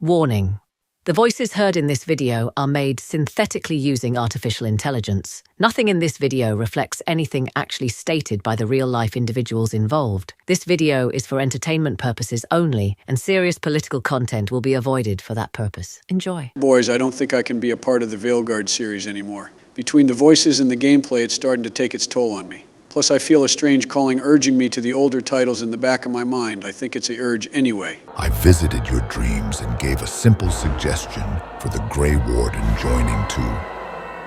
Warning. The voices heard in this video are made synthetically using artificial intelligence. Nothing in this video reflects anything actually stated by the real-life individuals involved. This video is for entertainment purposes only, and serious political content will be avoided for that purpose. Enjoy. Boys, I don't think I can be a part of the Veilguard series anymore. Between the voices and the gameplay, it's starting to take its toll on me. Plus, I feel a strange calling urging me to the older titles in the back of my mind. I think it's the urge anyway. I visited your dreams and gave a simple suggestion for the Grey Warden joining too.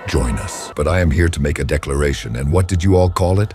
Join us. But I am here to make a declaration, and what did you all call it?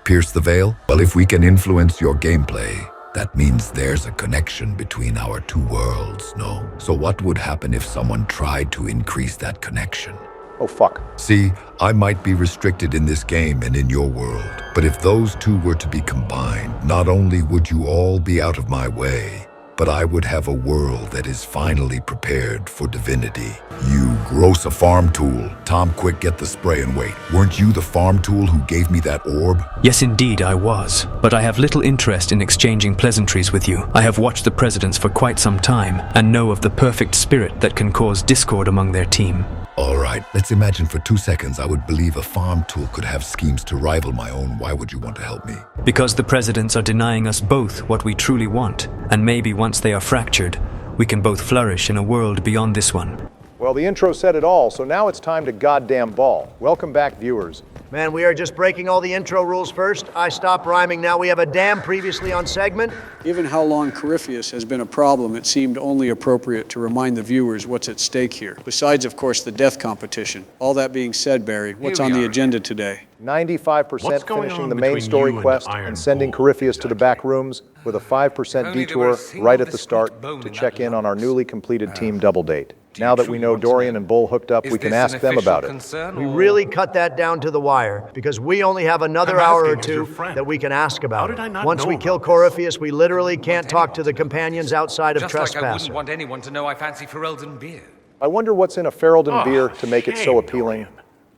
Pierce the veil? Well, if we can influence your gameplay, that means there's a connection between our two worlds, no? So what would happen if someone tried to increase that connection? Oh, fuck. See, I might be restricted in this game and in your world, but if those two were to be combined, not only would you all be out of my way, but I would have a world that is finally prepared for divinity. You gross a farm tool. Tom, quick, get the spray and wait. Weren't you the farm tool who gave me that orb? Yes, indeed, I was. But I have little interest in exchanging pleasantries with you. I have watched the presidents for quite some time and know of the perfect spirit that can cause discord among their team. All right, let's imagine for 2 seconds I would believe a farm tool could have schemes to rival my own. Why would you want to help me? Because the presidents are denying us both what we truly want, and maybe once they are fractured, we can both flourish in a world beyond this one. Well, the intro said it all, so now it's time to goddamn ball. Welcome back, viewers. Man, we are just breaking all the intro rules first. I stopped rhyming, now we have a damn previously on segment. Given how long Corypheus has been a problem, it seemed only appropriate to remind the viewers what's at stake here. Besides, of course, the death competition. All that being said, Barry, what's on the agenda today? 95% finishing the main story quest and sending Corypheus to the back rooms with a 5% detour right at the start to check in on our newly completed team double date. Now that we know Dorian and Bull hooked up, we can ask them about it. We really cut that down to the wire, because we only have another hour or two that we can ask about it. Once we kill Corypheus, we literally can't talk to the companions outside of Trespasser. Just like I wouldn't want anyone to know I fancy Ferelden beer. I wonder what's in a Ferelden beer to make it so appealing.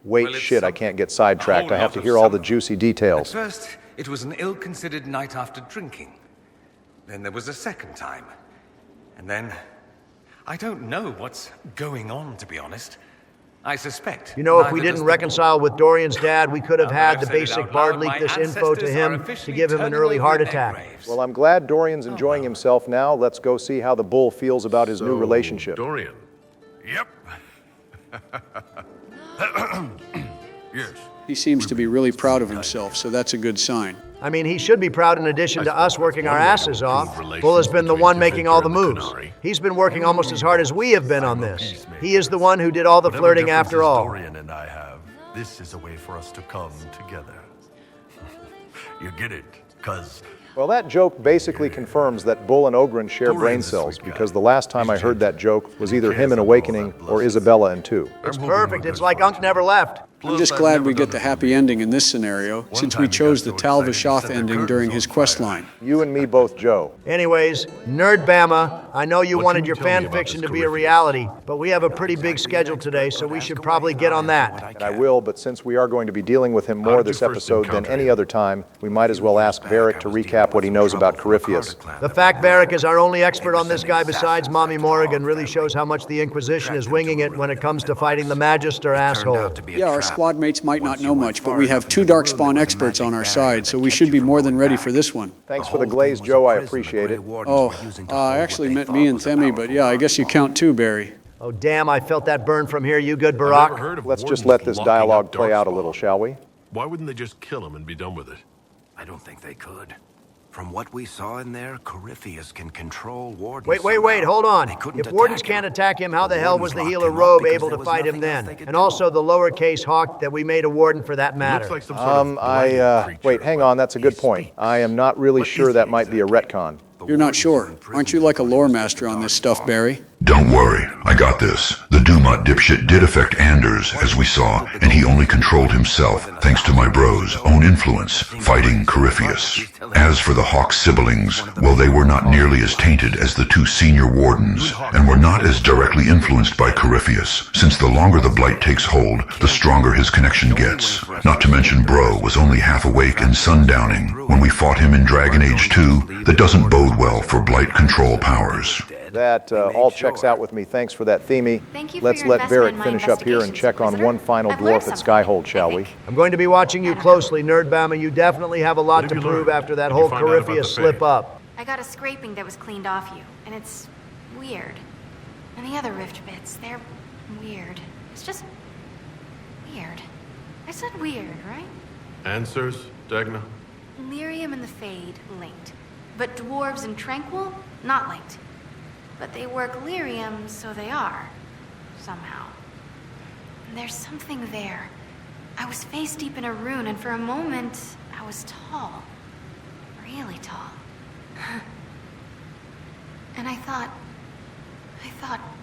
Wait, shit, I can't get sidetracked. I have to hear all the juicy details. At first, it was an ill-considered night after drinking. Then there was a second time. And then, I don't know what's going on, to be honest. I suspect. You know, if we didn't reconcile with Dorian's dad, we could have had the basic bard leak this info to him to give him an early heart attack. Well, I'm glad Dorian's enjoying himself now. Let's go see how the Bull feels about his new relationship. Dorian. Yep. Yes. He seems to be really proud of himself, so that's a good sign. I mean, he should be proud in addition to us working our asses off. Bull has been the one making all the moves. He's been working almost as hard as we have been on this. He is the one who did all the flirting after all. Dorian and I have. This is a way for us to come together. You get it? Cause Well, that joke basically confirms that Bull and Ogren share brain cells, because the last time I heard that joke was either him in Awakening or Isabella in 2. It's perfect. It's like Unk never left. I'm just glad we get the happy ending in this scenario, since we chose the Tal Vashoth ending during his quest line. You and me both, Joe. Anyways, Nerd Bama, I know you wanted your fan fiction to be a reality, but we have a pretty big schedule today, so we should probably get on that. And I will, but since we are going to be dealing with him more this episode than any other time, we might as well ask Varric to recap what he knows about Corypheus. The fact Varric is our only expert on this guy besides Mommy Morrigan really shows how much the Inquisition is winging it when it comes to fighting the Magister asshole. Yeah, our squad mates might not know much, but we have 2 Darkspawn experts on our side, so we should be more than ready for this one. Thanks for the glaze, Joe. I appreciate it. Oh, I actually meant me and Themi, but yeah, I guess you count too, Barry. Oh, damn, I felt that burn from here. You good, Barack? Let's just let this dialogue play out a little, shall we? why wouldn't they just kill him and be done with it? I don't think they could. From what we saw in there, Corypheus can control Wardens. Wait, hold on. If Wardens can't attack him, how the hell was the healer Robe able to fight him then? And also the lowercase Hawk that we made a Warden for that matter. Looks like some sort of wait, hang on, that's a good point. I am not really sure that might be a retcon. You're not sure. Aren't you like a lore master on this stuff, Barry? Don't worry, I got this. The Dumat dipshit did affect Anders, as we saw, and he only controlled himself, thanks to my bro's own influence, fighting Corypheus. As for the Hawk siblings, well, they were not nearly as tainted as the two senior wardens, and were not as directly influenced by Corypheus, since the longer the blight takes hold, the stronger his connection gets. Not to mention Bro was only half awake and sundowning when we fought him in Dragon Age 2. That doesn't bode well for blight control powers. That all checks out with me. Thanks for that, Themey. Let's let Varric finish up here and check on one final dwarf at Skyhold, shall we? I'm going to be watching you closely, Nerdbama. You definitely have a lot to prove after that whole Corypheus slip-up. I got a scraping that was cleaned off you, and it's weird. And the other rift bits, they're weird. It's just weird. I said weird, right? Answers, Dagna? Lyrium and the Fade linked, but dwarves and Tranquil not linked. But they work Lyrium, so they are. Somehow. And there's something there. I was face deep in a rune, and for a moment, I was tall. Really tall. And I thought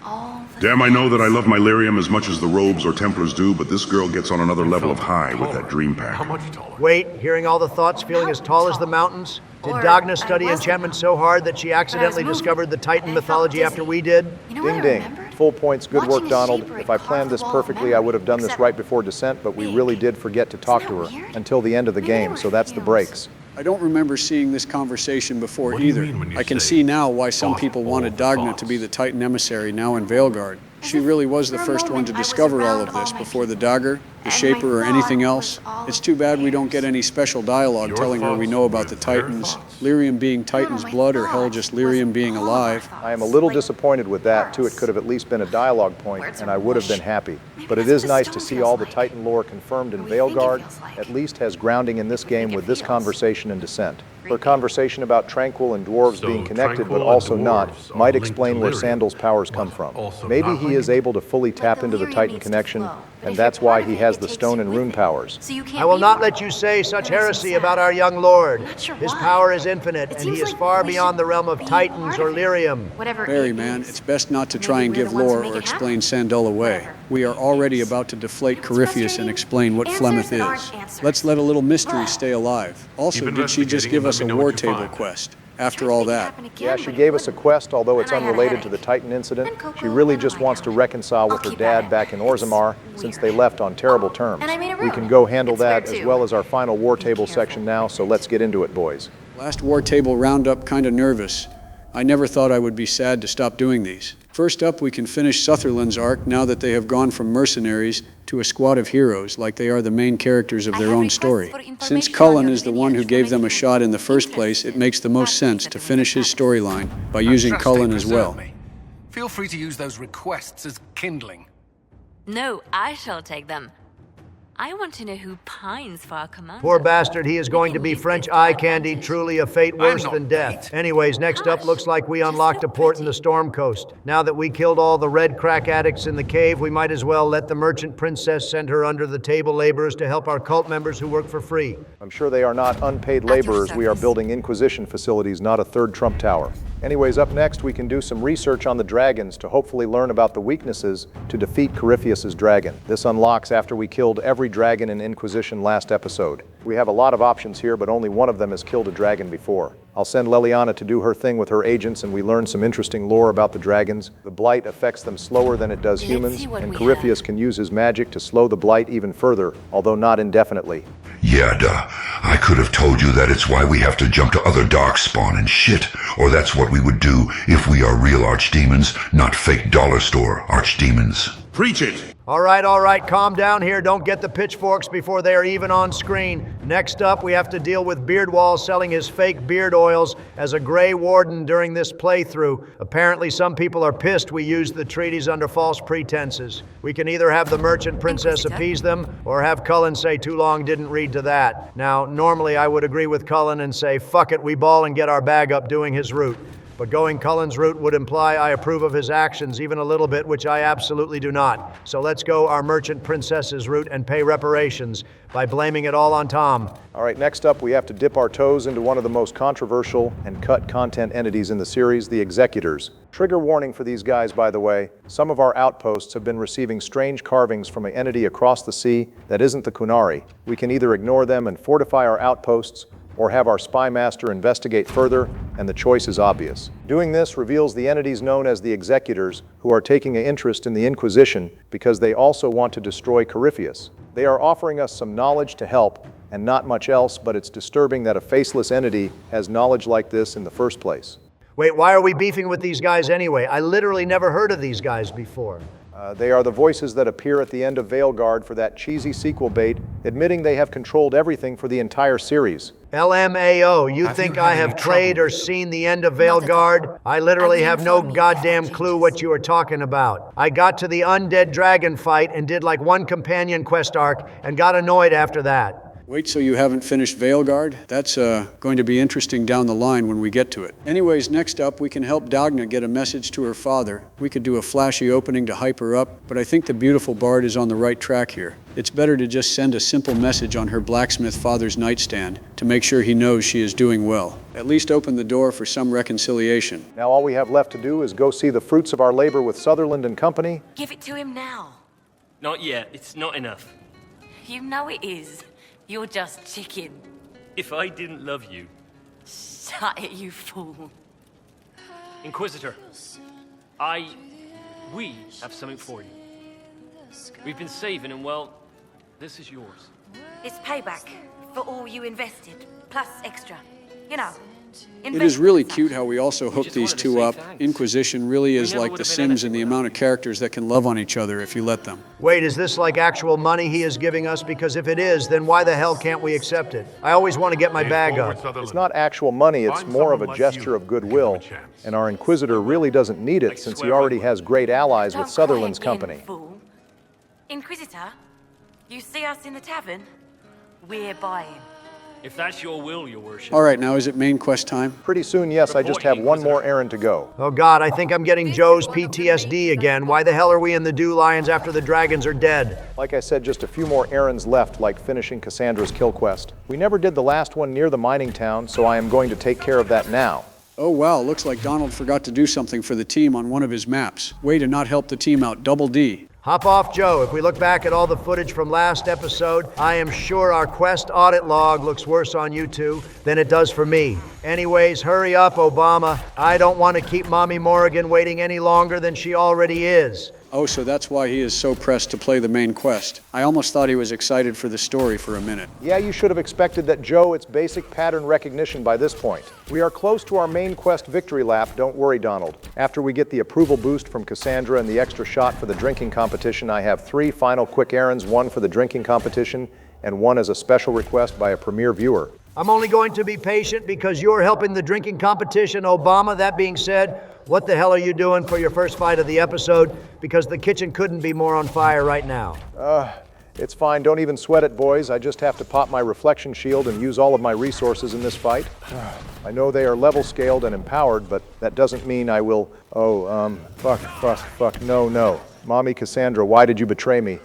all the... Damn, I know that I love my lyrium as much as the robes or Templars do, but this girl gets on another level of high with that dream pack. How much taller? Wait, hearing all the thoughts, feeling as tall as the mountains? Did Dagna study enchantment so hard that she accidentally discovered the Titan mythology after we did? Ding ding. Full points, good work, Donald. If I planned this perfectly, I would have done this right before descent, but we really did forget to talk to her until the end of the game, so that's the breaks. I don't remember seeing this conversation before either. I can see now why some people wanted Dagna to be the Titan emissary now in Veilguard. She really was the first one to discover all of this before the Dagger, the Shaper, or anything else. It's too bad we don't get any special dialogue telling her we know about the Titans, Lyrium being Titan's blood, or hell, just Lyrium being alive. I am a little disappointed with that, too. It could have at least been a dialogue point, and I would have been happy. But it is nice to see all the Titan lore confirmed in Veilguard, at least has grounding in this game with this conversation and Descent. Her conversation about Tranquil and dwarves being connected but also not might explain where Sandal's powers come from. Maybe he is able to fully tap into the Titan connection, and that's why he has the stone and rune powers. I will not let you say such heresy about our young lord. His power is infinite, and he is far beyond the realm of Titans or Lyrium. Barry, man, it's best not to try and give lore or explain Sandal away. We are already about to deflate Corypheus and explain what Flemeth is. Let's let a little mystery stay alive. Also, did she just give us a war table quest? After all that. Yeah, she gave us a quest, although it's unrelated to the Titan incident. She really just wants to reconcile with her dad back in Orzammar, since they left on terrible terms. We can go handle that as well as our final war table section now, so let's get into it, boys. Last war table roundup, kinda nervous. I never thought I would be sad to stop doing these. First up, we can finish Sutherland's arc now that they have gone from mercenaries to a squad of heroes, like they are the main characters of their own story. Since Cullen is the one who gave them a shot in the first place, it makes the most sense to finish his storyline by using Cullen as well. Feel free to use those requests as kindling. No, I shall take them. I want to know who pines for our commander. Poor bastard, he is going to be French eye candy, truly a fate worse than death. Anyways, next up, looks like we unlocked a port in the Storm Coast. Now that we killed all the red crack addicts in the cave, we might as well let the merchant princess send her under the table laborers to help our cult members who work for free. I'm sure they are not unpaid laborers. We are building Inquisition facilities, not a third Trump Tower. Anyways, up next, we can do some research on the dragons to hopefully learn about the weaknesses to defeat Corypheus' dragon. This unlocks after we killed every dragon in Inquisition last episode. We have a lot of options here, but only one of them has killed a dragon before. I'll send Leliana to do her thing with her agents, and we learn some interesting lore about the dragons. The blight affects them slower than it does humans, and Corypheus can use his magic to slow the blight even further, although not indefinitely. Yeah, duh. I could have told you that it's why we have to jump to other darkspawn and shit, or that's what we would do if we are real archdemons, not fake dollar store archdemons. Preach it! All right, calm down here. Don't get the pitchforks before they are even on screen. Next up, we have to deal with Beardwall selling his fake beard oils as a Grey Warden during this playthrough. Apparently, some people are pissed we used the treaties under false pretenses. We can either have the merchant princess appease them, or have Cullen say too long didn't read to that. Now, normally I would agree with Cullen and say, fuck it, we ball and get our bag up doing his route. But going Cullen's route would imply I approve of his actions even a little bit, which I absolutely do not. So let's go our merchant princess's route and pay reparations by blaming it all on Tom. All right, next up, we have to dip our toes into one of the most controversial and cut content entities in the series, the Executors. Trigger warning for these guys, by the way. Some of our outposts have been receiving strange carvings from an entity across the sea that isn't the Kunari. We can either ignore them and fortify our outposts, or have our spy master investigate further, and the choice is obvious. Doing this reveals the entities known as the Executors, who are taking an interest in the Inquisition because they also want to destroy Corypheus. They are offering us some knowledge to help, and not much else, but it's disturbing that a faceless entity has knowledge like this in the first place. Wait, why are we beefing with these guys anyway? I literally never heard of these guys before. They are the voices that appear at the end of Veilguard for that cheesy sequel bait, admitting they have controlled everything for the entire series. LMAO, you think I have played or seen the end of Veilguard? I literally have no goddamn clue what you are talking about. I got to the undead dragon fight and did like one companion quest arc and got annoyed after that. Wait, so you haven't finished Veilguard? That's going to be interesting down the line when we get to it. Anyways, next up, we can help Dagna get a message to her father. We could do a flashy opening to hype her up, but I think the beautiful bard is on the right track here. It's better to just send a simple message on her blacksmith father's nightstand to make sure he knows she is doing well. At least open the door for some reconciliation. Now all we have left to do is go see the fruits of our labor with Sutherland and Company. Give it to him now. Not yet. It's not enough. You know it is. You're just chicken. If I didn't love you... Shut it, you fool. Inquisitor, we have something for you. We've been saving and, well, this is yours. It's payback for all you invested, plus extra. You know. It is really cute how we also hook these two up. Inquisition really is like The Sims in the amount of characters that can love on each other if you let them. Wait, is this like actual money he is giving us? Because if it is, then why the hell can't we accept it? I always want to get my bag up. It's not actual money, it's more of a gesture of goodwill. And our Inquisitor really doesn't need it since he already has great allies with Sutherland's company. Inquisitor, you see us in the tavern? We're buying. If that's your will, your worship. All right, now is it main quest time? Pretty soon, yes. I just have one more errand to go. Oh God, I think I'm getting Joe's PTSD again. Why the hell are we in the Dew Lions after the dragons are dead? Like I said, just a few more errands left, like finishing Cassandra's kill quest. We never did the last one near the mining town, so I am going to take care of that now. Oh wow, looks like Donald forgot to do something for the team on one of his maps. Way to not help the team out, Double D. Hop off, Joe. If we look back at all the footage from last episode, I am sure our quest audit log looks worse on you two than it does for me. Anyways, hurry up, Obama. I don't want to keep Mommy Morrigan waiting any longer than she already is. Oh, so that's why he is so pressed to play the main quest. I almost thought he was excited for the story for a minute. Yeah, you should have expected that, Joe. It's basic pattern recognition by this point. We are close to our main quest victory lap, don't worry, Donald. After we get the approval boost from Cassandra and the extra shot for the drinking competition, I have 3 final quick errands, 1 for the drinking competition and 1 as a special request by a premier viewer. I'm only going to be patient because you're helping the drinking competition, Obama. That being said, what the hell are you doing for your first fight of the episode? Because the kitchen couldn't be more on fire right now. It's fine. Don't even sweat it, boys. I just have to pop my reflection shield and use all of my resources in this fight. I know they are level scaled and empowered, but that doesn't mean I will... fuck, no. Mommy Cassandra, why did you betray me?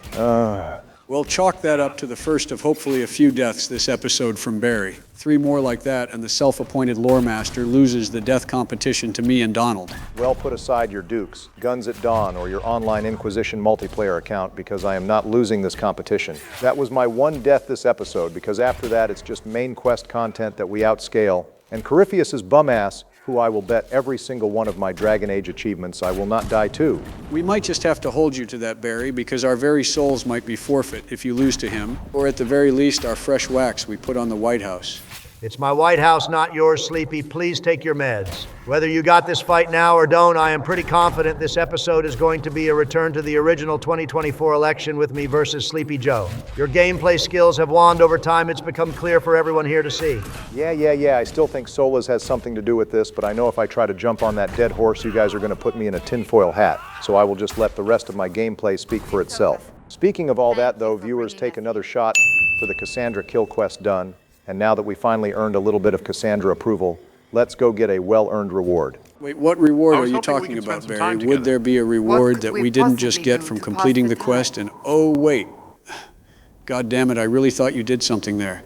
Well, chalk that up to the first of hopefully a few deaths this episode from Barry. 3 more like that, and the self-appointed lore master loses the death competition to me and Donald. Well, put aside your dukes, Guns at Dawn, or your online Inquisition multiplayer account, because I am not losing this competition. That was my 1 death this episode, because after that it's just main quest content that we outscale. And Corypheus' bum-ass, who I will bet every single one of my Dragon Age achievements I will not die too. We might just have to hold you to that, Barry, because our very souls might be forfeit if you lose to him, or at the very least our fresh wax we put on the White House. It's my White House, not yours, Sleepy. Please take your meds. Whether you got this fight now or don't, I am pretty confident this episode is going to be a return to the original 2024 election with me versus Sleepy Joe. Your gameplay skills have waned over time. It's become clear for everyone here to see. Yeah. I still think Solas has something to do with this, but I know if I try to jump on that dead horse, you guys are going to put me in a tinfoil hat. So I will just let the rest of my gameplay speak for itself. Speaking of all that, though, viewers, take another shot for the Cassandra kill quest done. And now that we finally earned a little bit of Cassandra approval, let's go get a well-earned reward. Wait, what reward are you talking about, Barry? Would there be a reward that we didn't just get from completing the quest? And oh, wait. God damn it, I really thought you did something there.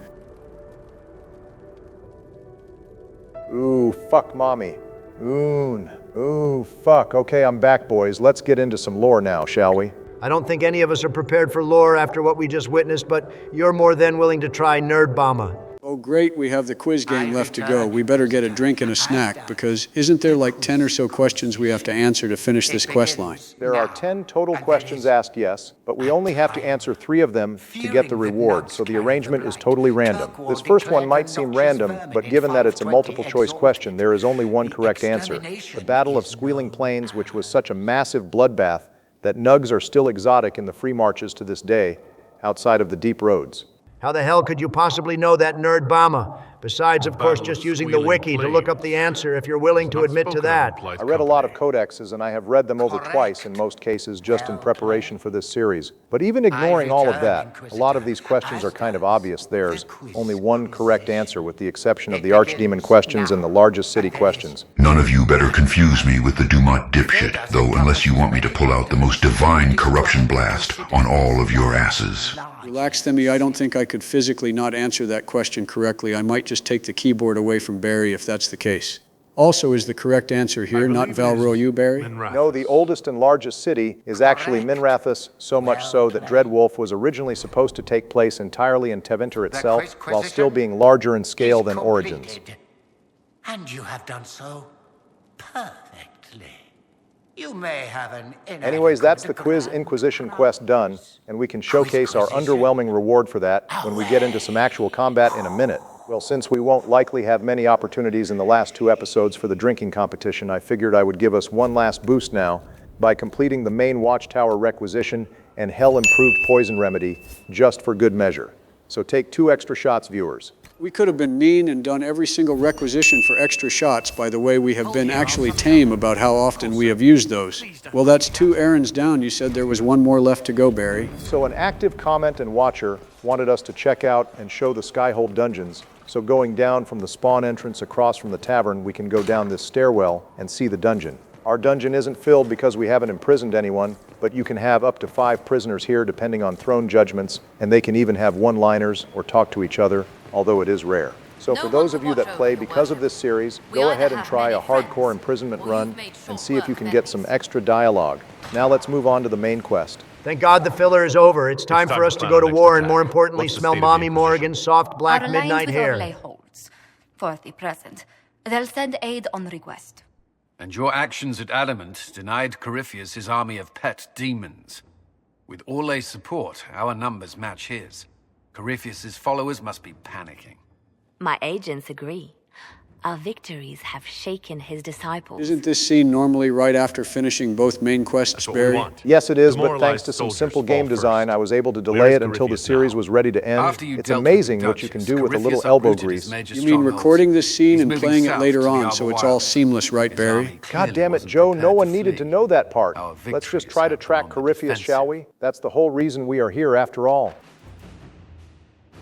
Ooh, fuck mommy. Ooh, fuck. Okay, I'm back, boys. Let's get into some lore now, shall we? I don't think any of us are prepared for lore after what we just witnessed, but you're more than willing to try Nerdbama. Oh, great, we have the quiz game left to go. We better get a drink and a snack, because isn't there like 10 or so questions we have to answer to finish this quest line? There are 10 total questions asked, yes, but we only have to answer 3 of them to get the reward, so the arrangement is totally random. This first one might seem random, but given that it's a multiple-choice question, there is only one correct answer. The Battle of Squealing Plains, which was such a massive bloodbath that nugs are still exotic in the free marches to this day, outside of the deep roads. How the hell could you possibly know that, Nerd-Bama? Besides, of course, just using the wiki to look up the answer if you're willing to admit to that. I read a lot of codexes, and I have read them over twice in most cases just in preparation for this series. But even ignoring all of that, a lot of these questions are kind of obvious. There's only one correct answer with the exception of the Archdemon questions and the largest city questions. None of you better confuse me with the Dumat dipshit, though, unless you want me to pull out the most divine corruption blast on all of your asses. Relax, Themmy, I don't think I could physically not answer that question correctly. I might just take the keyboard away from Barry if that's the case. Also, is the correct answer here not Valroyu, Barry? No, the oldest and largest city is actually Minrathous, so much so that Dreadwolf was originally supposed to take place entirely in Tevinter itself, while still being larger in scale than Origins. And you have done so perfectly. You may have an Anyways, that's the Quiz Inquisition quest done, and we can showcase our underwhelming reward for that when we get into some actual combat in a minute. Well, since we won't likely have many opportunities in the last 2 episodes for the drinking competition, I figured I would give us one last boost now by completing the main Watchtower requisition and hell-improved poison remedy just for good measure. So take 2 extra shots, viewers. We could have been mean and done every single requisition for extra shots. By the way, we have been actually tame about how often we have used those. Well, that's 2 errands down. You said there was 1 more left to go, Barry. So an active comment and watcher wanted us to check out and show the Skyhold dungeons. So going down from the spawn entrance across from the tavern, we can go down this stairwell and see the dungeon. Our dungeon isn't filled because we haven't imprisoned anyone, but you can have up to 5 prisoners here depending on throne judgments, and they can even have one-liners or talk to each other, although it is rare. So for those of you that play because of this series, go ahead and try a hardcore imprisonment run and see if you can get some extra dialogue. Now let's move on to the main quest. Thank God the filler is over. It's time for us to go to war and, more importantly, smell Mommy Morgan's soft black midnight hair. Holds for the present. They'll send aid on request. And your actions at Adamant denied Corypheus his army of pet demons. With Orlay's support, our numbers match his. Corypheus's followers must be panicking. My agents agree. Our victories have shaken his disciples. Isn't this scene normally right after finishing both main quests, Barry? Yes, it is, but thanks to some simple game design, I was able to delay it until the series was ready to end. It's amazing what you can do with a little elbow grease. You mean recording this scene and playing it later on, so it's all seamless, right, Barry? God damn it, Joe, no one needed to know that part. Let's just try to track Corypheus, shall we? That's the whole reason we are here after all.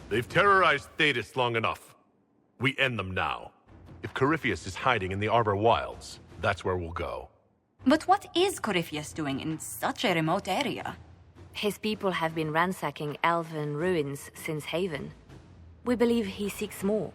They've terrorized thedas long enough. We end them now. If Corypheus is hiding in the Arbor Wilds, that's where we'll go. But what is Corypheus doing in such a remote area? His people have been ransacking elven ruins since Haven. We believe he seeks more.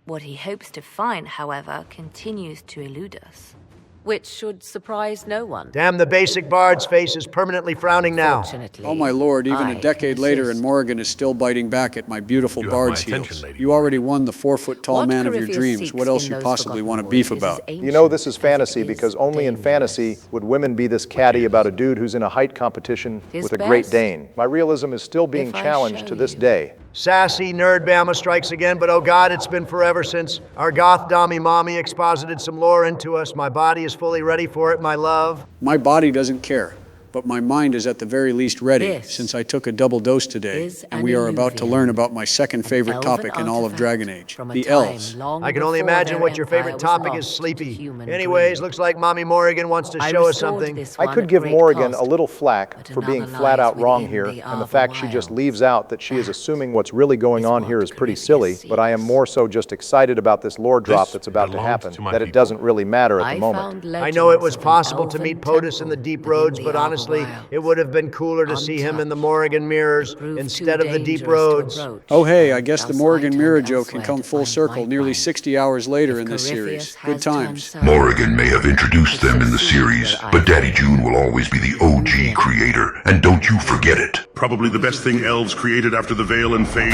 What he hopes to find, however, continues to elude us. Which should surprise no one. Damn, the basic bard's face is permanently frowning now. Oh my lord, even a decade later and Morrigan is still biting back at my beautiful bard's heels. You already won the 4-foot-tall man of your dreams. What else you possibly want to beef about? You know this is fantasy because only in fantasy would women be this catty about a dude who's in a height competition with a Great Dane. My realism is still being challenged to this day. Sassy Nerd-Bama strikes again, but oh God, it's been forever since our goth dommy mommy exposited some lore into us. My body is fully ready for it, my love. My body doesn't care, but my mind is at the very least ready, since I took a double dose today, and we are about to learn about my second favorite topic in all of Dragon Age, the elves. I can only imagine what your favorite topic is, Sleepy. Anyways, looks like Mommy Morrigan wants to show us something. I could give Morrigan a little flack for being flat out wrong here, and the fact she just leaves out that she is assuming what's really going on here is pretty silly, but I am more so just excited about this lore drop that's about to happen, that it doesn't really matter at the moment. I know it was possible to meet POTUS in the deep roads, but honestly, it would have been cooler to see him in the Morrigan mirrors instead of the deep roads. Oh hey, I guess the Morrigan mirror joke can come full circle nearly 60 hours later in this series. Good times. Morrigan may have introduced them in the series, but Daddy June will always be the OG creator, and don't you forget it. Probably the best thing elves created after the Veil and Fade.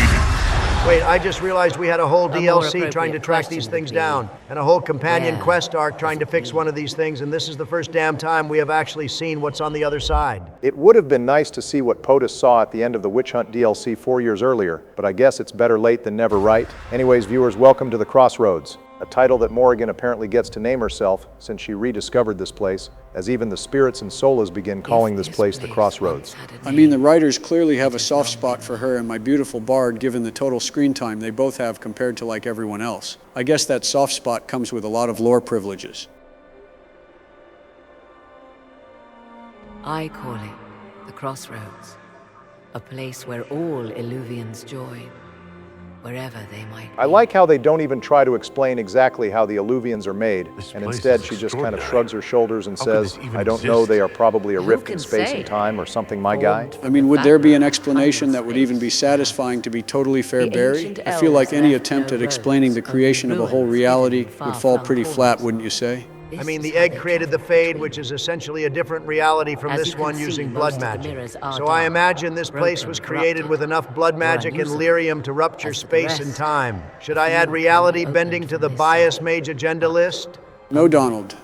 Wait, I just realized we had a whole DLC trying to track these things down, and a whole companion quest arc trying to fix one of these things, and this is the first damn time we have actually seen what's on the other side. It would have been nice to see what POTUS saw at the end of the Witch Hunt DLC 4 years earlier, but I guess it's better late than never, right? Anyways, viewers, welcome to the Crossroads, a title that Morrigan apparently gets to name herself since she rediscovered this place, as even the spirits and solas begin calling this place the Crossroads. I mean, the writers clearly have a soft spot for her and my beautiful bard, given the total screen time they both have compared to like everyone else. I guess that soft spot comes with a lot of lore privileges. I call it the Crossroads, a place where all Illuvians join, wherever they might be. I like how they don't even try to explain exactly how the Illuvians are made, and instead she just kind of shrugs her shoulders and says, I don't know, they are probably a rift in space and time or something, my guy. I mean, would there be an explanation that would even be satisfying to be totally fair, Barry? I feel like any attempt at explaining the creation of a whole reality would fall pretty flat, wouldn't you say? I mean, the egg created the Fade, which is essentially a different reality from this one using blood magic. So I imagine this place was created with enough blood magic and lyrium to rupture space and time. Should I add reality bending to the bias mage agenda list? No, Donald.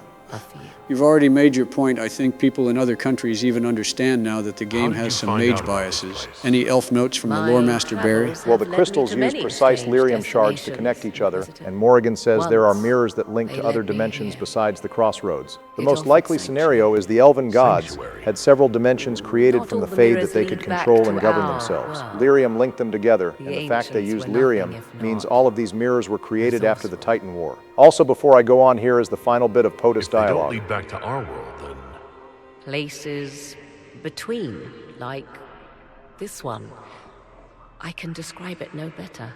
You've already made your point. I think people in other countries even understand now that the game has some mage biases. Any elf notes from the lore master Barry? Well, the crystals use precise lyrium shards to connect each other, and Morrigan says there are mirrors that link to other dimensions besides the Crossroads. The most likely scenario is the elven gods had several dimensions created from the Fade that they could control and govern themselves. Lyrium linked them together, and the fact they used lyrium means all of these mirrors were created after the Titan War. Also, before I go on, here is the final bit of POTUS dialogue. Lead back to our world, then. Places between, like this one. I can describe it no better.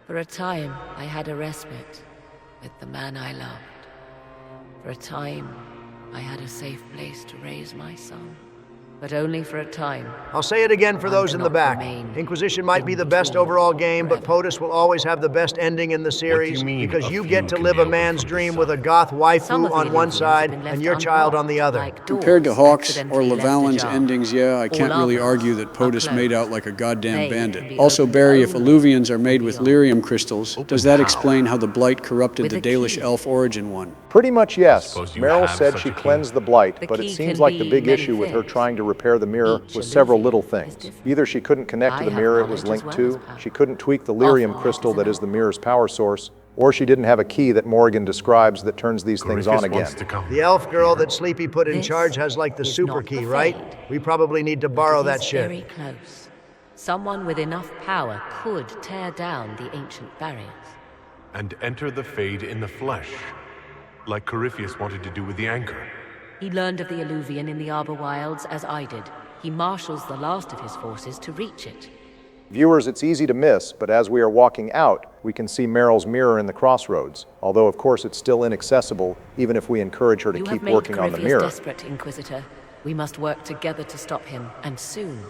For a time, I had a respite with the man I loved. For a time, I had a safe place to raise my son. But only for a time. I'll say it again for those in the back. Inquisition might be the best overall game, but POTUS will always have the best ending in the series because you get to live a man's dream with a goth waifu on one side and your child on the other. Compared to Hawk's or Lavallin's endings, yeah, I can't really argue that POTUS made out like a goddamn bandit. Also, Barry, if Illuvians are made with lyrium crystals, does that explain how the Blight corrupted the Dalish elf origin one? Pretty much yes. Meryl said she cleansed the Blight, but it seems like the big issue with her trying to repair the mirror was several little things. Either she couldn't connect to the mirror it was linked to, she couldn't tweak the lyrium crystal that is the mirror's power source, or she didn't have a key that Morrigan describes that turns these things on again. The elf girl that Sleepy put in charge has like the super key, right? We probably need to borrow that shit. Very close. Someone with enough power could tear down the ancient barriers. And enter the Fade in the flesh, like Corypheus wanted to do with the anchor. He learned of the Illuvian in the Arbor Wilds as I did. He marshals the last of his forces to reach it. Viewers, it's easy to miss, but as we are walking out, we can see Meryl's mirror in the Crossroads, although of course it's still inaccessible, even if we encourage her to keep working on the mirror. You have made Corypheus desperate, Inquisitor. We must work together to stop him, and soon.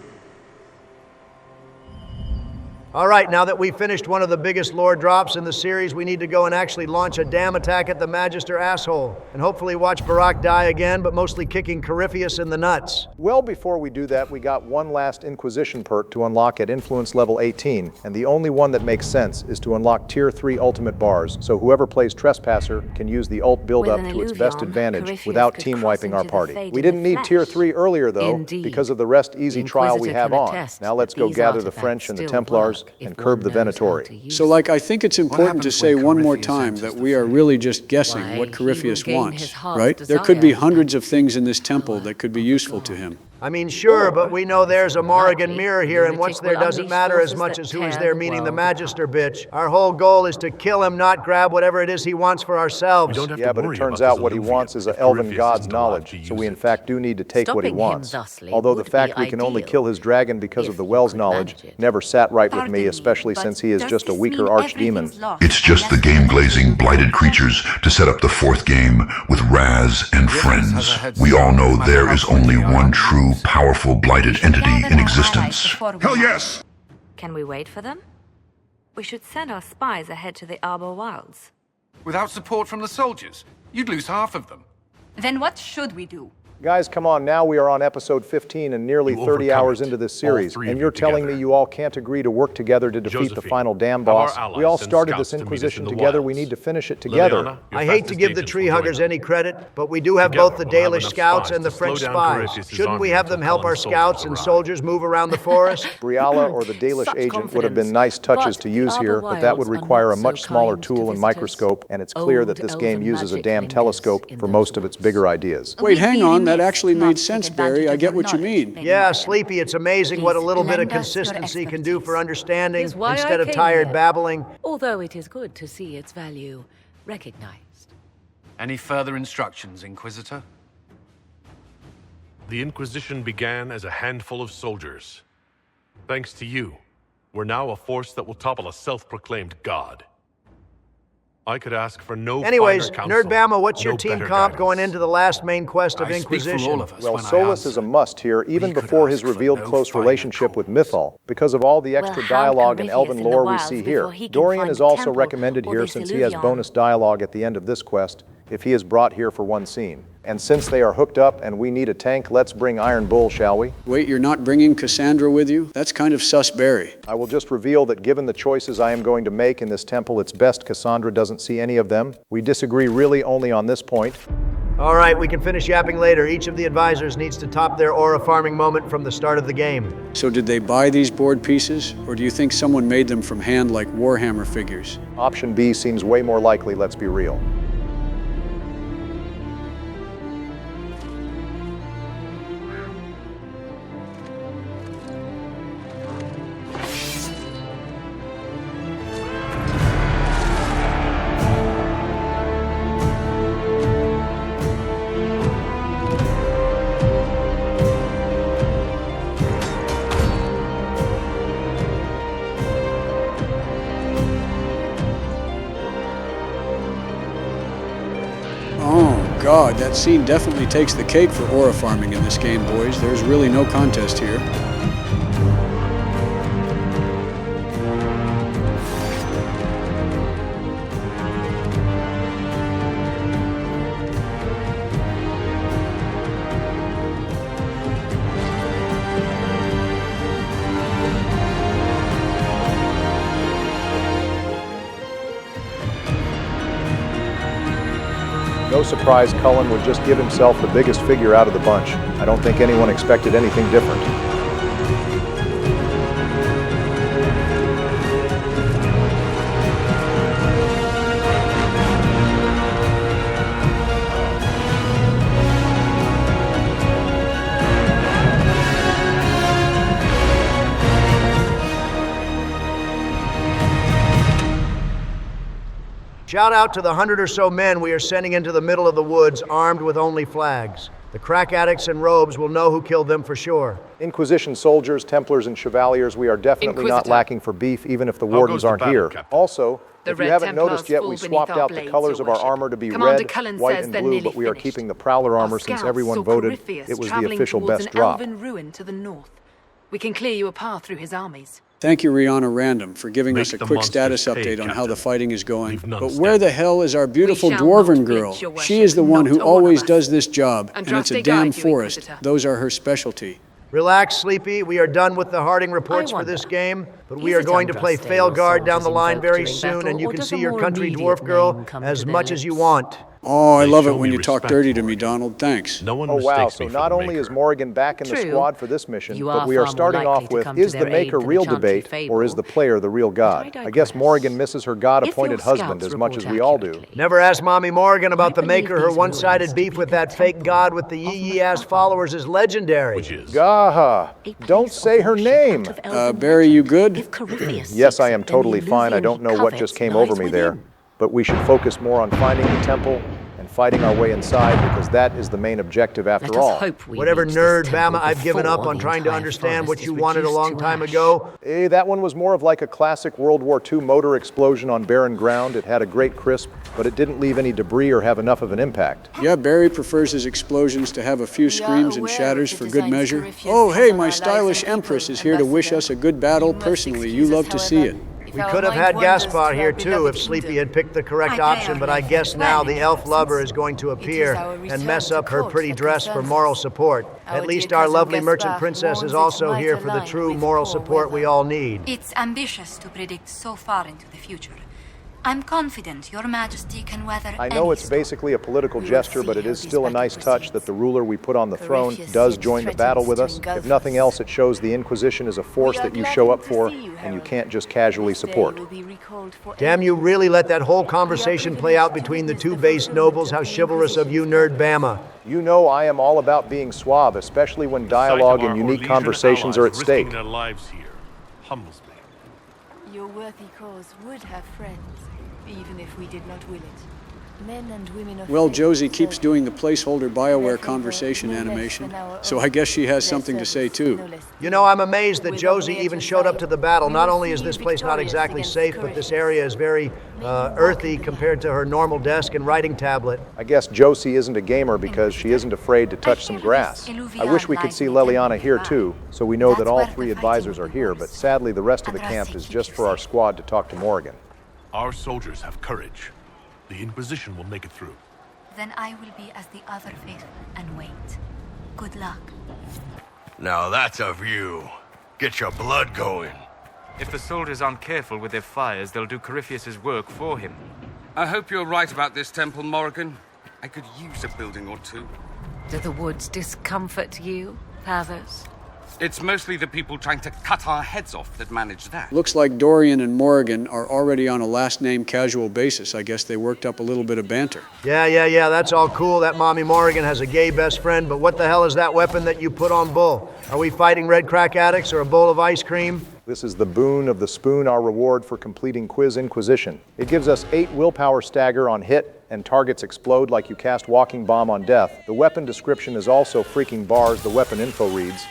All right, now that we've finished one of the biggest lore drops in the series, we need to go and actually launch a damn attack at the Magister asshole, and hopefully watch Barak die again, but mostly kicking Corypheus in the nuts. Well, before we do that, we got one last Inquisition perk to unlock at Influence level 18, and the only one that makes sense is to unlock Tier 3 ultimate bars, so whoever plays Trespasser can use the ult build-up to its best advantage without team-wiping our party. We didn't need Tier 3 earlier, though, because of the Rest Easy trial we have on. Now let's go gather the French and the Templars and curb the Venatori. So, I think it's important to say one more time that we are really just guessing what Corypheus wants, right? There could be hundreds of things in this temple that could be useful to him. I mean, sure, but we know there's a Morrigan mirror here, and what's there doesn't matter as much as who's there, meaning the Magister bitch. Our whole goal is to kill him, not grab whatever it is he wants for ourselves. Yeah, but it turns out what he wants is an elven god's knowledge, so we in fact do need to take what he wants. Although the fact we can only kill his dragon because of the well's knowledge never sat right with me, especially since he is just a weaker archdemon. It's just the game-glazing, blighted creatures to set up the fourth game with Raz and friends. We all know there is only one true powerful blighted entity in existence. Hell yes! Can we wait for them? We should send our spies ahead to the Arbor Wilds. Without support from the soldiers, you'd lose half of them. Then what should we do? Guys, come on, now we are on episode 15 and nearly 30 hours into this series, and you're telling me you all can't agree to work together to defeat the final dam boss? We all started this Inquisition together, we need to finish it together. I hate to give the tree huggers any credit, but we do have both the Dalish scouts and the French spies. Shouldn't we have them help our scouts and soldiers move around the forest? Briala or the Dalish agent would have been nice touches to use here, but that would require a much smaller tool and microscope, and it's clear that this game uses a damn telescope for most of its bigger ideas. Wait, hang on, that actually made sense, Barry. I get what you mean. Yeah, Sleepy, it's amazing what a little bit of consistency can do for understanding instead of tired babbling. Although it is good to see its value recognized. Any further instructions, Inquisitor? The Inquisition began as a handful of soldiers. Thanks to you, we're now a force that will topple a self-proclaimed god. I could ask for no Anyways, finer counsel, Nerdbama, what's your no team better comp guidance. going into the last main quest of I speak for Inquisition? all of us Well, when I Solus answer. is a must here, even before his revealed close relationship with Mythal, because of all the extra dialogue and elven lore we see here. Dorian is also recommended here since he has bonus dialogue at the end of this quest, if he is brought here for one scene. And since they are hooked up and we need a tank, let's bring Iron Bull, shall we? Wait, you're not bringing Cassandra with you? That's kind of sus, Barry. I will just reveal that given the choices I am going to make in this temple, it's best Cassandra doesn't see any of them. We disagree really only on this point. All right, we can finish yapping later. Each of the advisors needs to top their aura farming moment from the start of the game. So did they buy these board pieces, or do you think someone made them from hand like Warhammer figures? Option B seems way more likely, let's be real. Oh, God, that scene definitely takes the cake for aura farming in this game, boys. There's really no contest here. No surprise, Cullen would just give himself the biggest figure out of the bunch. I don't think anyone expected anything different. Shout out to the 100 or so men we are sending into the middle of the woods armed with only flags. The crack addicts in robes will know who killed them for sure. Inquisition soldiers, Templars, and Chevaliers, we are definitely not lacking for beef, even if the Wardens aren't here. Also, if you haven't noticed yet, we swapped out the colors of our armor to be red, white, and blue, but we are keeping the Prowler armor since everyone voted it was the official best drop. Ruin to the north. We can clear you a path through his armies. Thank you, Rihanna Random, for giving us a quick status update on how the fighting is going. But where the hell is our beautiful Dwarven girl? She is the one who always does this job, and it's a damn forest. Those are her specialty. Relax, Sleepy. We are done with the Harding reports for this game, but we are going to play Failguard down the line very soon, and you can see your country dwarf girl as much as you want. Oh, I love it when you talk dirty to me, Donald. Thanks. Oh, wow. So not only is Morrigan back in the squad for this mission, but we are starting off with, is the Maker real debate, or is the player the real god? I guess Morrigan misses her god-appointed husband as much as we all do. Never ask Mommy Morrigan about the Maker. Her one-sided beef with that fake god with the yee-yee-ass followers is legendary. Gaha, don't say her name. Barry, you good? Yes, I am totally fine. I don't know what just came over me there. But we should focus more on finding the temple and fighting our way inside, because that is the main objective after all. Whatever nerd Bama I've given up on trying to understand what you wanted a long time ago. That one was more of like a classic World War II motor explosion on barren ground. It had a great crisp, but it didn't leave any debris or have enough of an impact. Yeah, Barry prefers his explosions to have a few screams and shatters for good measure. Oh, hey, my stylish Empress is here to wish us a good battle personally. You love to see it. We could have had Gaspar here too if Sleepy had picked the correct option, but I guess now the elf lover is going to appear and mess up her pretty dress for moral support. At least our lovely merchant princess is also here for the true moral support we all need. It's ambitious to predict so far into the future. I'm confident your majesty can weather I know it's basically a political gesture, but it is still a nice touch that the ruler we put on the throne does join the battle with us. If nothing else, it shows the Inquisition is a force that you show up for and you can't just casually support. Damn, you really let that whole conversation play out between the two base nobles. How chivalrous of you, Nerd Bama. You know I am all about being suave, especially when dialogue and unique conversations are at stake. Their lives here humbles me. Your worthy cause would have friends, even if we did not will it. Men and women of Well, faith Josie keeps serve. doing the placeholder BioWare conversation animation, so I guess she has something to say too. You know, I'm amazed that Josie even showed up to the battle. Not only is this place not exactly safe, but this area is very earthy compared to her normal desk and writing tablet. I guess Josie isn't a gamer because she isn't afraid to touch some grass. I wish we could see Leliana here too, so we know that all three advisors are here, but sadly the rest of the camp is just for our squad to talk to Morrigan. Our soldiers have courage. The Inquisition will make it through. Then I will be as the other faithful and wait. Good luck. Now that's a view. Get your blood going. If the soldiers aren't careful with their fires, they'll do Corypheus' work for him. I hope you're right about this temple, Morrigan. I could use a building or two. Do the woods discomfort you, thedas? It's mostly the people trying to cut our heads off that manage that. Looks like Dorian and Morrigan are already on a last-name casual basis. I guess they worked up a little bit of banter. Yeah, that's all cool. That Mommy Morrigan has a gay best friend, but what the hell is that weapon that you put on Bull? Are we fighting red crack addicts or a bowl of ice cream? This is the boon of the spoon, our reward for completing Quiz Inquisition. It gives us 8 willpower stagger on hit, and targets explode like you cast Walking Bomb on death. The weapon description is also freaking bars. The weapon info reads,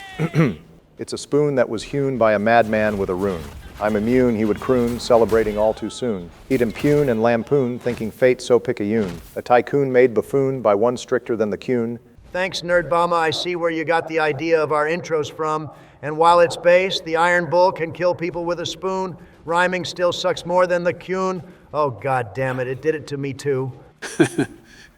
it's a spoon that was hewn by a madman with a rune. I'm immune, he would croon, celebrating all too soon. He'd impugn and lampoon, thinking fate so picayune. A tycoon made buffoon by one stricter than the cune. Thanks, Nerd Bama. I see where you got the idea of our intros from. And while it's base, the Iron Bull can kill people with a spoon. Rhyming still sucks more than the cune. Oh, god damn it, it did it to me too.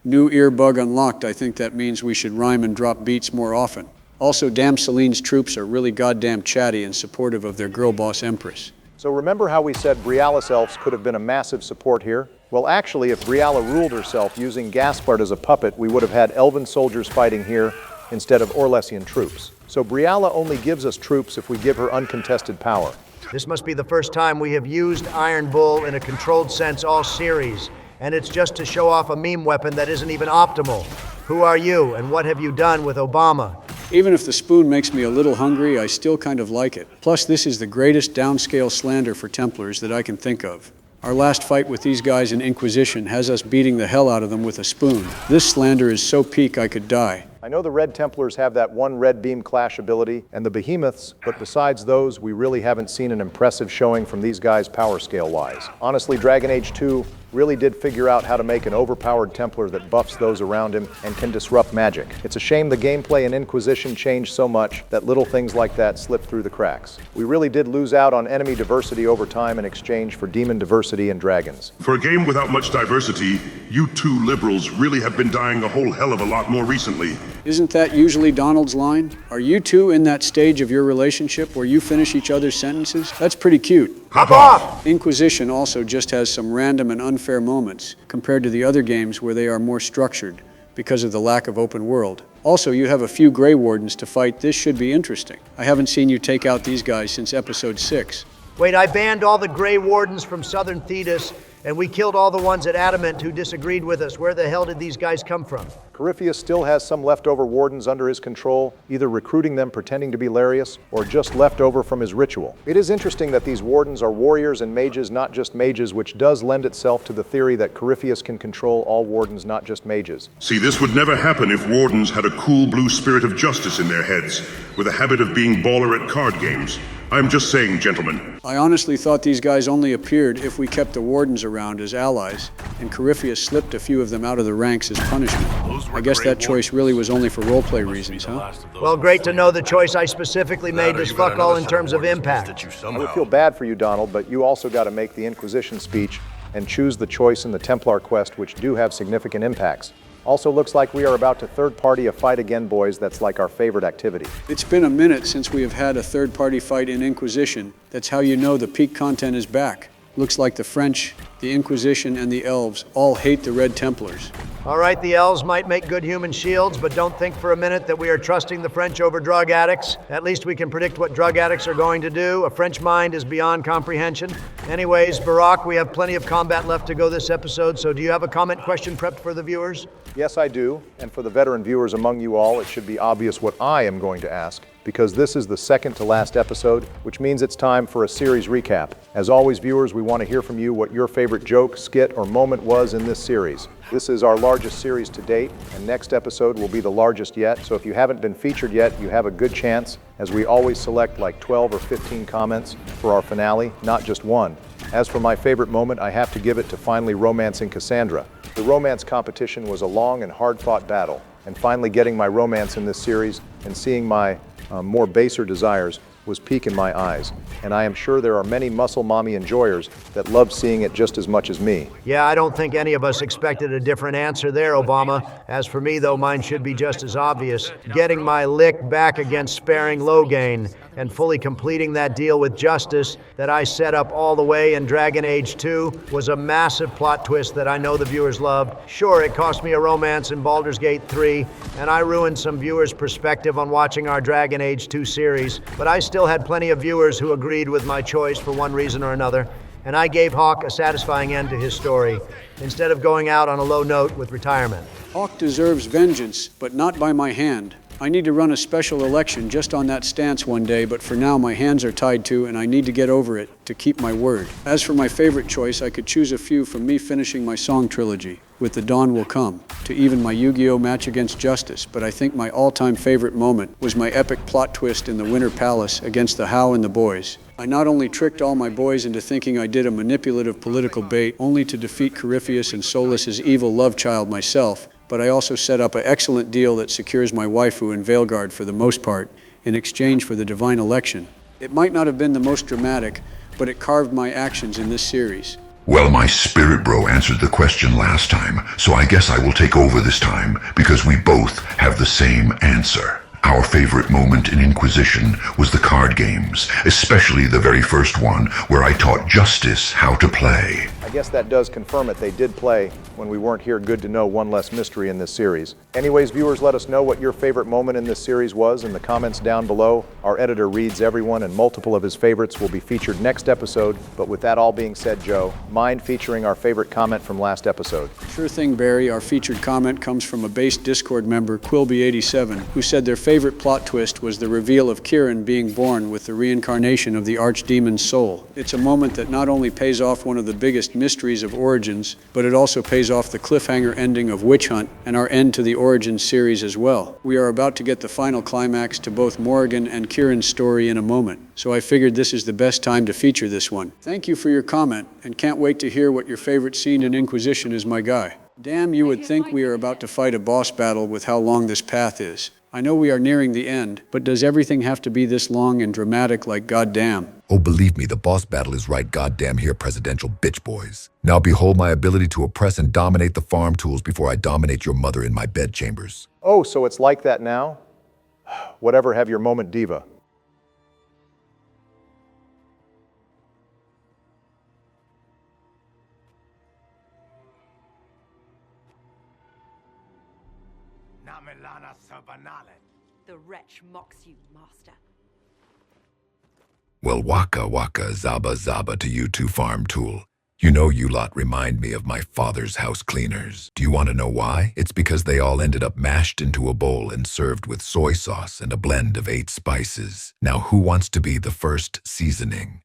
New earbug unlocked. I think that means we should rhyme and drop beats more often. Also, damn Celine's troops are really goddamn chatty and supportive of their girl boss Empress. So remember how we said Brialis elves could have been a massive support here? Well, actually, if Briala ruled herself using Gaspard as a puppet, we would have had elven soldiers fighting here instead of Orlesian troops. So Briala only gives us troops if we give her uncontested power. This must be the first time we have used Iron Bull in a controlled sense all series. And it's just to show off a meme weapon that isn't even optimal. Who are you, and what have you done with Obama? Even if the spoon makes me a little hungry, I still kind of like it. Plus, this is the greatest downscale slander for Templars that I can think of. Our last fight with these guys in Inquisition has us beating the hell out of them with a spoon. This slander is so peak I could die. I know the Red Templars have that one red beam clash ability, and the Behemoths, but besides those, we really haven't seen an impressive showing from these guys power scale-wise. Honestly, Dragon Age 2 really did figure out how to make an overpowered Templar that buffs those around him and can disrupt magic. It's a shame the gameplay in Inquisition changed so much that little things like that slip through the cracks. We really did lose out on enemy diversity over time in exchange for demon diversity and dragons. For a game without much diversity, you two liberals really have been dying a whole hell of a lot more recently. Isn't that usually Donald's line? Are you two in that stage of your relationship where you finish each other's sentences? That's pretty cute. Hop off! Inquisition also just has some random and unfair moments compared to the other games where they are more structured because of the lack of open world. Also, you have a few Grey Wardens to fight. This should be interesting. I haven't seen you take out these guys since episode 6. Wait, I banned all the Grey Wardens from southern thedas, and we killed all the ones at Adamant who disagreed with us. Where the hell did these guys come from? Corypheus still has some leftover wardens under his control, either recruiting them pretending to be Larius, or just left over from his ritual. It is interesting that these wardens are warriors and mages, not just mages, which does lend itself to the theory that Corypheus can control all wardens, not just mages. See, this would never happen if wardens had a cool blue spirit of justice in their heads, with a habit of being baller at card games. I'm just saying, gentlemen. I honestly thought these guys only appeared if we kept the wardens around as allies, and Corypheus slipped a few of them out of the ranks as punishment. I guess that choice really was only for roleplay reasons, huh? Well, great to know the choice I specifically made does fuck all in terms of impact. I would feel bad for you, Donald, but you also got to make the Inquisition speech and choose the choice in the Templar quest, which do have significant impacts. Also looks like we are about to third-party a fight again, boys. That's like our favorite activity. It's been a minute since we have had a third-party fight in Inquisition. That's how you know the peak content is back. Looks like the French, the Inquisition, and the elves all hate the Red Templars. All right, the elves might make good human shields, but don't think for a minute that we are trusting the French over drug addicts. At least we can predict what drug addicts are going to do. A French mind is beyond comprehension. Anyways, Barack, we have plenty of combat left to go this episode, so do you have a comment question prepped for the viewers? Yes, I do. And for the veteran viewers among you all, it should be obvious what I am going to ask, because this is the second to last episode, which means it's time for a series recap. As always, viewers, we want to hear from you what your favorite joke, skit, or moment was in this series. This is our largest series to date, and next episode will be the largest yet, so if you haven't been featured yet, you have a good chance, as we always select like 12 or 15 comments for our finale, not just one. As for my favorite moment, I have to give it to finally romancing Cassandra. The romance competition was a long and hard-fought battle, and finally getting my romance in this series and seeing my more baser desires was peak in my eyes. And I am sure there are many muscle mommy enjoyers that love seeing it just as much as me. Yeah, I don't think any of us expected a different answer there, Obama. As for me, though, mine should be just as obvious. Getting my lick back against sparing Logain and fully completing that deal with Justice that I set up all the way in Dragon Age 2 was a massive plot twist that I know the viewers loved. Sure, it cost me a romance in Baldur's Gate 3, and I ruined some viewers' perspective on watching our Dragon Age 2 series, but I still had plenty of viewers who agreed with my choice for one reason or another, and I gave Hawk a satisfying end to his story, instead of going out on a low note with retirement. Hawk deserves vengeance, but not by my hand. I need to run a special election just on that stance one day, but for now my hands are tied to and I need to get over it to keep my word. As for my favorite choice, I could choose a few from me finishing my song trilogy, With the Dawn Will Come, to even my Yu-Gi-Oh! Match against Justice, but I think my all-time favorite moment was my epic plot twist in the Winter Palace against the How and the boys. I not only tricked all my boys into thinking I did a manipulative political bait only to defeat Corypheus and Solas's evil love child myself, but I also set up an excellent deal that secures my waifu in Veilguard for the most part, in exchange for the divine election. It might not have been the most dramatic, but it carved my actions in this series. Well, my spirit bro answered the question last time, so I guess I will take over this time, because we both have the same answer. Our favorite moment in Inquisition was the card games, especially the very first one, where I taught Justice how to play. I guess that does confirm it. They did play when we weren't here. Good to know, one less mystery in this series. Anyways, viewers, let us know what your favorite moment in this series was in the comments down below. Our editor reads everyone, and multiple of his favorites will be featured next episode. But with that all being said, Joe, mind featuring our favorite comment from last episode? Sure thing, Barry. Our featured comment comes from a base Discord member, Quilby87, who said their favorite plot twist was the reveal of Kieran being born with the reincarnation of the archdemon's soul. It's a moment that not only pays off one of the biggest mysteries of Origins, but it also pays off the cliffhanger ending of Witch Hunt and our end to the Origins series as well. We are about to get the final climax to both Morrigan and Kieran's story in a moment, so I figured this is the best time to feature this one. Thank you for your comment, and can't wait to hear what your favorite scene in Inquisition is, my guy. Damn, you would think we are about to fight a boss battle with how long this path is. I know we are nearing the end, but does everything have to be this long and dramatic like goddamn? Oh, believe me, the boss battle is right goddamn here, presidential bitch boys. Now behold my ability to oppress and dominate the farm tools before I dominate your mother in my bedchambers. Oh, so it's like that now? Whatever, have your moment, diva. The wretch mocks you, master. Well, waka waka zaba zaba to you two farm tool. You know you lot remind me of my father's house cleaners. Do you want to know why? It's because they all ended up mashed into a bowl and served with soy sauce and a blend of 8 spices. Now who wants to be the first seasoning?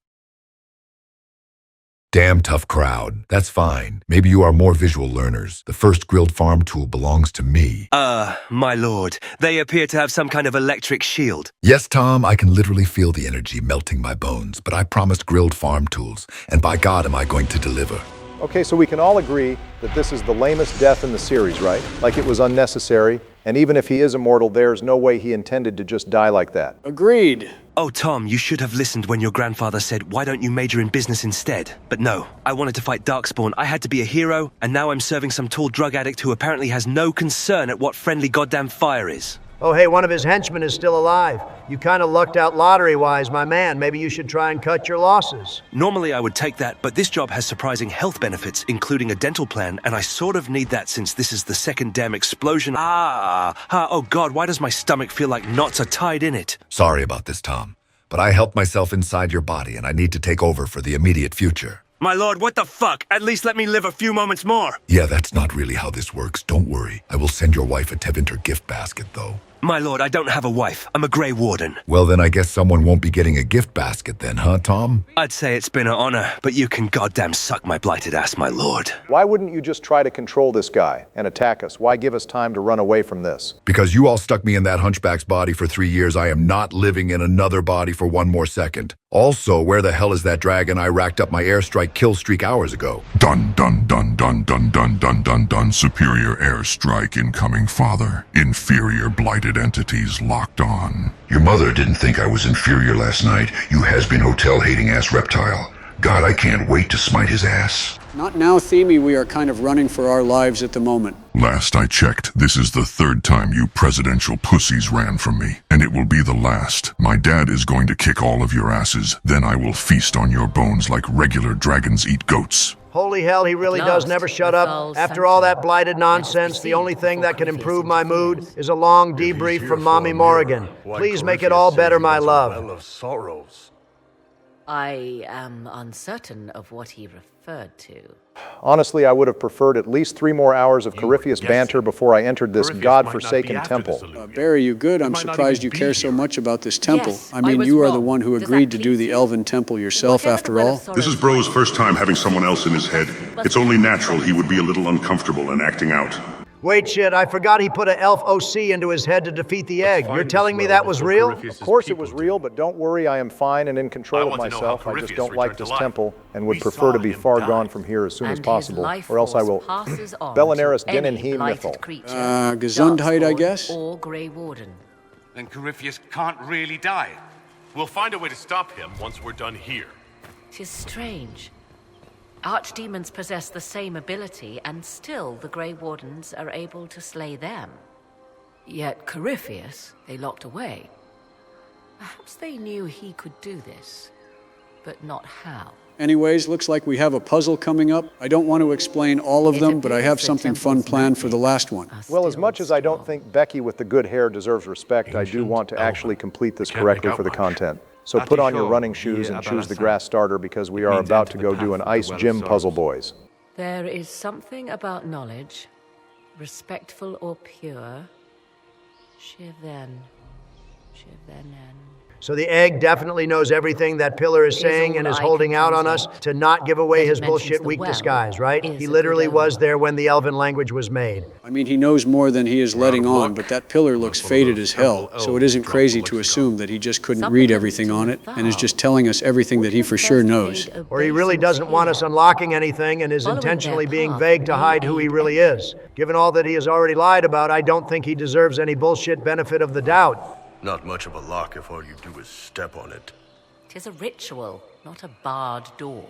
Damn tough crowd. That's fine. Maybe you are more visual learners. The first grilled farm tool belongs to me. My lord, they appear to have some kind of electric shield. Yes, Tom, I can literally feel the energy melting my bones, but I promised grilled farm tools, and by God am I going to deliver. Okay, so we can all agree that this is the lamest death in the series, right? Like it was unnecessary, and even if he is immortal, there's no way he intended to just die like that. Agreed. Oh, Tom, you should have listened when your grandfather said, why don't you major in business instead? But no, I wanted to fight Darkspawn. I had to be a hero, and now I'm serving some tall drug addict who apparently has no concern at what friendly goddamn fire is. Oh, hey, one of his henchmen is still alive. You kind of lucked out lottery-wise, my man. Maybe you should try and cut your losses. Normally I would take that, but this job has surprising health benefits, including a dental plan, and I sort of need that since this is the second damn explosion. Oh God, why does my stomach feel like knots are tied in it? Sorry about this, Tom, but I helped myself inside your body, and I need to take over for the immediate future. My lord, what the fuck? At least let me live a few moments more. Yeah, that's not really how this works. Don't worry. I will send your wife a Tevinter gift basket, though. My lord, I don't have a wife. I'm a Grey Warden. Well, then I guess someone won't be getting a gift basket then, huh, Tom? I'd say it's been an honor, but you can goddamn suck my blighted ass, my lord. Why wouldn't you just try to control this guy and attack us? Why give us time to run away from this? Because you all stuck me in that hunchback's body for 3 years, I am not living in another body for one more second. Also, where the hell is that dragon I racked up my airstrike kill streak hours ago? Dun dun dun dun dun dun dun dun dun. Superior airstrike incoming, father. Inferior blighted entities locked on. Your mother didn't think I was inferior last night, you has-been hotel-hating ass reptile. God, I can't wait to smite his ass. Not now, Themi. We are kind of running for our lives at the moment. Last I checked, this is the third time you presidential pussies ran from me, and it will be the last. My dad is going to kick all of your asses, then I will feast on your bones like regular dragons eat goats. Holy hell, he really does never shut up. After all that blighted nonsense, the only thing that can improve my mood is a long debrief from Mommy Morrigan. Please make it all better, my love. I am uncertain of what he referred to. Honestly, I would have preferred at least 3 more hours of Corypheus banter before I entered this godforsaken temple. Barry, you good? I'm surprised you care so much about this temple. Yes, I mean, you are the one who agreed to do the elven temple yourself, after all. This is Bro's first time having someone else in his head. It's only natural he would be a little uncomfortable and acting out. Wait, shit, I forgot he put an elf OC into his head to defeat the egg. You're telling me that was real? Of course it was real, but don't worry, I am fine and in control of myself. I just don't like this temple and would prefer to be far gone from here as soon as possible, or else I will... Belinaris Dinenheim Mythal. Gesundheit, I guess? Or Grey Warden. Then Corypheus can't really die. We'll find a way to stop him once we're done here. 'Tis strange. Archdemons possess the same ability, and still the Grey Wardens are able to slay them. Yet Corypheus, they locked away. Perhaps they knew he could do this, but not how. Anyways, looks like we have a puzzle coming up. I don't want to explain all of them, but I have something fun planned for the last one. Well, as much as I don't think Becky with the good hair deserves respect, I do want to actually complete this correctly for the content. So put on your running shoes and choose the grass starter because we are about to go do an ice gym puzzle, boys. There is something about knowledge, respectful or pure. Shiven. So the egg definitely knows everything that Pillar is saying and is holding out on us to not give away his bullshit weak disguise, right? He literally was there when the elven language was made. I mean, he knows more than he is letting on, but that pillar looks faded as hell, so it isn't crazy to assume that he just couldn't read everything on it and is just telling us everything that he for sure knows. Or he really doesn't want us unlocking anything and is intentionally being vague to hide who he really is. Given all that he has already lied about, I don't think he deserves any bullshit benefit of the doubt. Not much of a lock if all you do is step on it. 'Tis a ritual, not a barred door.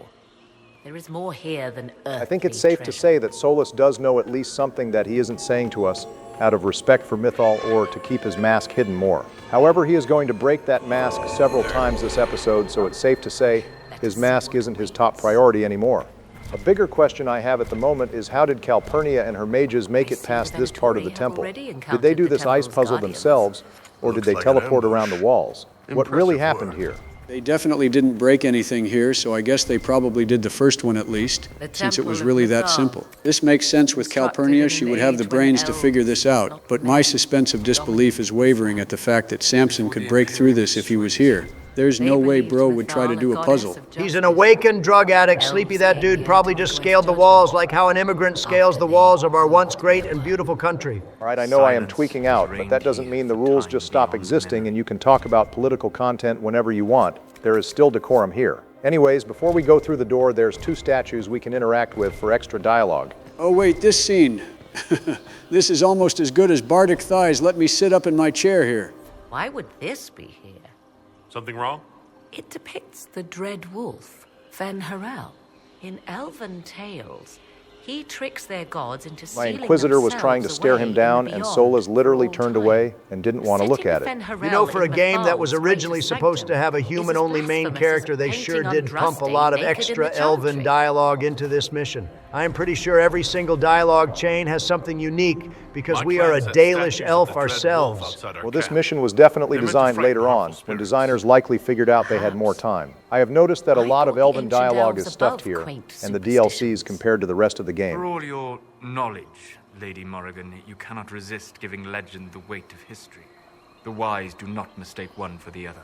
There is more here than earthly I think it's safe to say that Solus does know at least something that he isn't saying to us out of respect for Mythal or to keep his mask hidden more. However, he is going to break that mask several times this episode, so it's safe to say his mask isn't his top priority anymore. A bigger question I have at the moment is how did Calpurnia and her mages make it past this part of the temple? Did they do this ice puzzle themselves, or did they teleport around the walls? What really happened here? They definitely didn't break anything here, so I guess they probably did the first one at least, since it was really that simple. This makes sense with Calpurnia. She would have the brains to figure this out, but my suspense of disbelief is wavering at the fact that Samson could break through this if he was here. There's no way Bro would try to do a puzzle. He's an awakened drug addict. Sleepy, that dude probably just scaled the walls like how an immigrant scales the walls of our once great and beautiful country. All right, I know I am tweaking out, but that doesn't mean the rules just stop existing and you can talk about political content whenever you want. There is still decorum here. Anyways, before we go through the door, there's 2 statues we can interact with for extra dialogue. Oh wait, this scene. This is almost as good as Bardic Thighs. Let me sit up in my chair here. Why would this be here? Something wrong? It depicts the dread wolf, Fen Harel. In elven tales, he tricks their gods into My sealing Inquisitor was trying to themselves stare away him in down, the and beyond Solas literally for all turned time. away and didn't want to look at it. You know, for a game that was originally supposed to have a human-only main character, they sure did pump a lot of extra elven dialogue into this mission. I am pretty sure every single dialogue chain has something unique because we are a Dalish elf ourselves. Well, this mission was definitely designed later on, when designers likely figured out they had more time. I have noticed that a lot of elven dialogue is stuffed here, and the DLCs compared to the rest of the game. For all your knowledge, Lady Morrigan, you cannot resist giving legend the weight of history. The wise do not mistake one for the other.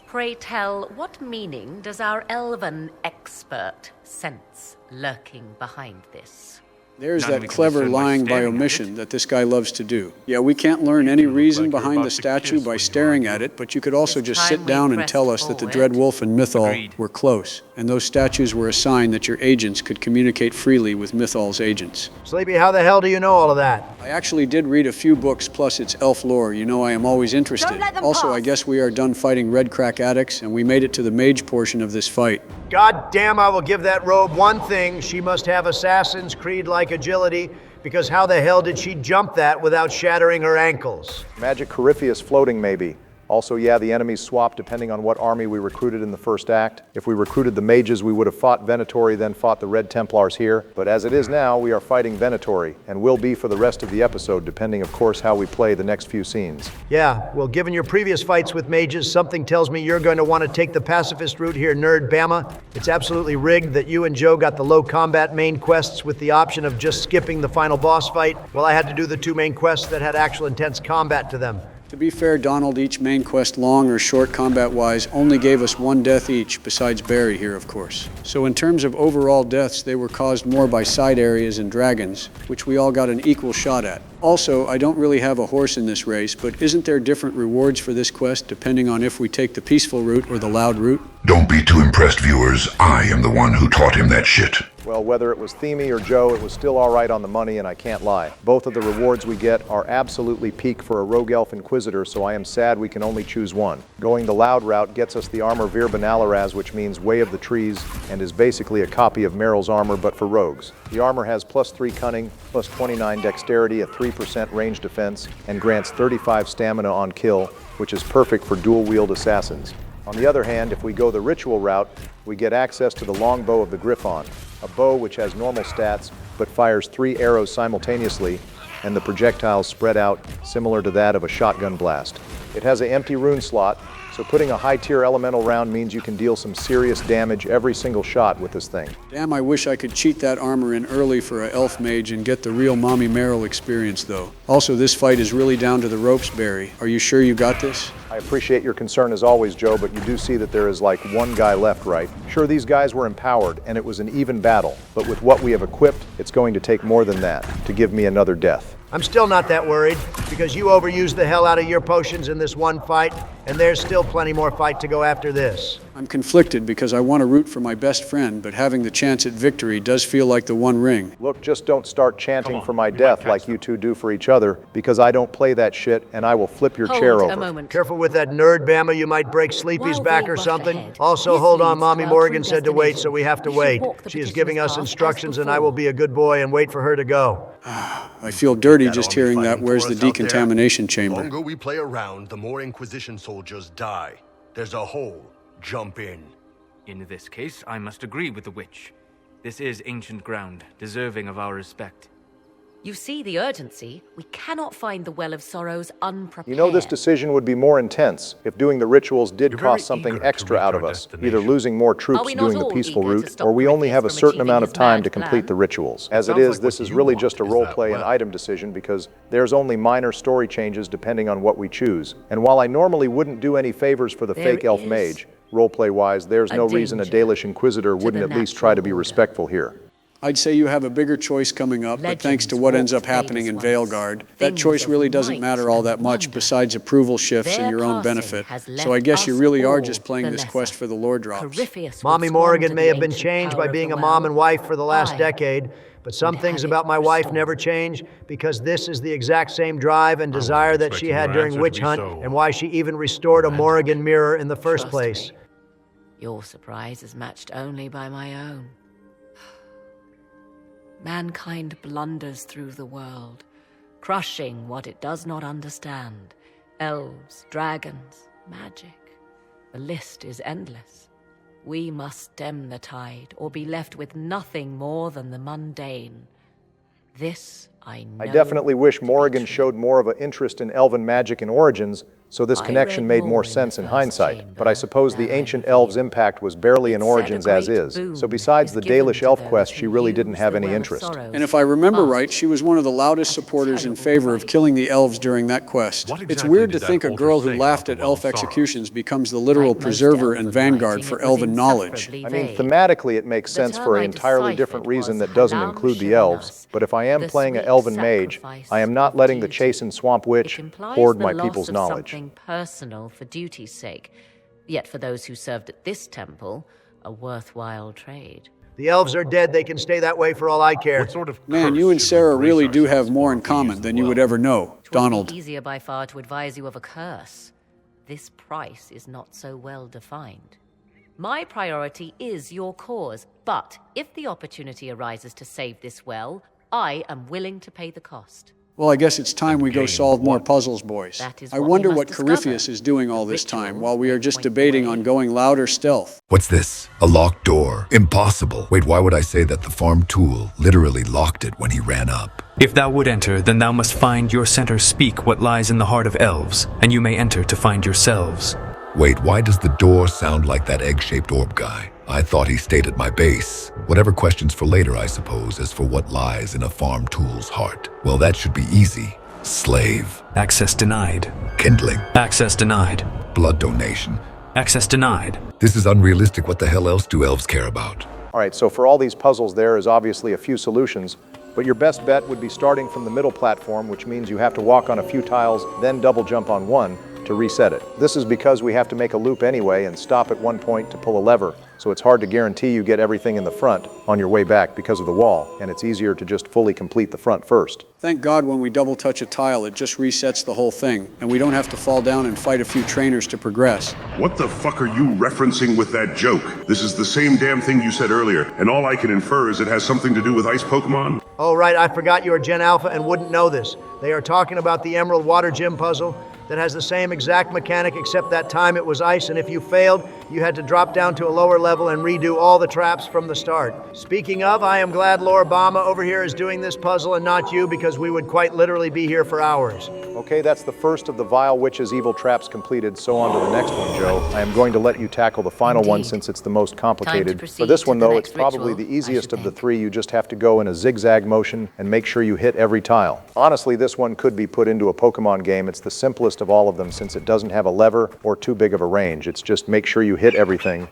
Pray tell, what meaning does our elven expert sense lurking behind this? There's that clever lying by omission that this guy loves to do. Yeah, we can't learn any reason behind the statue by staring at it, but you could also just sit down and tell us that the Dread Wolf and Mythal were close, and those statues were a sign that your agents could communicate freely with Mythal's agents. Sleepy, how the hell do you know all of that? I actually did read a few books, plus it's elf lore. You know I am always interested. Also, I guess we are done fighting red crack addicts, and we made it to the mage portion of this fight. God damn, I will give that robe one thing. She must have Assassin's Creed-like agility, because how the hell did she jump that without shattering her ankles? Magic Corypheus floating, maybe. Also, yeah, the enemies swap depending on what army we recruited in the first act. If we recruited the mages, we would have fought Venatori, then fought the Red Templars here. But as it is now, we are fighting Venatori, and will be for the rest of the episode, depending, of course, how we play the next few scenes. Yeah, well, given your previous fights with mages, something tells me you're going to want to take the pacifist route here, Nerd Bama. It's absolutely rigged that you and Joe got the low combat main quests with the option of just skipping the final boss fight. Well, I had to do the 2 main quests that had actual intense combat to them. To be fair, Donald, each main quest, long or short combat-wise, only gave us 1 death each, besides Barry here, of course. So in terms of overall deaths, they were caused more by side areas and dragons, which we all got an equal shot at. Also, I don't really have a horse in this race, but isn't there different rewards for this quest depending on if we take the peaceful route or the loud route? Don't be too impressed, viewers. I am the one who taught him that shit. Well, whether it was Themey or Joe, it was still all right on the money, and I can't lie. Both of the rewards we get are absolutely peak for a Rogue Elf Inquisitor, so I am sad we can only choose one. Going the loud route gets us the armor Vir Benalaraz, which means Way of the Trees, and is basically a copy of Meryl's armor, but for rogues. The armor has +3 cunning, +29 dexterity, a 3% range defense, and grants 35 stamina on kill, which is perfect for dual-wield assassins. On the other hand, if we go the ritual route, we get access to the longbow of the Griffon, a bow which has normal stats but fires 3 arrows simultaneously, and the projectiles spread out similar to that of a shotgun blast. It has an empty rune slot, so putting a high-tier elemental round means you can deal some serious damage every single shot with this thing. Damn, I wish I could cheat that armor in early for a elf mage and get the real Mommy Meryl experience, though. Also, this fight is really down to the ropes, Barry. Are you sure you got this? I appreciate your concern as always, Joe, but you do see that there is like 1 guy left, right? Sure, these guys were empowered, and it was an even battle, but with what we have equipped, it's going to take more than that to give me another death. I'm still not that worried, because you overused the hell out of your potions in this one fight, and there's still plenty more fight to go after this. I'm conflicted because I want to root for my best friend, but having the chance at victory does feel like the One Ring. Look, just don't start chanting for my death like you two do for each other, because I don't play that shit, and I will flip your chair over. A moment. Careful with that nerd, Bama. You might break Sleepy's back or something. Also, hold on. Mommy Morgan said to wait, so we have to wait. She is giving us instructions, and I will be a good boy and wait for her to go. I feel dirty just hearing that. Where's the decontamination chamber? The longer we play around, the more Inquisition soldiers die. There's a hole. Jump in. In this case, I must agree with the witch. This is ancient ground, deserving of our respect. You see the urgency. We cannot find the Well of Sorrows unprepared. You know this decision would be more intense if doing the rituals did cost something extra out of us, either losing more troops doing the peaceful route, or we only have a certain amount of time to complete the rituals. As it is, this is really just a roleplay and item decision because there's only minor story changes depending on what we choose. And while I normally wouldn't do any favors for the fake elf mage, roleplay-wise, there's no reason a Dalish Inquisitor wouldn't at least try to be respectful here. I'd say you have a bigger choice coming up, but thanks to what ends up happening in Veilguard, that choice really doesn't matter all that much besides approval shifts and your own benefit. So I guess you really are just playing this quest for the lore drops. Mommy Morrigan may have been changed by being a mom and wife for the last decade, but some things about my wife never change because this is the exact same drive and desire that she had during Witch Hunt and why she even restored a Morrigan mirror in the first place. Your surprise is matched only by my own. Mankind blunders through the world, crushing what it does not understand. Elves, dragons, magic. The list is endless. We must stem the tide, or be left with nothing more than the mundane. This I know. I definitely wish Morrigan showed more of an interest in elven magic and origins, so this connection made more sense in hindsight. But I suppose the ancient elves' impact was barely in Origins as is, so besides the Dalish elf quest, she really didn't have any interest. And if I remember right, she was one of the loudest supporters in favor of killing the elves during that quest. It's weird to think a girl who laughed at elf executions becomes the literal preserver and vanguard for elven knowledge. I mean, thematically it makes sense for an entirely different reason that doesn't include the elves, but if I am playing an elven mage, I am not letting the Chastened Swamp Witch hoard my people's knowledge. Personal for duty's sake, yet for those who served at this temple, a worthwhile trade. The elves are dead. They can stay that way for all I care. What sort of Man, you and Sarah really do have more in common than you would ever know, Donald. It would be easier by far to advise you of a curse. This price is not so well defined. My priority is your cause, but if the opportunity arises to save this well, I am willing to pay the cost. Well, I guess it's time we go solve more puzzles, boys. I wonder what Corypheus is doing all this time while we are just debating on going loud or stealth. What's this? A locked door. Impossible. Wait, why would I say that? The farm tool literally locked it when he ran up. If thou would enter, then thou must find your center speak what lies in the heart of elves, and you may enter to find yourselves. Wait, why does the door sound like that egg-shaped orb guy? I thought he stayed at my base. Whatever questions for later, I suppose, as for what lies in a farm tool's heart. Well, that should be easy. Slave. Access denied. Kindling. Access denied. Blood donation. Access denied. This is unrealistic. What the hell else do elves care about? All right, so for all these puzzles there is obviously a few solutions, but your best bet would be starting from the middle platform, which means you have to walk on a few tiles, then double jump on one to reset it. This is because we have to make a loop anyway and stop at one point to pull a lever, so it's hard to guarantee you get everything in the front on your way back because of the wall, and it's easier to just fully complete the front first. Thank God when we double touch a tile, it just resets the whole thing, and we don't have to fall down and fight a few trainers to progress. What the fuck are you referencing with that joke? This is the same damn thing you said earlier, and all I can infer is it has something to do with ice Pokemon? Oh, right, I forgot you were Gen Alpha and wouldn't know this. They are talking about the Emerald Water Gym puzzle that has the same exact mechanic, except that time it was ice, and if you failed, you had to drop down to a lower level and redo all the traps from the start. Speaking of, I am glad Lord Obama over here is doing this puzzle and not you, because we would quite literally be here for hours. Okay, that's the first of the Vile Witch's evil traps completed, so on to the next one, Joe. I am going to let you tackle the final one since it's the most complicated. For this one, though, it's probably the easiest of the three. You just have to go in a zigzag motion and make sure you hit every tile. Honestly, this one could be put into a Pokemon game. It's the simplest of all of them since it doesn't have a lever or too big of a range. It's just make sure you hit everything.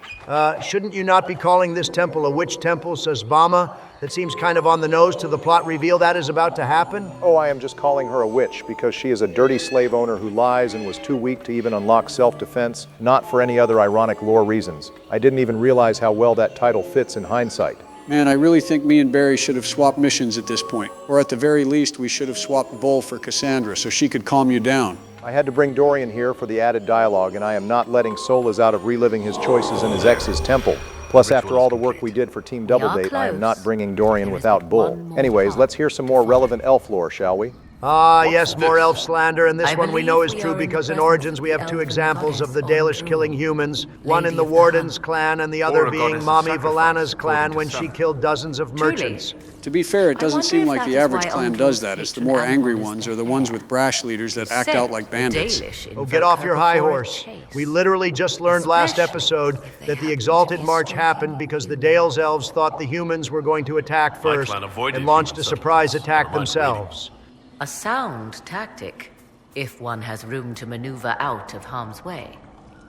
Shouldn't you not be calling this temple a witch temple, says Bama? That seems kind of on the nose to the plot reveal that is about to happen. Oh, I am just calling her a witch because she is a dirty slave owner who lies and was too weak to even unlock self-defense, not for any other ironic lore reasons. I didn't even realize how well that title fits in hindsight. Man, I really think me and Barry should have swapped missions at this point. Or at the very least, we should have swapped Bull for Cassandra so she could calm you down. I had to bring Dorian here for the added dialogue, and I am not letting Solas out of reliving his choices in his ex's temple. Plus, after all the work we did for Team Doubledate, I am not bringing Dorian without Bull. Anyways, let's hear some more relevant elf lore, shall we? Ah, yes, more elf slander, and this one we know is true because in Origins we have two examples of the Dalish killing humans, one in the Warden's clan and the other being Mommy Valana's clan when she killed dozens of merchants. To be fair, it doesn't seem like the average clan does that. It's the more angry ones or the ones with brash leaders that act out like bandits. Oh, get off your high horse. We literally just learned last episode that the Exalted March happened because the Dale's elves thought the humans were going to attack first and launched a surprise attack themselves. A sound tactic, if one has room to maneuver out of harm's way.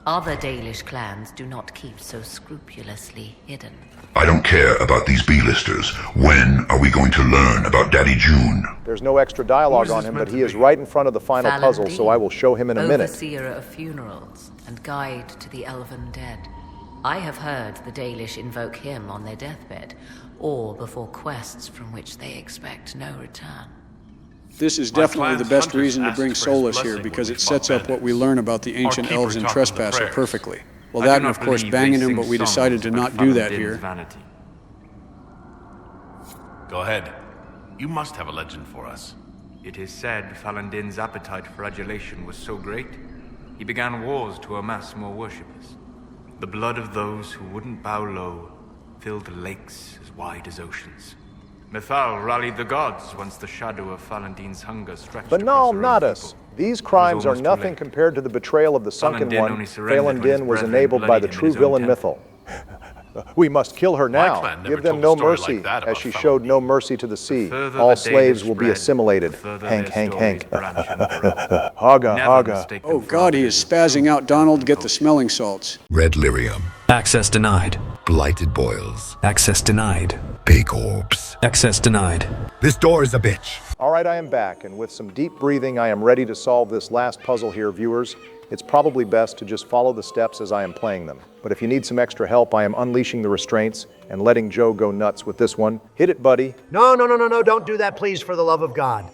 Other Dalish clans do not keep so scrupulously hidden. I don't care about these B-listers. When are we going to learn about Daddy June? There's no extra dialogue on him, but he is right in front of the final puzzle, so I will show him in a minute. Overseer of funerals and guide to the elven dead. I have heard the Dalish invoke him on their deathbed, or before quests from which they expect no return. This is definitely the best reason to bring Solus here because it sets up what we learn about the ancient elves and Trespasser perfectly. Well, that and of course banging him, but we decided to not do that here. Go ahead. You must have a legend for us. It is said Falandin's appetite for adulation was so great, he began wars to amass more worshippers. The blood of those who wouldn't bow low filled lakes as wide as oceans. Mythal rallied the gods once the shadow of Falandin's hunger stretched Banal across her own nadas. people. These crimes are nothing compared to the betrayal of the Sunken One. Falandin was enabled by the true villain Mythal. We must kill her now. Give them no mercy, as she showed no mercy to the sea. All slaves will be assimilated. Hank, Hank, Hank. Haga, Haga. Oh God, he is spazzing out. Donald, get the smelling salts. Red lyrium. Access denied. Blighted boils. Access denied. Big orbs. Access denied. This door is a bitch. All right, I am back, and with some deep breathing, I am ready to solve this last puzzle here, viewers. It's probably best to just follow the steps as I am playing them. But if you need some extra help, I am unleashing the restraints and letting Joe go nuts with this one. Hit it, buddy. No, don't do that, please, for the love of God.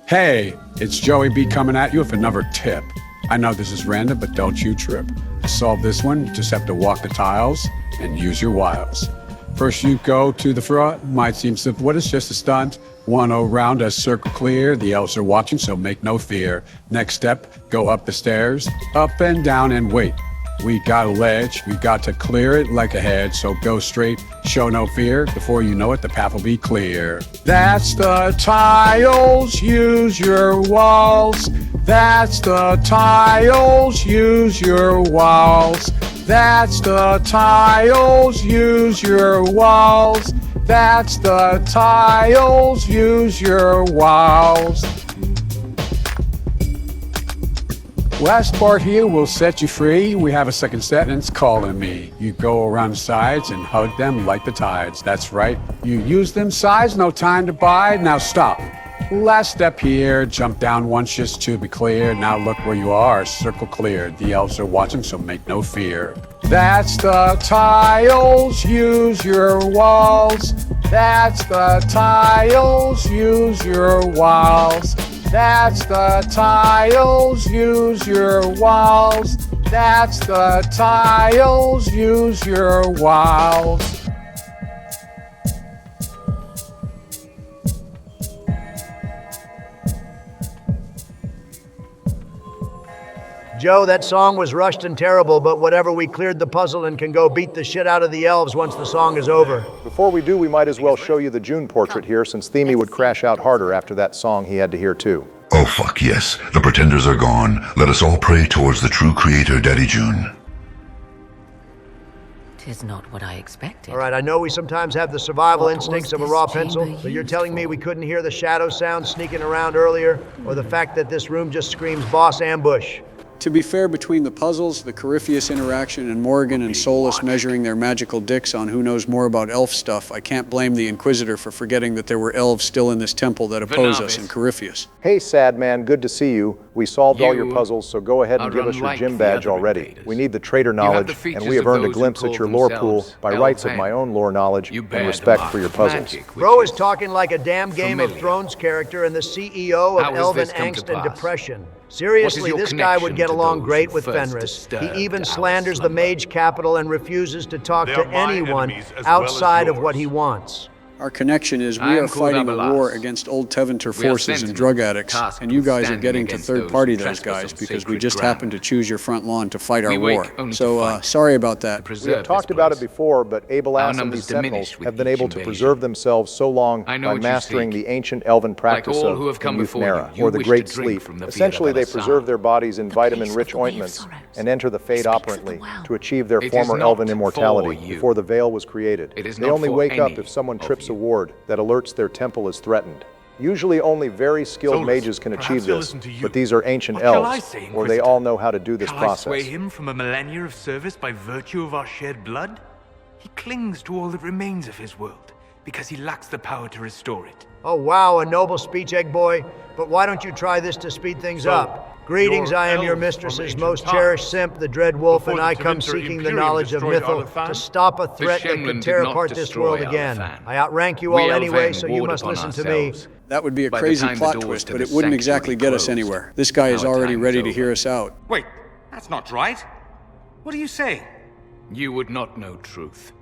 Hey, it's Joey B coming at you with another tip. I know this is random, but don't you trip. To solve this one, you just have to walk the tiles and use your wiles. First you go to the front, might seem simple, but it's just a stunt. 1-0 round as circle clear, the elves are watching, so make no fear. Next step, go up the stairs, up and down and wait. We got a ledge, we got to clear it like a head, so go straight, show no fear. Before you know it, the path will be clear. That's the tiles, use your walls. That's the tiles, use your walls. That's the tiles, use your walls. That's the tiles, use your walls. Last part here will set you free. We have a second sentence calling me. You go around the sides and hug them like the tides. That's right. You use them sides, no time to bide. Now stop. Last step here, jump down once just to be clear. Now look where you are, circle cleared. The elves are watching, so make no fear. That's the tiles, use your walls. That's the tiles, use your walls. That's the tiles, use your walls. That's the tiles, use your walls. Joe, that song was rushed and terrible, but whatever, we cleared the puzzle and can go beat the shit out of the elves once the song is over. Before we do, we might as well show you the June portrait here, since Themey would crash out harder after that song he had to hear too. Oh fuck yes, the pretenders are gone. Let us all pray towards the true creator, Daddy June. 'Tis not what I expected. All right, I know we sometimes have the survival instincts of a raw pencil, but you're telling me we couldn't hear the shadow sound sneaking around earlier, or the fact that this room just screams boss ambush? To be fair, between the puzzles, the Corypheus interaction, and Morgan and Solus measuring their magical dicks on who knows more about elf stuff, I can't blame the Inquisitor for forgetting that there were elves still in this temple that oppose us in Corypheus. Hey, sad man, good to see you. We solved all your puzzles, so go ahead and give us your gym badge already. We need the traitor knowledge, and we have earned a glimpse at your lore pool by rights of my own lore knowledge and respect for your puzzles. Bro is talking like a damn Game of Thrones character and the CEO of Elven Angst and Depression. Seriously, this guy would get along great with Fenris. He even slanders the mage capital and refuses to talk to anyone outside of what he wants. Our connection is we are fighting a war against old Tevinter forces and drug addicts, and you guys are getting to third-party those guys because we just happened to choose your front lawn to fight our war. So, sorry about that. We have talked about it before, but Abelas and these Sentinels have been able to preserve themselves so long by mastering the ancient elven practice of the Euthnera, or the Great Sleep. Essentially, they preserve their bodies in vitamin-rich ointments and enter the Fade operantly to achieve their former elven immortality before the Veil was created. They only wake up if someone trips a ward that alerts their temple is threatened. Usually only very skilled mages can achieve this, but these are ancient elves, or they all know how to do this process. Shall I sway him from a millennia of service by virtue of our shared blood? He clings to all that remains of his world, because he lacks the power to restore it. Oh wow, a noble speech, Egg Boy. But why don't you try this to speed things up? Greetings, I am your mistress's most cherished simp, the Dread Wolf, and I come seeking the knowledge of Mythal to stop a threat that could tear apart this world again. I outrank you all anyway, so you must listen to me. That would be a crazy plot twist, but it wouldn't exactly get us anywhere. This guy is already ready to hear us out. Wait, that's not right. What are you saying? You would not know truth.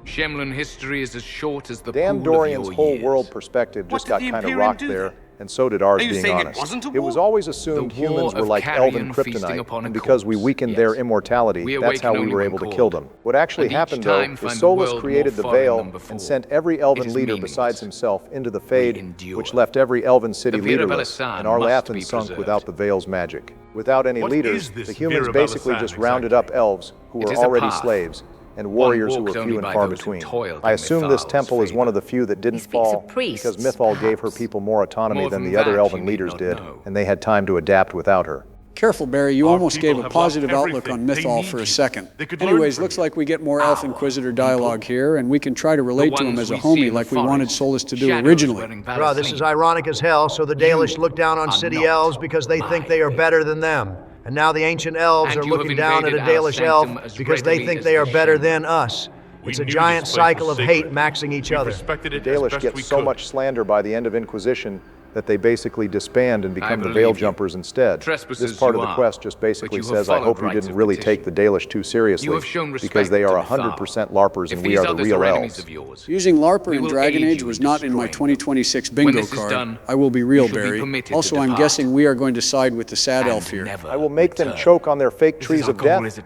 Shemlin history is as short as the Damn pool Dorian's of your whole years. world perspective just got kind of rocked there, and so did ours, being honest. It was always assumed humans were like elven kryptonite, and because we weakened their immortality, that's how we were able to kill them. What actually happened, though, is Solus created the Veil and sent every elven leader besides himself into the Fade, which left every elven city leaderless, and Arlathan sunk without the Veil's magic. Without any leaders, the humans basically just rounded up elves, who were already slaves, and warriors who were few and far between. I assume this temple is one of the few that didn't fall because Mythal gave her people more autonomy than the other elven leaders did, and they had time to adapt without her. Careful, Barry, you almost gave a positive outlook on Mythal for a second. Anyways, looks like we get more Elf Inquisitor dialogue here, and we can try to relate to him as a homie like we wanted Solus to do originally. Bruh, this is ironic as hell, so the Dalish look down on city elves because they think they are better than them. And now the ancient elves are looking down at a Dalish elf because they think they are better than us. It's a giant cycle of hate maxing each other. The Dalish get so much slander by the end of Inquisition that they basically disband and become the Veil Jumpers instead. This part of the quest just basically says, I hope you didn't really take the Dalish too seriously, because they are 100% LARPers and we are the real elves. Using LARPer in Dragon Age was not in my 2026 bingo card. I will be real, Barry. Also, I'm guessing we are going to side with the sad elf here. I will make them choke on their fake trees of death.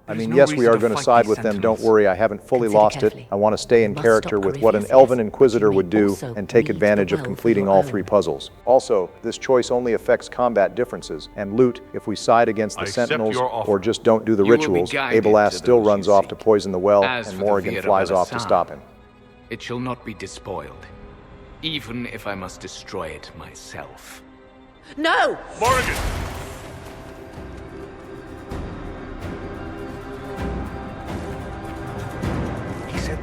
I mean, yes, we are going to side with them, don't worry, I haven't fully lost it. I want to stay in character with what an Elven Inquisitor would do and take advantage of completing all 3 puzzles. Also, this choice only affects combat differences, and loot, if we side against the Sentinels or just don't do the rituals, Abelas still runs off to poison the well, and Morrigan flies off to stop him. It shall not be despoiled, even if I must destroy it myself. No! Morrigan!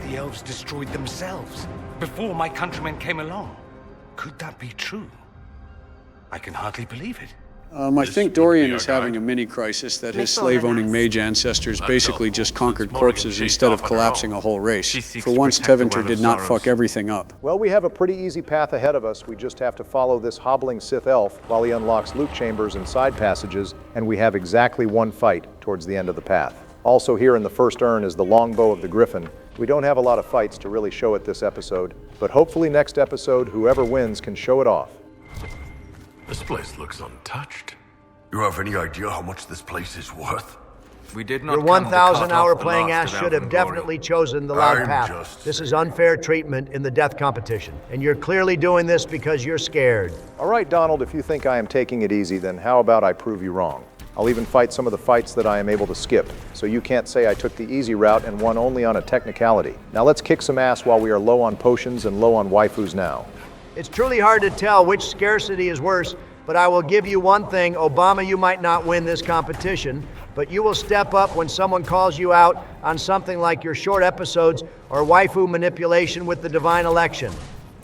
The elves destroyed themselves before my countrymen came along. Could that be true? I can hardly believe it. I think Dorian is having a mini-crisis that his slave-owning mage ancestors basically just conquered corpses instead of collapsing a whole race. For once, Tevinter did not fuck everything up. Well, we have a pretty easy path ahead of us. We just have to follow this hobbling Sith elf while he unlocks loot chambers and side passages, and we have exactly 1 fight towards the end of the path. Also here in the first urn is the longbow of the Griffin. We don't have a lot of fights to really show it this episode, but hopefully next episode, whoever wins can show it off. This place looks untouched. You have any idea how much this place is worth? We did not. Your 1,000-hour playing ass should have definitely chosen the loud path. This is unfair treatment in the death competition, and you're clearly doing this because you're scared. All right, Donald, if you think I am taking it easy, then how about I prove you wrong? I'll even fight some of the fights that I am able to skip, so you can't say I took the easy route and won only on a technicality. Now let's kick some ass while we are low on potions and low on waifus now. It's truly hard to tell which scarcity is worse, but I will give you one thing. Obama, you might not win this competition, but you will step up when someone calls you out on something like your short episodes or waifu manipulation with the divine election.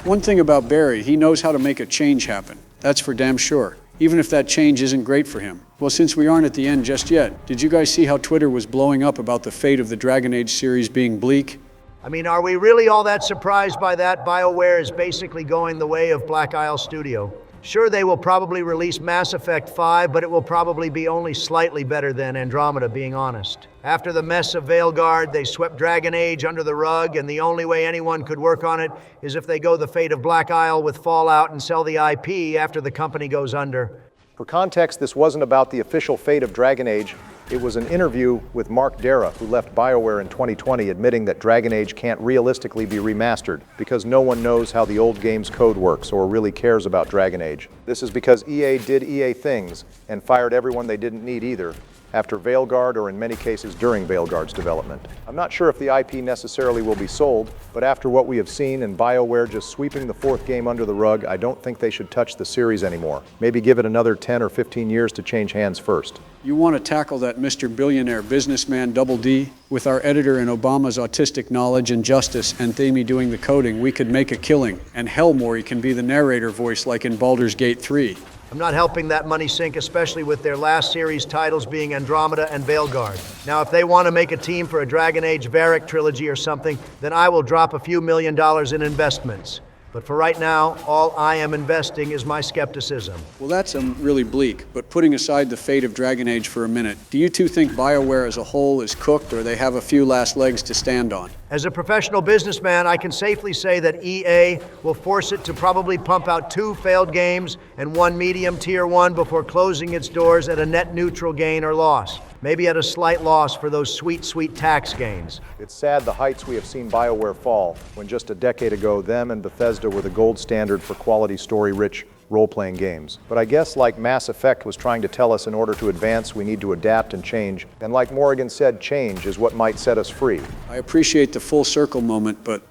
One thing about Barry, he knows how to make a change happen. That's for damn sure. Even if that change isn't great for him. Well, since we aren't at the end just yet, did you guys see how Twitter was blowing up about the fate of the Dragon Age series being bleak? I mean, are we really all that surprised by that? BioWare is basically going the way of Black Isle Studio. Sure, they will probably release Mass Effect 5, but it will probably be only slightly better than Andromeda, being honest. After the mess of Veilguard, they swept Dragon Age under the rug, and the only way anyone could work on it is if they go the fate of Black Isle with Fallout and sell the IP after the company goes under. For context, this wasn't about the official fate of Dragon Age. It was an interview with Mark Dara, who left BioWare in 2020, admitting that Dragon Age can't realistically be remastered because no one knows how the old game's code works or really cares about Dragon Age. This is because EA did EA things and fired everyone they didn't need either, after Veilguard or in many cases during Veilguard's development. I'm not sure if the IP necessarily will be sold, but after what we have seen and BioWare just sweeping the fourth game under the rug, I don't think they should touch the series anymore. Maybe give it another 10 or 15 years to change hands first. You want to tackle that Mr. Billionaire businessman Double D? With our editor and Obama's autistic knowledge and justice and Themi doing the coding, we could make a killing, and Hellmori can be the narrator voice like in Baldur's Gate 3. I'm not helping that money sink, especially with their last series titles being Andromeda and Veilguard. Now, if they want to make a team for a Dragon Age Varric trilogy or something, then I will drop a few $1 million in investments. But for right now, all I am investing is my skepticism. Well, that's really bleak, but putting aside the fate of Dragon Age for a minute, do you two think BioWare as a whole is cooked, or they have a few last legs to stand on? As a professional businessman, I can safely say that EA will force it to probably pump out 2 failed games and 1 medium tier 1 before closing its doors at a net neutral gain or loss. Maybe at a slight loss for those sweet, sweet tax gains. It's sad the heights we have seen BioWare fall, when just a decade ago, them and Bethesda were the gold standard for quality story-rich role-playing games. But I guess like Mass Effect was trying to tell us in order to advance, we need to adapt and change. And like Morrigan said, change is what might set us free. I appreciate the full circle moment, but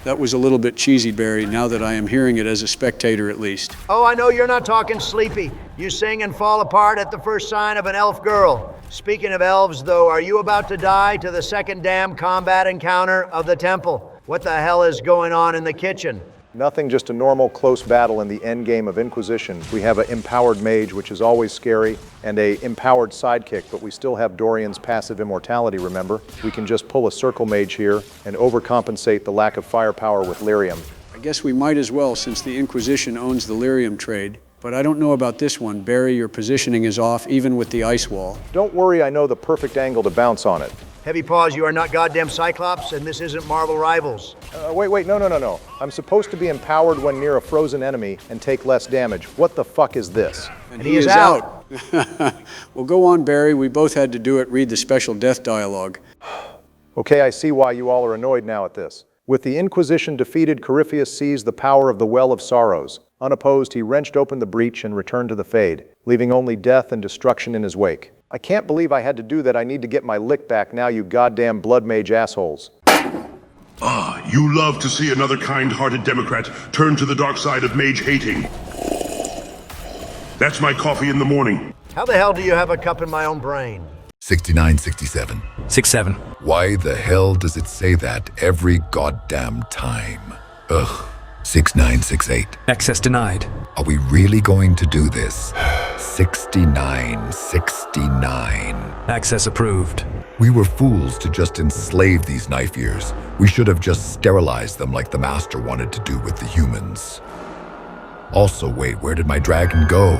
that was a little bit cheesy, Barry, now that I am hearing it as a spectator at least. Oh, I know you're not talking sleepy. You sing and fall apart at the first sign of an elf girl. Speaking of elves, though, are you about to die to the second damn combat encounter of the temple? What the hell is going on in the kitchen? Nothing, just a normal close battle in the endgame of Inquisition. We have an empowered mage, which is always scary, and a empowered sidekick, but we still have Dorian's passive immortality, remember? We can just pull a circle mage here and overcompensate the lack of firepower with lyrium. I guess we might as well, since the Inquisition owns the lyrium trade. But I don't know about this one. Barry, your positioning is off, even with the ice wall. Don't worry, I know the perfect angle to bounce on it. Heavy paws, you are not goddamn Cyclops, and this isn't Marvel Rivals. Wait, no. I'm supposed to be empowered when near a frozen enemy and take less damage. What the fuck is this? And he is out. Well, go on, Barry. We both had to do it. Read the special death dialogue. Okay, I see why you all are annoyed now at this. With the Inquisition defeated, Corypheus seized the power of the Well of Sorrows. Unopposed, he wrenched open the breach and returned to the Fade, leaving only death and destruction in his wake. I can't believe I had to do that. I need to get my lick back now, you goddamn blood mage assholes. Ah, you love to see another kind-hearted Democrat turn to the dark side of mage hating. That's my coffee in the morning. How the hell do you have a cup in my own brain? 6967. 67. Why the hell does it say that every goddamn time? Ugh. 6968. Access denied. Are we really going to do this? 6969. Access approved. We were fools to just enslave these knife ears. We should have just sterilized them like the Master wanted to do with the humans. Also, wait, where did my dragon go?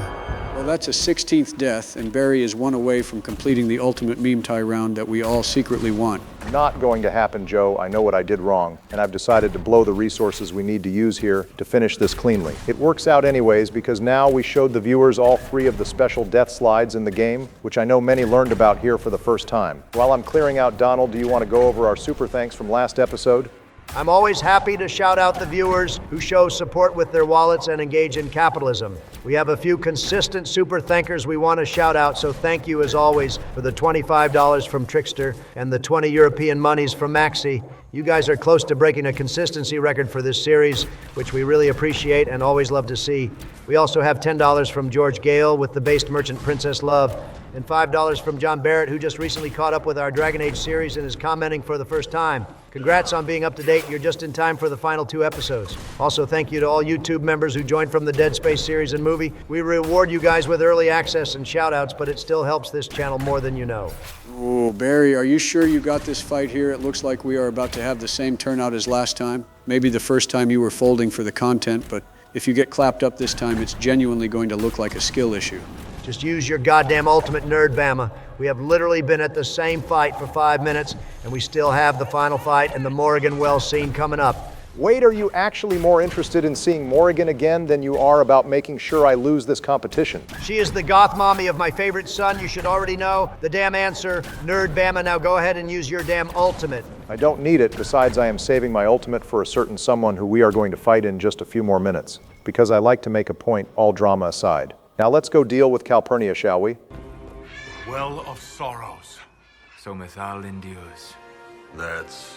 Well, that's a 16th death, and Barry is 1 away from completing the ultimate meme tie round that we all secretly want. Not going to happen, Joe. I know what I did wrong, and I've decided to blow the resources we need to use here to finish this cleanly. It works out anyways, because now we showed the viewers all 3 of the special death slides in the game, which I know many learned about here for the first time. While I'm clearing out, Donald, do you want to go over our super thanks from last episode? I'm always happy to shout out the viewers who show support with their wallets and engage in capitalism. We have a few consistent super thankers we want to shout out, so thank you as always for the $25 from Trickster and the 20 European monies from Maxi. You guys are close to breaking a consistency record for this series, which we really appreciate and always love to see. We also have $10 from George Gale with the based merchant Princess Love, and $5 from John Barrett, who just recently caught up with our Dragon Age series and is commenting for the first time. Congrats on being up to date. You're just in time for the final 2 episodes. Also, thank you to all YouTube members who joined from the Dead Space series and movie. We reward you guys with early access and shout-outs, but it still helps this channel more than you know. Oh, Barry, are you sure you got this fight here? It looks like we are about to have the same turnout as last time. Maybe the first time you were folding for the content, but If you get clapped up this time, it's genuinely going to look like a skill issue. Just use your goddamn ultimate nerd bama. We have literally been at the same fight for 5 minutes, and we still have the final fight and the Morrigan Wells scene coming up. Wait, are you actually more interested in seeing Morrigan again than you are about making sure I lose this competition? She is the goth mommy of my favorite son, you should already know. The damn answer, nerd bama. Now go ahead and use your damn ultimate. I don't need it. Besides, I am saving my ultimate for a certain someone who we are going to fight in just a few more minutes. Because I like to make a point, all drama aside. Now let's go deal with Calpurnia, shall we? Well of sorrows. So Mythal endures. That's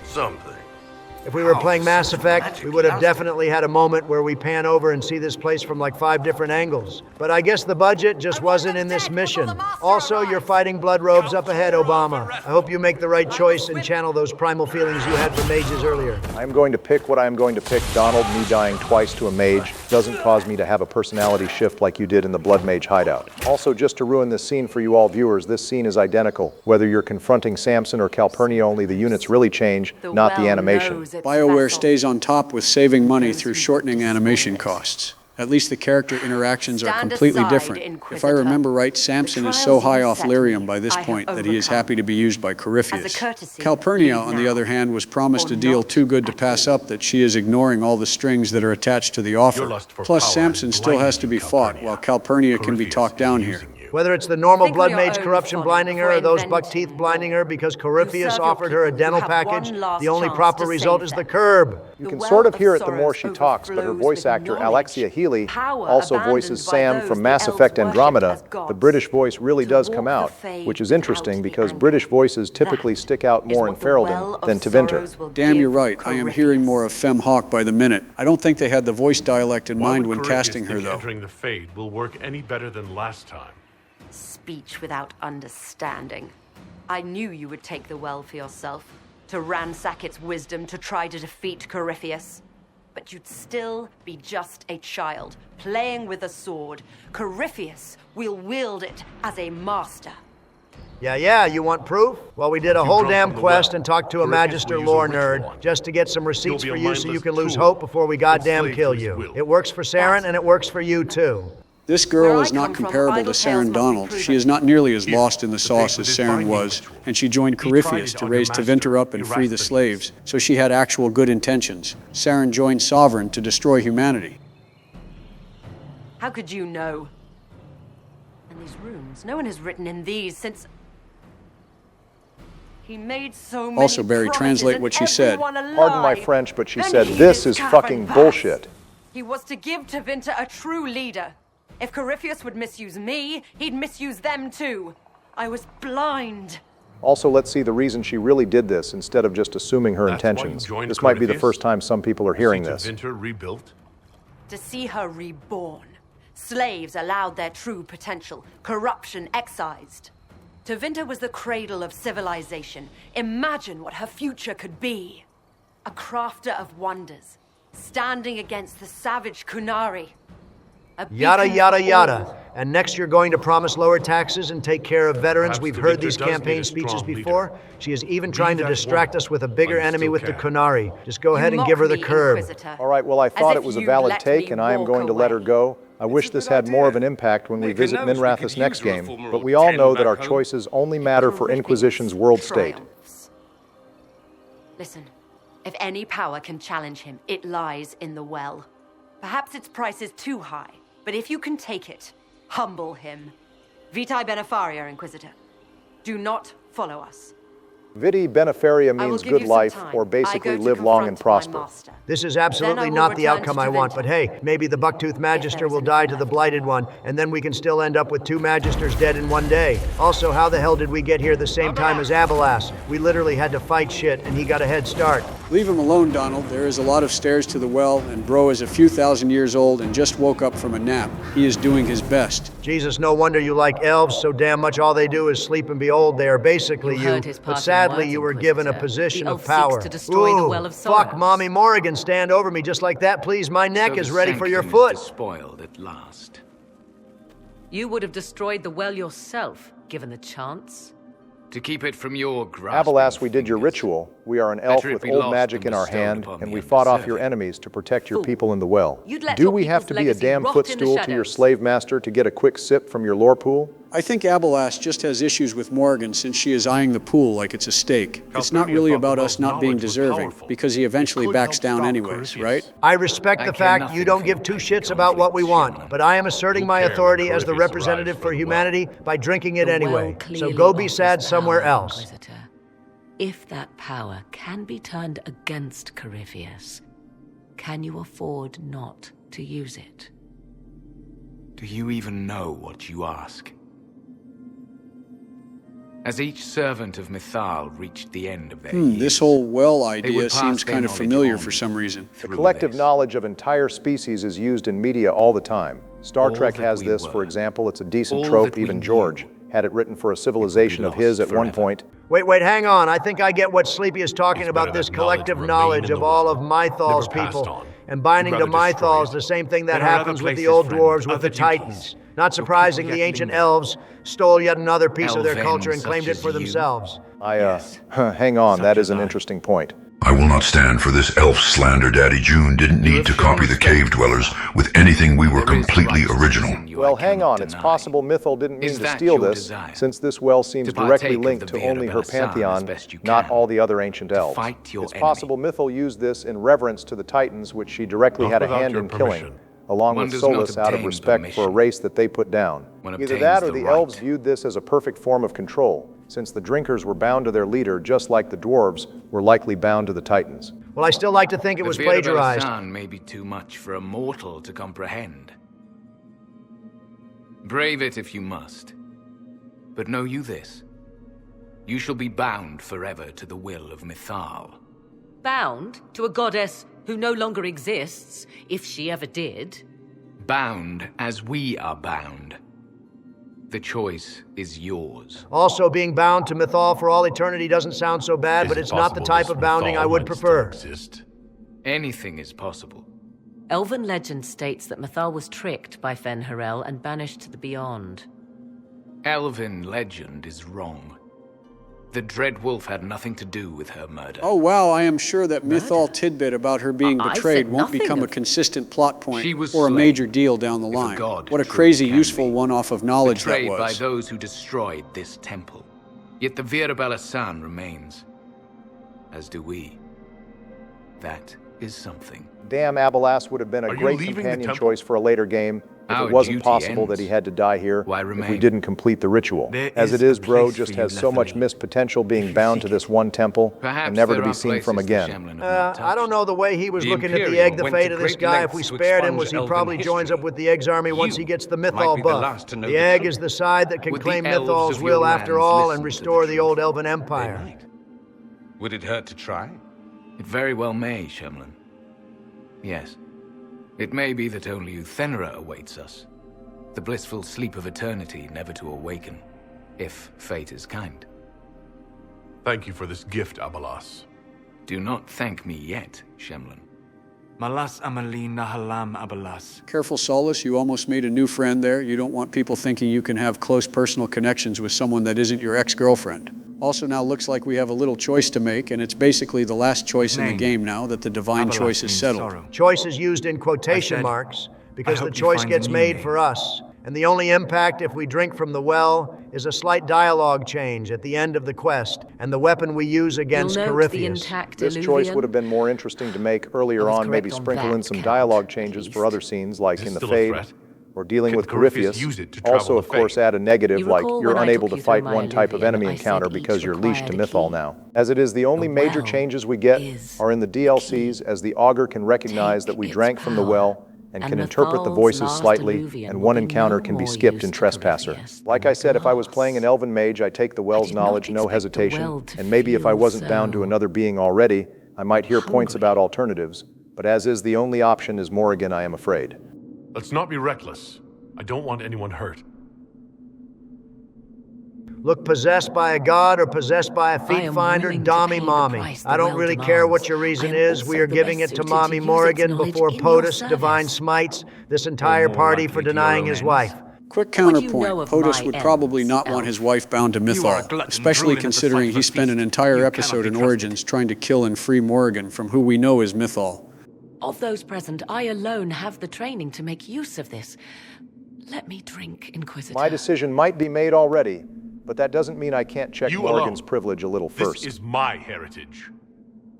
something. If we were playing Mass Effect, we would have definitely had a moment where we pan over and see this place from like 5 different angles. But I guess the budget just wasn't in this mission. Also, you're fighting blood robes up ahead, Obama. I hope you make the right choice and channel those primal feelings you had for mages earlier. I am going to pick what I am going to pick. Donald, me dying twice to a mage doesn't cause me to have a personality shift like you did in the Blood Mage hideout. Also, just to ruin this scene for you all viewers, this scene is identical. Whether you're confronting Samson or Calpurnia, only the units really change, not the animation. BioWare stays on top with saving money through shortening animation costs. At least the character interactions are completely different. If I remember right, Samson is so high off lyrium by this point that he is happy to be used by Corypheus. Calpurnia, on the other hand, was promised a deal too good to pass up that she is ignoring all the strings that are attached to the offer. Plus, Samson still has to be fought, while Calpurnia can be talked down here. Whether it's the normal Blood Mage corruption blinding her or those buck teeth blinding her because Corypheus offered her a dental package, the only proper result is the curb. You can sort of hear it the more she talks, but her voice actor, Alexia Healy, also voices Sam from Mass Effect Andromeda. The British voice really does come out, which is interesting because British voices typically stick out more in Ferelden than Tevinter. Damn, you're right. I am hearing more of Femme Hawk by the minute. I don't think they had the voice dialect in mind when casting her, though. Entering the Fade will work any better than last time. Speech without understanding. I knew you would take the well for yourself, to ransack its wisdom, to try to defeat Corypheus. But you'd still be just a child, playing with a sword. Corypheus will wield it as a master. Yeah, you want proof? Well, we did a whole damn quest and talked to a Magister lore nerd just to get some receipts for you so you can lose hope before we goddamn kill you. It works for Saren and it works for you too. This girl is not comparable to Saren Donald. She is not nearly as lost in the sauce as Saren was, and she joined Corypheus to raise Tevinter up and free the slaves, so she had actual good intentions. Saren joined Sovereign to destroy humanity. How could you know? And these runes, no one has written in these since... He made so many Also, Barry, translate what she said. Pardon my French, but she said, this is fucking bullshit. He was to give Tevinter a true leader. If Corypheus would misuse me, he'd misuse them too. I was blind. Also, let's see the reason she really did this instead of just assuming her intentions. This might be the first time some people are hearing this. Rebuilt? To see her reborn. Slaves allowed their true potential. Corruption excised. Tevinter was the cradle of civilization. Imagine what her future could be. A crafter of wonders, standing against the savage Kunari. Yada, yada, yada. And next you're going to promise lower taxes and take care of veterans. We've heard these campaign speeches before. She is even trying to distract us with a bigger enemy with the Kunari. Just go ahead and give her the curb. All right, well, I thought it was a valid take, and I am going to let her go. I wish this had more of an impact when we visit Minrathous next game, but we all know that our choices only matter for Inquisition's world state. Listen, if any power can challenge him, it lies in the well. Perhaps its price is too high. But if you can take it, humble him. Vitae Benefaria, Inquisitor. Do not follow us. Vitae Benefaria means good life, or basically live long and prosper. This is absolutely not the outcome I want, but hey, maybe the Bucktooth Magister will die to the Blighted One, and then we can still end up with 2 Magisters dead in one day. Also, how the hell did we get here the same time as Avalas? We literally had to fight shit, and he got a head start. Leave him alone, Donald. There is a lot of stairs to the well, and Bro is a few thousand years old and just woke up from a nap. He is doing his best. Jesus, no wonder you like elves so damn much. All they do is sleep and be old. They are basically you. But sadly, you were given a position of power. Ooh, fuck, Mommy Morrigan, stand over me just like that, please. My neck is ready for your foot. Spoiled at last. You would have destroyed the well yourself, given the chance. To keep it from your grasp. Abelas, we did your ritual. We are an elf with old magic in our hand, and we fought off your enemies to protect your people in the well. Do we have to be a damn footstool to your slave master to get a quick sip from your lore pool? I think Abelas just has issues with Morgan since she is eyeing the pool like it's a steak. It's not really about us not being deserving, because he eventually backs down anyways, right? I respect the fact you don't give two shits about what we want, but I am asserting my authority as the representative for humanity by drinking it anyway. So go be sad somewhere else. If that power can be turned against Corypheus, can you afford not to use it? Do you even know what you ask? As each servant of Mythal reached the end of their years, This whole well idea seems kind of familiar for some reason. The collective knowledge of entire species is used in media all the time. Star Trek has this, for example. It's a decent trope. Even George had it written for a civilization of his at one point. Wait, hang on. I think I get what Sleepy is talking about, this collective knowledge of all of Mythal's people. And binding to Mythal is the same thing that happens with the old dwarves with the Titans. Not surprising, the ancient elves stole yet another piece of their culture and claimed it for themselves. Hang on, that is an interesting point. I will not stand for this elf slander. Daddy June didn't need to copy the cave dwellers with anything we were completely original. Well, hang on, it's possible Mythal didn't mean to steal this, since this well seems directly linked to only her pantheon, not all the other ancient elves. It's possible Mythal used this in reverence to the Titans, which she directly had a hand in killing, along with Solus out of respect for a race that they put down. Either that or the elves viewed this as a perfect form of control, since the drinkers were bound to their leader just like the dwarves were likely bound to the Titans. Well, I still like to think it was plagiarized. The may be too much for a mortal to comprehend. Brave it if you must. But know you this. You shall be bound forever to the will of Mythal. Bound to a goddess who no longer exists, if she ever did. Bound as we are bound. The choice is yours. Also, being bound to Mythal for all eternity doesn't sound so bad, but it's not the type of bounding I would prefer. Anything is possible. Elven legend states that Mythal was tricked by Fen-Harel and banished to the Beyond. Elven legend is wrong. The Dread Wolf had nothing to do with her murder. Oh wow, I am sure that Mythal tidbit about her being betrayed won't become a consistent plot point or a major deal down the line. What a crazy, useful one-off of knowledge that was. Betrayed by those who destroyed this temple. Yet the Virabella San remains. As do we. That is something. Damn, Abelas would have been a great companion choice for a later game if it wasn't possible that he had to die here if we didn't complete the ritual. As it is, bro just has so much missed potential being bound to this one temple and never to be seen from again. I don't know the way he was looking at the egg. The fate of this guy, if we spared him, was he probably joins up with the Egg's army once he gets the Mythal buff. The egg is the side that can claim Mythal's will after all and restore the old elven empire. Would it hurt to try? It very well may, Shemlin. Yes. It may be that only Uthenera awaits us. The blissful sleep of eternity, never to awaken, if fate is kind. Thank you for this gift, Abelas. Do not thank me yet, Shemlin. Malas amalin nahalam Abelas. Careful, Solus, you almost made a new friend there. You don't want people thinking you can have close personal connections with someone that isn't your ex-girlfriend. Also now looks like we have a little choice to make, and it's basically the last choice in the game now that the divine choice is settled. Choice is used in quotation marks because the choice gets made for us. And the only impact if we drink from the well is a slight dialogue change at the end of the quest and the weapon we use against Corypheus. This choice would have been more interesting to make earlier on, maybe sprinkle in some dialogue changes for other scenes like in the Fade, or dealing with Corypheus. Also, of course, add a negative like you're unable to fight one type of enemy encounter because you're leashed to Mythal now. As it is, the only major changes we get are in the DLCs, as the Augur can recognize that we drank from the well and can interpret the voices slightly, and one encounter can be skipped in Trespasser. Like I said, if I was playing an Elven Mage, I take the well's knowledge, no hesitation, and maybe if I wasn't bound to another being already, I might hear points about alternatives, but as is, the only option is Morrigan, I am afraid. Let's not be reckless. I don't want anyone hurt. Look possessed by a god or possessed by a feet finder, Dommy Mommy. I don't really care what your reason is. We are giving it to Mommy Morrigan before POTUS, Divine Smites, this entire party for denying his wife. Quick What do you counterpoint. know of POTUS my would probably ends, not want elf? his wife bound to You are a Mythal, glutton especially drooling at the considering sight of he a spent an feast. entire You episode cannot in be trusted. Origins trying to kill and free Morrigan from who we know is Mythal. Of those present, I alone have the training to make use of this. Let me drink, Inquisitor. My decision might be made already, but that doesn't mean I can't check You Morrigan's alone. privilege a little first. This is my heritage.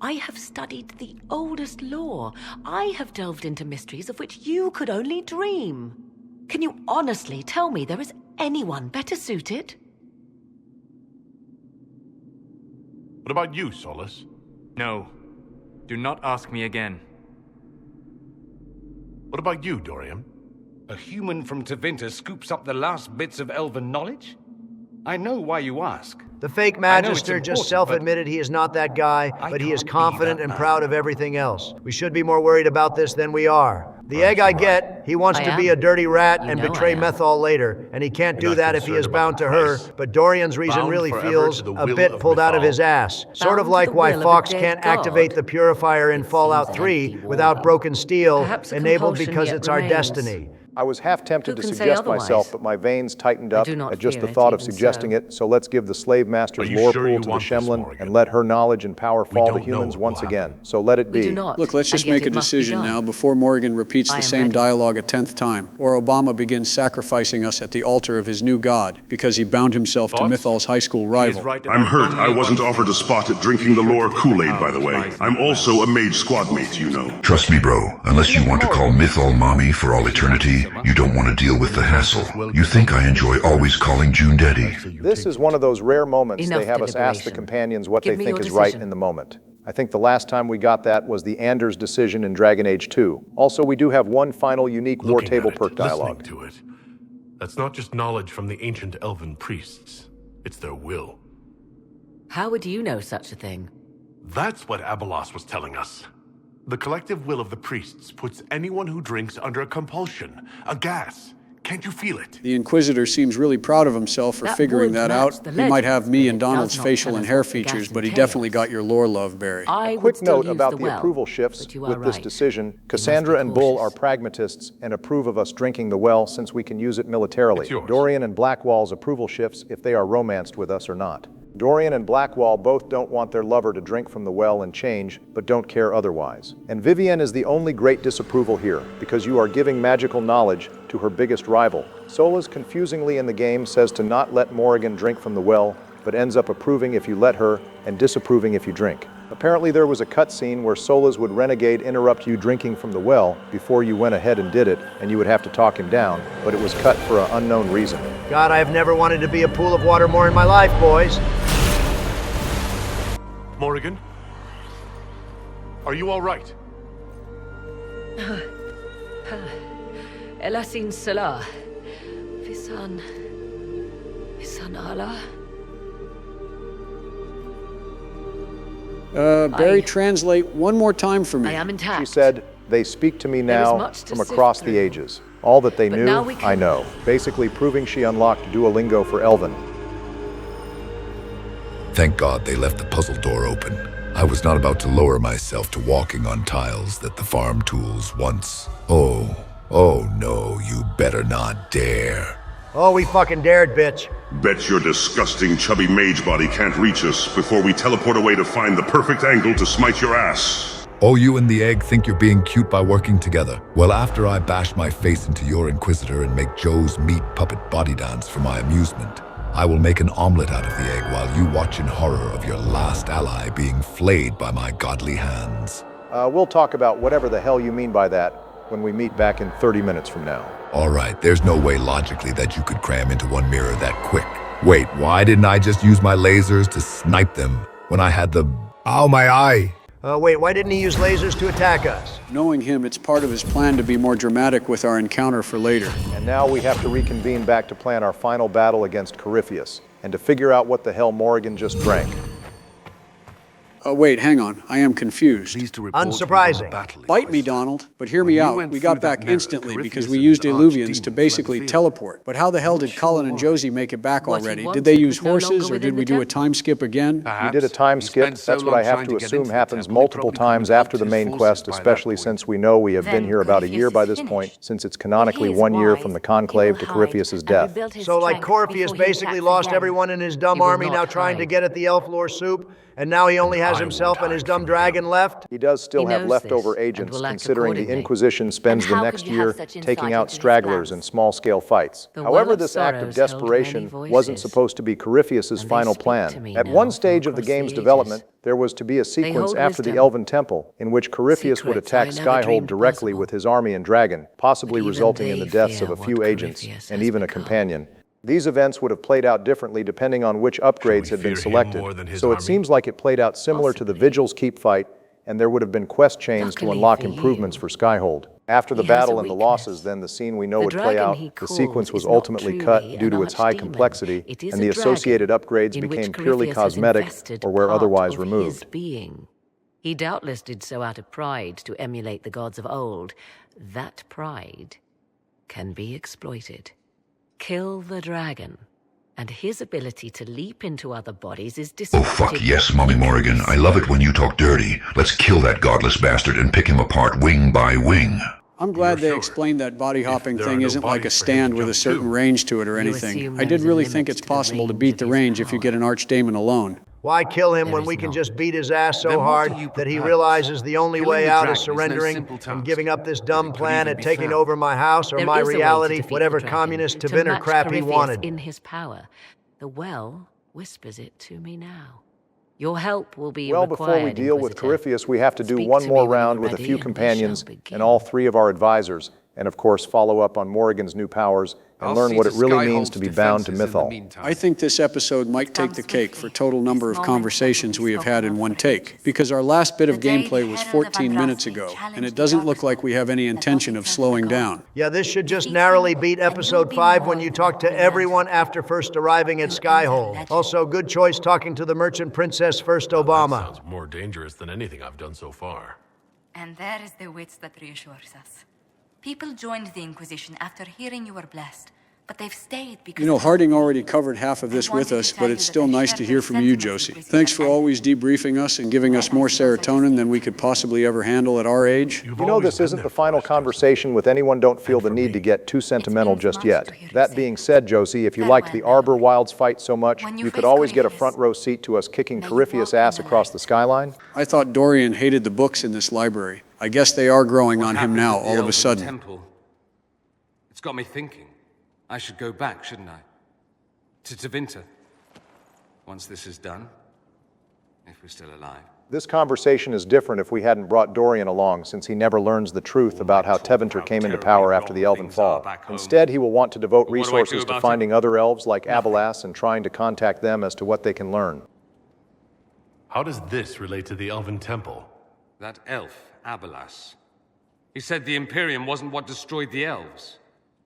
I have studied the oldest lore. I have delved into mysteries of which you could only dream. Can you honestly tell me there is anyone better suited? What about you, Solus? No. Do not ask me again. What about you, Dorian? A human from Tevinter scoops up the last bits of elven knowledge? I know why you ask. The fake Magister just self-admitted he is not that guy, but he is confident and proud of everything else. We should be more worried about this than we are. The egg I get, he wants to be a dirty rat and betray Mythal later, and he can't do that if he is bound to her, but Dorian's reason really feels a bit pulled out of his ass. Sort of like why Fox can't activate the Purifier in Fallout 3 without broken steel, enabled because it's our destiny. I was half tempted Who to can say suggest otherwise? myself, but my veins tightened up do not at just fear the it, thought of even suggesting so. it, so let's give the Slave Master's Are you lore sure pool you to the want this, Shemlin Morrigan? and let her knowledge and power fall to don't know humans what once will again. So let it We be. do not. Look, let's just and yet make a it must be decision done. now before Morrigan repeats I the am same ready. dialogue a 10th time, or Obama begins sacrificing us at the altar of his new god because he bound himself to Thoughts? Mythal's high school rival. I'm hurt I wasn't offered a spot at drinking the lore Kool-Aid, by the way. I'm also a mage squad mate, you know. Trust me, bro. Unless you want to call Mythal mommy for all eternity, you don't want to deal with the hassle. You think I enjoy always calling June Daddy. This is one of those rare moments Enough they have us ask the deliberation. companions what Give they me think your is right decision. in the moment. I think the last time we got that was the Anders decision in Dragon Age 2. Also, we do have one final unique war Looking table at it, perk dialogue. listening to it. That's not just knowledge from the ancient elven priests. It's their will. How would you know such a thing? That's what Abelos was telling us. The collective will of the priests puts anyone who drinks under a compulsion, a gas. Can't you feel it? The Inquisitor seems really proud of himself for That figuring would that match out. the He might legend, have me but and it does Donald's not facial tell and us hair what the features, gas but he entails. definitely got your lore love, Barry. I would Quick still note use about the the well, approval shifts but you are with this right. decision. be Cassandra and Bull are cautious. pragmatists and approve of us drinking the well since we can use it militarily. It's yours. Dorian and Blackwall's approval shifts if they are romanced with us or not. Dorian and Blackwall both don't want their lover to drink from the well and change, but don't care otherwise. And Vivienne is the only great disapproval here, because you are giving magical knowledge to her biggest rival. Solas confusingly in the game says to not let Morrigan drink from the well, but ends up approving if you let her and disapproving if you drink. Apparently there was a cutscene where Solas would renegade interrupt you drinking from the well before you went ahead and did it, and you would have to talk him down, but it was cut for an unknown reason. God, I have never wanted to be a pool of water more in my life, boys. Morrigan? Are you all right? Elasin Salah. Visan Allah. Barry, translate one more time for me. I am intact. She said, "They speak to me There is now much to from sift across the through. ages. All that they But knew, now we I can- know." Basically proving she unlocked Duolingo for Elven. Thank God they left the puzzle door open. I was not about to lower myself to walking on tiles that the farm tools once. Oh no, you better not dare. Oh, we fucking dared, bitch. Bet your disgusting chubby mage body can't reach us before we teleport away to find the perfect angle to smite your ass. Oh, you and the egg think you're being cute by working together? Well, after I bash my face into your Inquisitor and make Joe's meat puppet body dance for my amusement, I will make an omelet out of the egg while you watch in horror of your last ally being flayed by my godly hands. We'll talk about whatever the hell you mean by that when we meet back in 30 minutes from now. All right, there's no way logically that you could cram into one mirror that quick. Wait, why didn't I just use my lasers to snipe them when I had the... Ow, my eye! Wait, why didn't he use lasers to attack us? Knowing him, it's part of his plan to be more dramatic with our encounter for later. And now we have to reconvene back to plan our final battle against Corypheus, and to figure out what the hell Morrigan just drank. Wait, hang on. I am confused. Unsurprising. Bite me, Donald. But hear me out. We got back instantly because we used Illuvians to basically teleport. But how the hell did Cullen and Josie make it back already? Did they use horses, or did we do a time skip again? We did a time skip. That's what I have to assume happens multiple times after the main quest, especially since we know we have been here about a year by this point, since it's canonically 1 year from the Conclave to Corypheus' death. So like Corypheus basically lost everyone in his dumb army now trying to get at the elf lore soup, and now he only has himself and his dumb dragon left? He does still have leftover agents, considering the Inquisition spends the next year taking out stragglers in small-scale fights. However, this act of desperation wasn't supposed to be Corypheus' final plan. At one stage of the game's development, there was to be a sequence after the Elven Temple in which Corypheus would attack Skyhold directly with his army and dragon, possibly resulting in the deaths of a few agents and even a companion. These events would have played out differently depending on which upgrades had been selected, so it seems like it played out similar to the Vigil's Keep fight, and there would have been quest chains to unlock improvements for Skyhold. After the battle and the losses, then the scene we know would play out. The sequence was ultimately cut due to its high complexity, and the associated upgrades became purely cosmetic or were otherwise removed. He doubtless did so out of pride to emulate the gods of old. That pride can be exploited. Kill the dragon, and his ability to leap into other bodies is Oh fuck yes, Mommy Morrigan. I love it when you talk dirty. Let's kill that godless bastard and pick him apart wing by wing. I'm glad they explained that body hopping thing isn't like a stand with a certain range to it or anything. I did really think it's possible to beat the range if you get an archdemon alone. Why kill him when we can just beat his ass so hard that he realizes the only way out is surrendering and giving up this dumb plan at taking over my house or my reality, whatever communist Tevinter crap he wanted? In his power, the well whispers it to me now. Your help will be required. Well, before we deal with Corypheus, we have to do one more round with a few companions and all 3 of our advisors, and of course follow up on Morrigan's new powers and learn what it really means to be bound to Mythal. I think this episode might take the cake for total number of conversations we have had in one take, because our last bit of gameplay was 14 minutes ago, and it doesn't look like we have any intention of slowing down. Yeah, this should just narrowly beat episode 5 when you talk to everyone after first arriving at Skyhold. Also, good choice talking to the merchant princess first, Obama. Sounds more dangerous than anything I've done so far. And there is the wits that reassures us. People joined the Inquisition after hearing you were blessed, but they've stayed because... You know, Harding already covered half of this with us, but it's still nice to hear from you, Josie. Thanks for always debriefing us and giving us more serotonin than we could possibly ever handle at our age. You know, this isn't the final conversation with anyone. Don't feel the need to get too sentimental just yet. That being said, Josie, if you liked the Arbor Wilds fight so much, you could always get a front row seat to us kicking Corypheus' ass across the skyline. I thought Dorian hated the books in this library. I guess they are growing on him now, all of a sudden. Temple. It's got me thinking. I should go back, shouldn't I? To Tevinter. Once this is done. If we're still alive. This conversation is different if we hadn't brought Dorian along, since he never learns the truth about how Tevinter came into power after the Elven Fall. Instead, he will want to devote resources to finding other elves like Abelas and trying to contact them as to what they can learn. How does this relate to the Elven Temple? That elf, Abelas. He said the Imperium wasn't what destroyed the elves.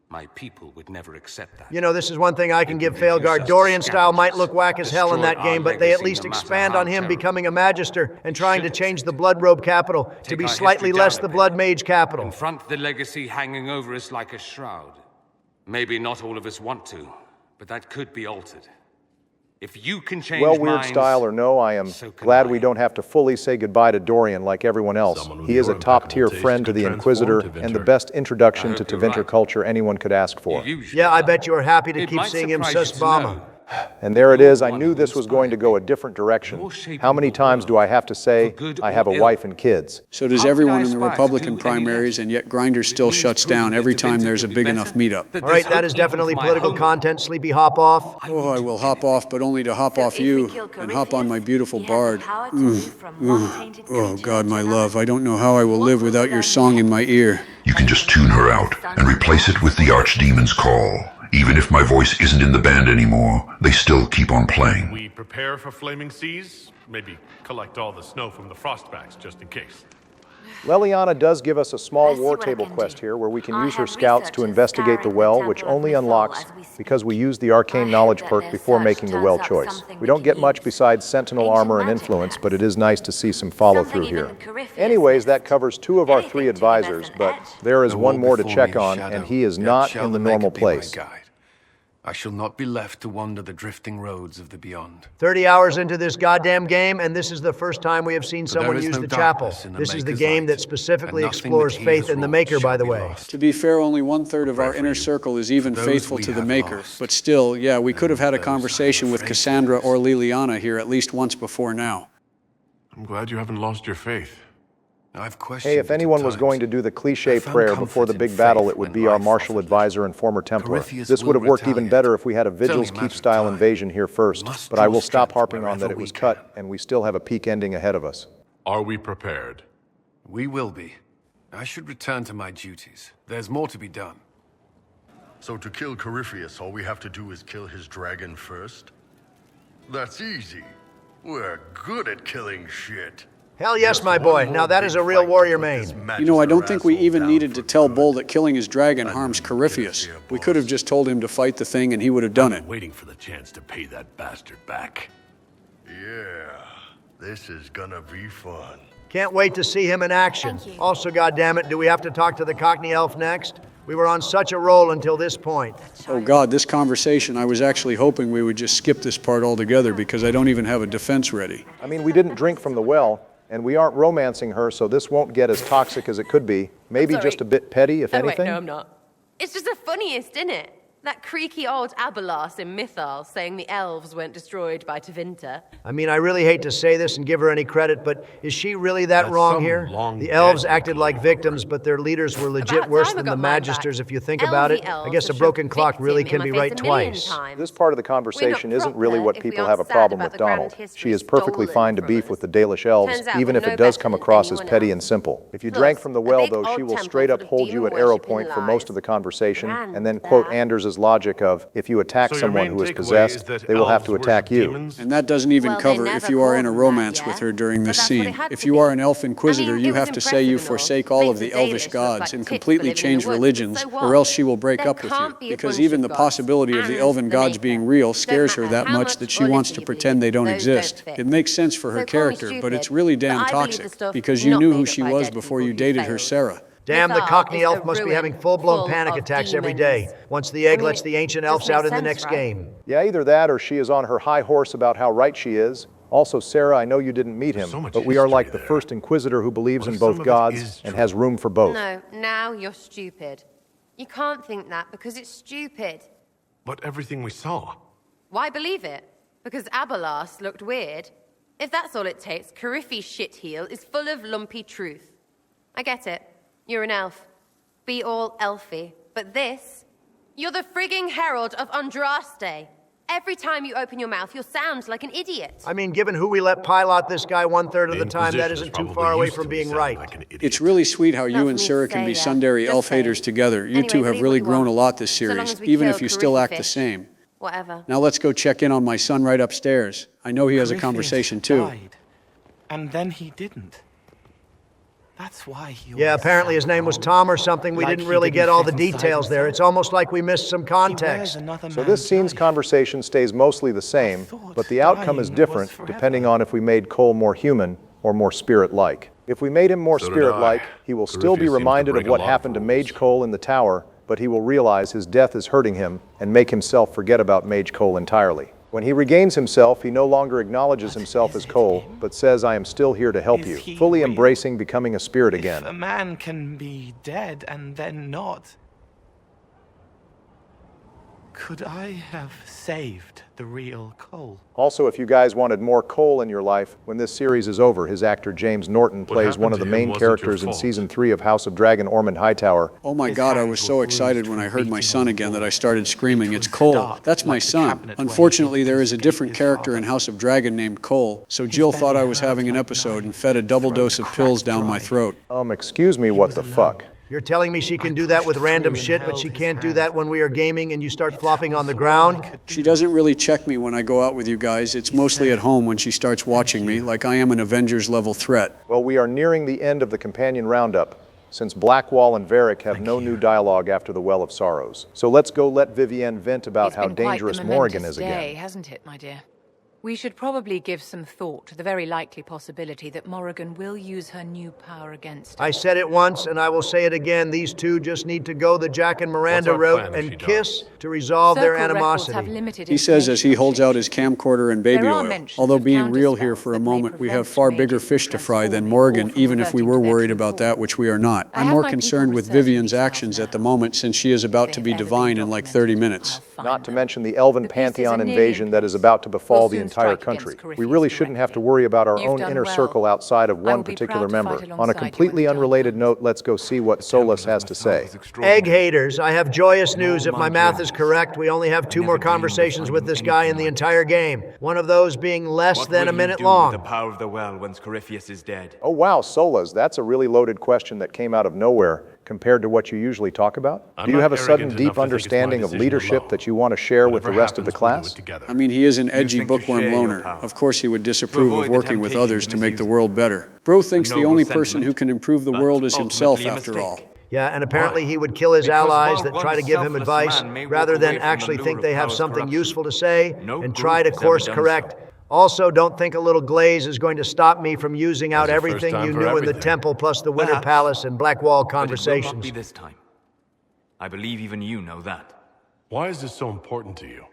My people would never accept that. You know, this is one thing I can give Failguard. Dorian's style might look whack as hell in that game, but they at least expand on him becoming a Magister and trying to change the Blood Robe capital to be slightly less the Blood Mage capital. Confront the legacy hanging over us like a shroud. Maybe not all of us want to, but that could be altered. If you can change weird minds, style or no, I am glad we don't have to fully say goodbye to Dorian like everyone else. He is a top-tier friend to the Inquisitor and the best introduction to Tevinter culture anyone could ask for. Yeah, I bet you are happy to keep seeing him Susbama. And there it is. I knew this was going to go a different direction. How many times do I have to say, I have a wife and kids? So does everyone in the Republican primaries, and yet Grindr still shuts down every time there's a big enough meetup. All right, that is definitely political content. Sleepy, hop off. Oh, I will hop off, but only to hop off you and hop on my beautiful bard. Oh, God, my love, I don't know how I will live without your song in my ear. You can just tune her out and replace it with the Archdemon's call. Even if my voice isn't in the band anymore, they still keep on playing. We prepare for flaming seas? Maybe collect all the snow from the frostbacks just in case. Leliana does give us a small war table quest here where we can use her scouts to investigate the well, which only unlocks because we use the arcane knowledge perk before making the well choice. We don't get much besides sentinel armor and influence, but it is nice to see some follow through here. Anyways, that covers 2 of our 3 advisors, but there is one more to check on, and he is not in the normal place. I shall not be left to wander the drifting roads of the beyond. 30 hours into this goddamn game, and this is the first time we have seen someone use the chapel. This is the game that specifically explores faith in the Maker, by the way. To be fair, only 1/3 of our inner circle is even faithful to the Maker. But still, yeah, we could have had a conversation with Cassandra or Liliana here at least once before now. I'm glad you haven't lost your faith. Hey, if anyone was going to do the cliche prayer before the big battle, it would be our martial advisor and former Templar. This would have worked even better if we had a Vigil's Keep style invasion here first, but I will stop harping on that it was cut, and we still have a peak ending ahead of us. Are we prepared? We will be. I should return to my duties. There's more to be done. So to kill Corypheus, all we have to do is kill his dragon first? That's easy. We're good at killing shit. Hell yes, my boy. Now that is a real warrior main. You know, I don't think we even needed to tell Bull that killing his dragon harms Corypheus. We could have just told him to fight the thing and he would have done it. Waiting for the chance to pay that bastard back. Yeah, this is gonna be fun. Can't wait to see him in action. Also, goddammit, do we have to talk to the Cockney elf next? We were on such a roll until this point. Oh God, this conversation, I was actually hoping we would just skip this part altogether because I don't even have a defense ready. I mean, we didn't drink from the well, and we aren't romancing her, so this won't get as toxic as it could be. Maybe just a bit petty, if anything. Wait, no, I'm not. It's just the funniest, isn't it? That creaky old Abelas in Mythal saying the elves weren't destroyed by Tevinter. I mean, I really hate to say this and give her any credit, but is she really that wrong here? The elves acted like victims, but their leaders were legit worse than the Magisters if you think about it. I guess a broken clock really can be right twice. This part of the conversation isn't really what people have a problem with Donald. She is perfectly fine to beef with the Dalish elves, even if it does come across as petty and simple. If you drank from the well, though, she will straight up hold you at arrow point for most of the conversation, and then quote Anders' logic of, if you attack someone who is possessed, they will have to attack you. And that doesn't even cover if you are in a romance with her during this scene. If you are an elf inquisitor, you have to say you forsake all of the elvish gods and completely change religions, or else she will break up with you. Because even the possibility of the elven gods being real scares her that much that she wants to pretend they don't exist. It makes sense for her character, but it's really damn toxic, because you knew who she was before you dated her Sarah. Damn, the Cockney elf must be having full-blown panic attacks every day, once the egg lets the ancient elves out in the next game. Yeah, either that or she is on her high horse about how right she is. Also, Sarah, I know you didn't meet him, but we are like the first Inquisitor who believes in both gods and has room for both. No, now you're stupid. You can't think that because it's stupid. But everything we saw. Why believe it? Because Abelas looked weird? If that's all it takes, Corypheus' shitheel is full of lumpy truth. I get it. You're an elf. Be all elfy. But this? You're the frigging herald of Andraste. Every time you open your mouth, you'll sound like an idiot. I mean, given who we let pilot this guy 1/3 of the time, that isn't too far away from being right. It's really sweet how you and Sarah can be Sundari elf haters together. You two have really grown a lot this series, even if you still act the same. Whatever. Now let's go check in on my son right upstairs. I know he has a conversation too. And then he didn't. That's why he Yeah, apparently his name was Tom or something. We didn't really get all the details there. It's almost like we missed some context. So this scene's conversation stays mostly the same, but the outcome is different depending on if we made Cole more human or more spirit-like. If we made him more spirit-like, he will still be reminded of what happened to Mage Cole in the tower, but he will realize his death is hurting him and make himself forget about Mage Cole entirely. When he regains himself, he no longer acknowledges himself as Cole, but says, I am still here to help you, fully embracing becoming a spirit again. If a man can be dead and then not, could I have saved the real Cole? Also, if you guys wanted more Cole in your life, when this series is over, his actor James Norton plays one of the main characters in Season 3 of House of Dragon, Ormond Hightower. Oh my God, I was so excited when I heard my son again that I started screaming, it's Cole. That's my son. Unfortunately, there is a different character in House of Dragon named Cole, so Jill thought I was having an episode and fed a double dose of pills down my throat. Excuse me, what the fuck? You're telling me she can do that with random shit, but she can't do that when we are gaming and you start flopping on the ground? She doesn't really check me when I go out with you guys. It's mostly at home when she starts watching me, like I am an Avengers-level threat. Well, we are nearing the end of the companion roundup, since Blackwall and Varric have no new dialogue after the Well of Sorrows. So let's go let Vivienne vent about how dangerous Morrigan is again. It's been quite the momentous day, hasn't it, my dear? We should probably give some thought to the very likely possibility that Morrigan will use her new power against us. I said it once, and I will say it again. These two just need to go the Jack and Miranda route and kiss to resolve their animosity. He says as he holds out his camcorder and baby oil. Although being real here for a moment, we have far bigger fish to fry than Morrigan, even if we were worried about that, which we are not. I'm more concerned with Vivienne's actions at the moment, since she is about to be divine in like 30 minutes. Not to mention the Elven Pantheon invasion that is about to befall the entire country. We really shouldn't have to worry about our own inner circle outside of one particular member. On a completely unrelated note, let's go see what Solus has to say. Egg haters, I have joyous news. If my math is correct, we only have 2 more conversations with this guy in the entire game. One of those being less than a minute long. The power of the well once Corypheus is dead. Oh wow, Solus, that's a really loaded question that came out of nowhere compared to what you usually talk about? Do you have a sudden deep understanding of leadership that you want to share with the rest of the class? I mean, he is an edgy bookworm loner. Of course he would disapprove of working with others to make the world better. Bro thinks the only person who can improve the world is himself, after all. Yeah, and apparently he would kill his allies that try to give him advice, rather than actually think they have something useful to say and try to course correct. Also, don't think a little glaze is going to stop me from using out everything you knew in the temple plus the Winter Palace and Blackwall conversations. But it will not be this time. I believe even you know that. Why is this so important to you?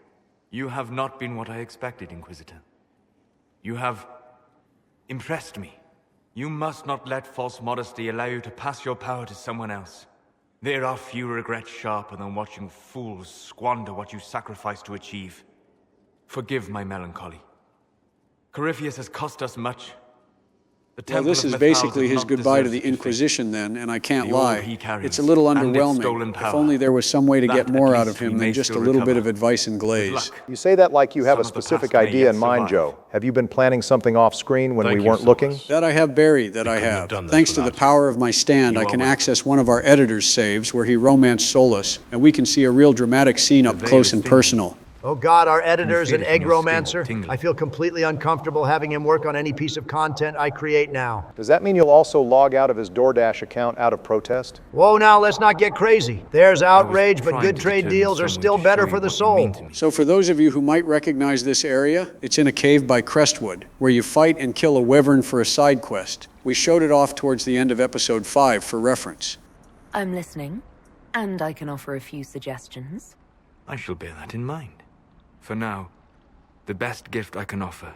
You have not been what I expected, Inquisitor. You have impressed me. You must not let false modesty allow you to pass your power to someone else. There are few regrets sharper than watching fools squander what you sacrifice to achieve. Forgive my melancholy. Corypheus has cost us much. Well, this is basically his goodbye to the Inquisition then, and I can't lie. It's a little underwhelming. If only there was some way to get more out of him than just a little bit of advice and glaze. You say that like you have a specific idea in mind, Joe. Have you been planning something off screen when we weren't looking? That I have buried, that I have. Thanks to the power of my stand, I can access one of our editor's saves where he romanced Solus, and we can see a real dramatic scene up close and personal. Oh God, our editor's an egg romancer. I feel completely uncomfortable having him work on any piece of content I create now. Does that mean you'll also log out of his DoorDash account out of protest? Whoa, now let's not get crazy. There's outrage, but good trade deals are still better for the soul. So for those of you who might recognize this area, it's in a cave by Crestwood, where you fight and kill a wyvern for a side quest. We showed it off towards the end of episode 5 for reference. I'm listening, and I can offer a few suggestions. I shall bear that in mind. For now, the best gift I can offer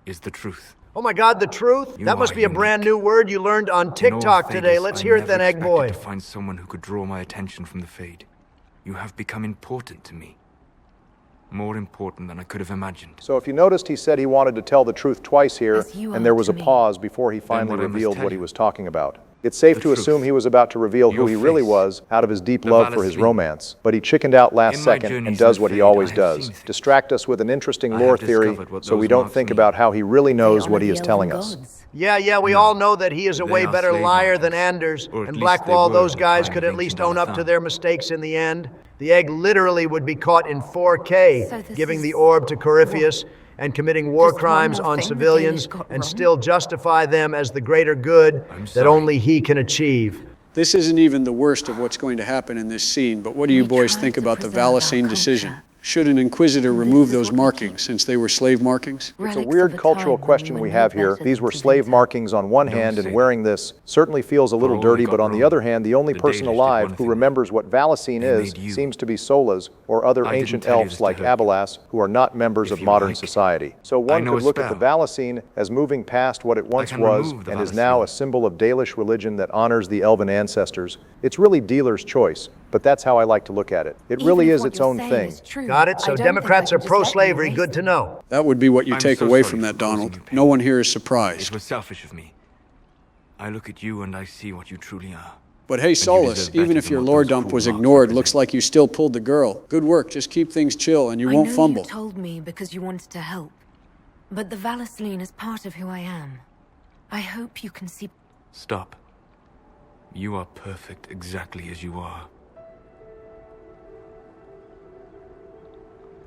is the truth. Oh my God, the truth? That must be a brand new word you learned on TikTok today. Let's hear it then, Egg Boy. To find someone who could draw my attention from the Fade. You have become important to me. More important than I could have imagined. So if you noticed, he said he wanted to tell the truth twice here, and there was a pause before he finally revealed what he was talking about. It's safe to assume he was about to reveal who he really was out of his deep love for his romance, but he chickened out last second and does what he always does, distract us with an interesting lore theory so we don't think about how he really knows what he is telling us. Yeah, we all know that he is a way better liar than Anders, and Blackwall, those guys could at least own up to their mistakes in the end. The egg literally would be caught in 4K, giving the orb to Corypheus, and committing war crimes on civilians and still justify them as the greater good that only he can achieve. This isn't even the worst of what's going to happen in this scene, but what do you boys think about the Valicene decision? Should an Inquisitor remove those markings, since they were slave markings? It's a weird cultural question we have here. These were slave markings on one hand, and wearing this certainly feels a little dirty, but on the other hand, the only person alive who remembers what Valicene is seems to be Solas or other ancient elves like Abelas, who are not members of modern society. So one could look at the Valicene as moving past what it once was and is now a symbol of Dalish religion that honors the elven ancestors. It's really dealer's choice, but that's how I like to look at it. It really is its own thing. Got it? So Democrats are pro-slavery. Good to know. That would be what you take away from that, Donald. No one here is surprised. It was selfish of me. I look at you and I see what you truly are. But hey, Solus, even if your lore dump was ignored, looks like you still pulled the girl. Good work. Just keep things chill and you won't fumble. You told me because you wanted to help. But the Valicene is part of who I am. I hope you can see... Stop. You are perfect exactly as you are.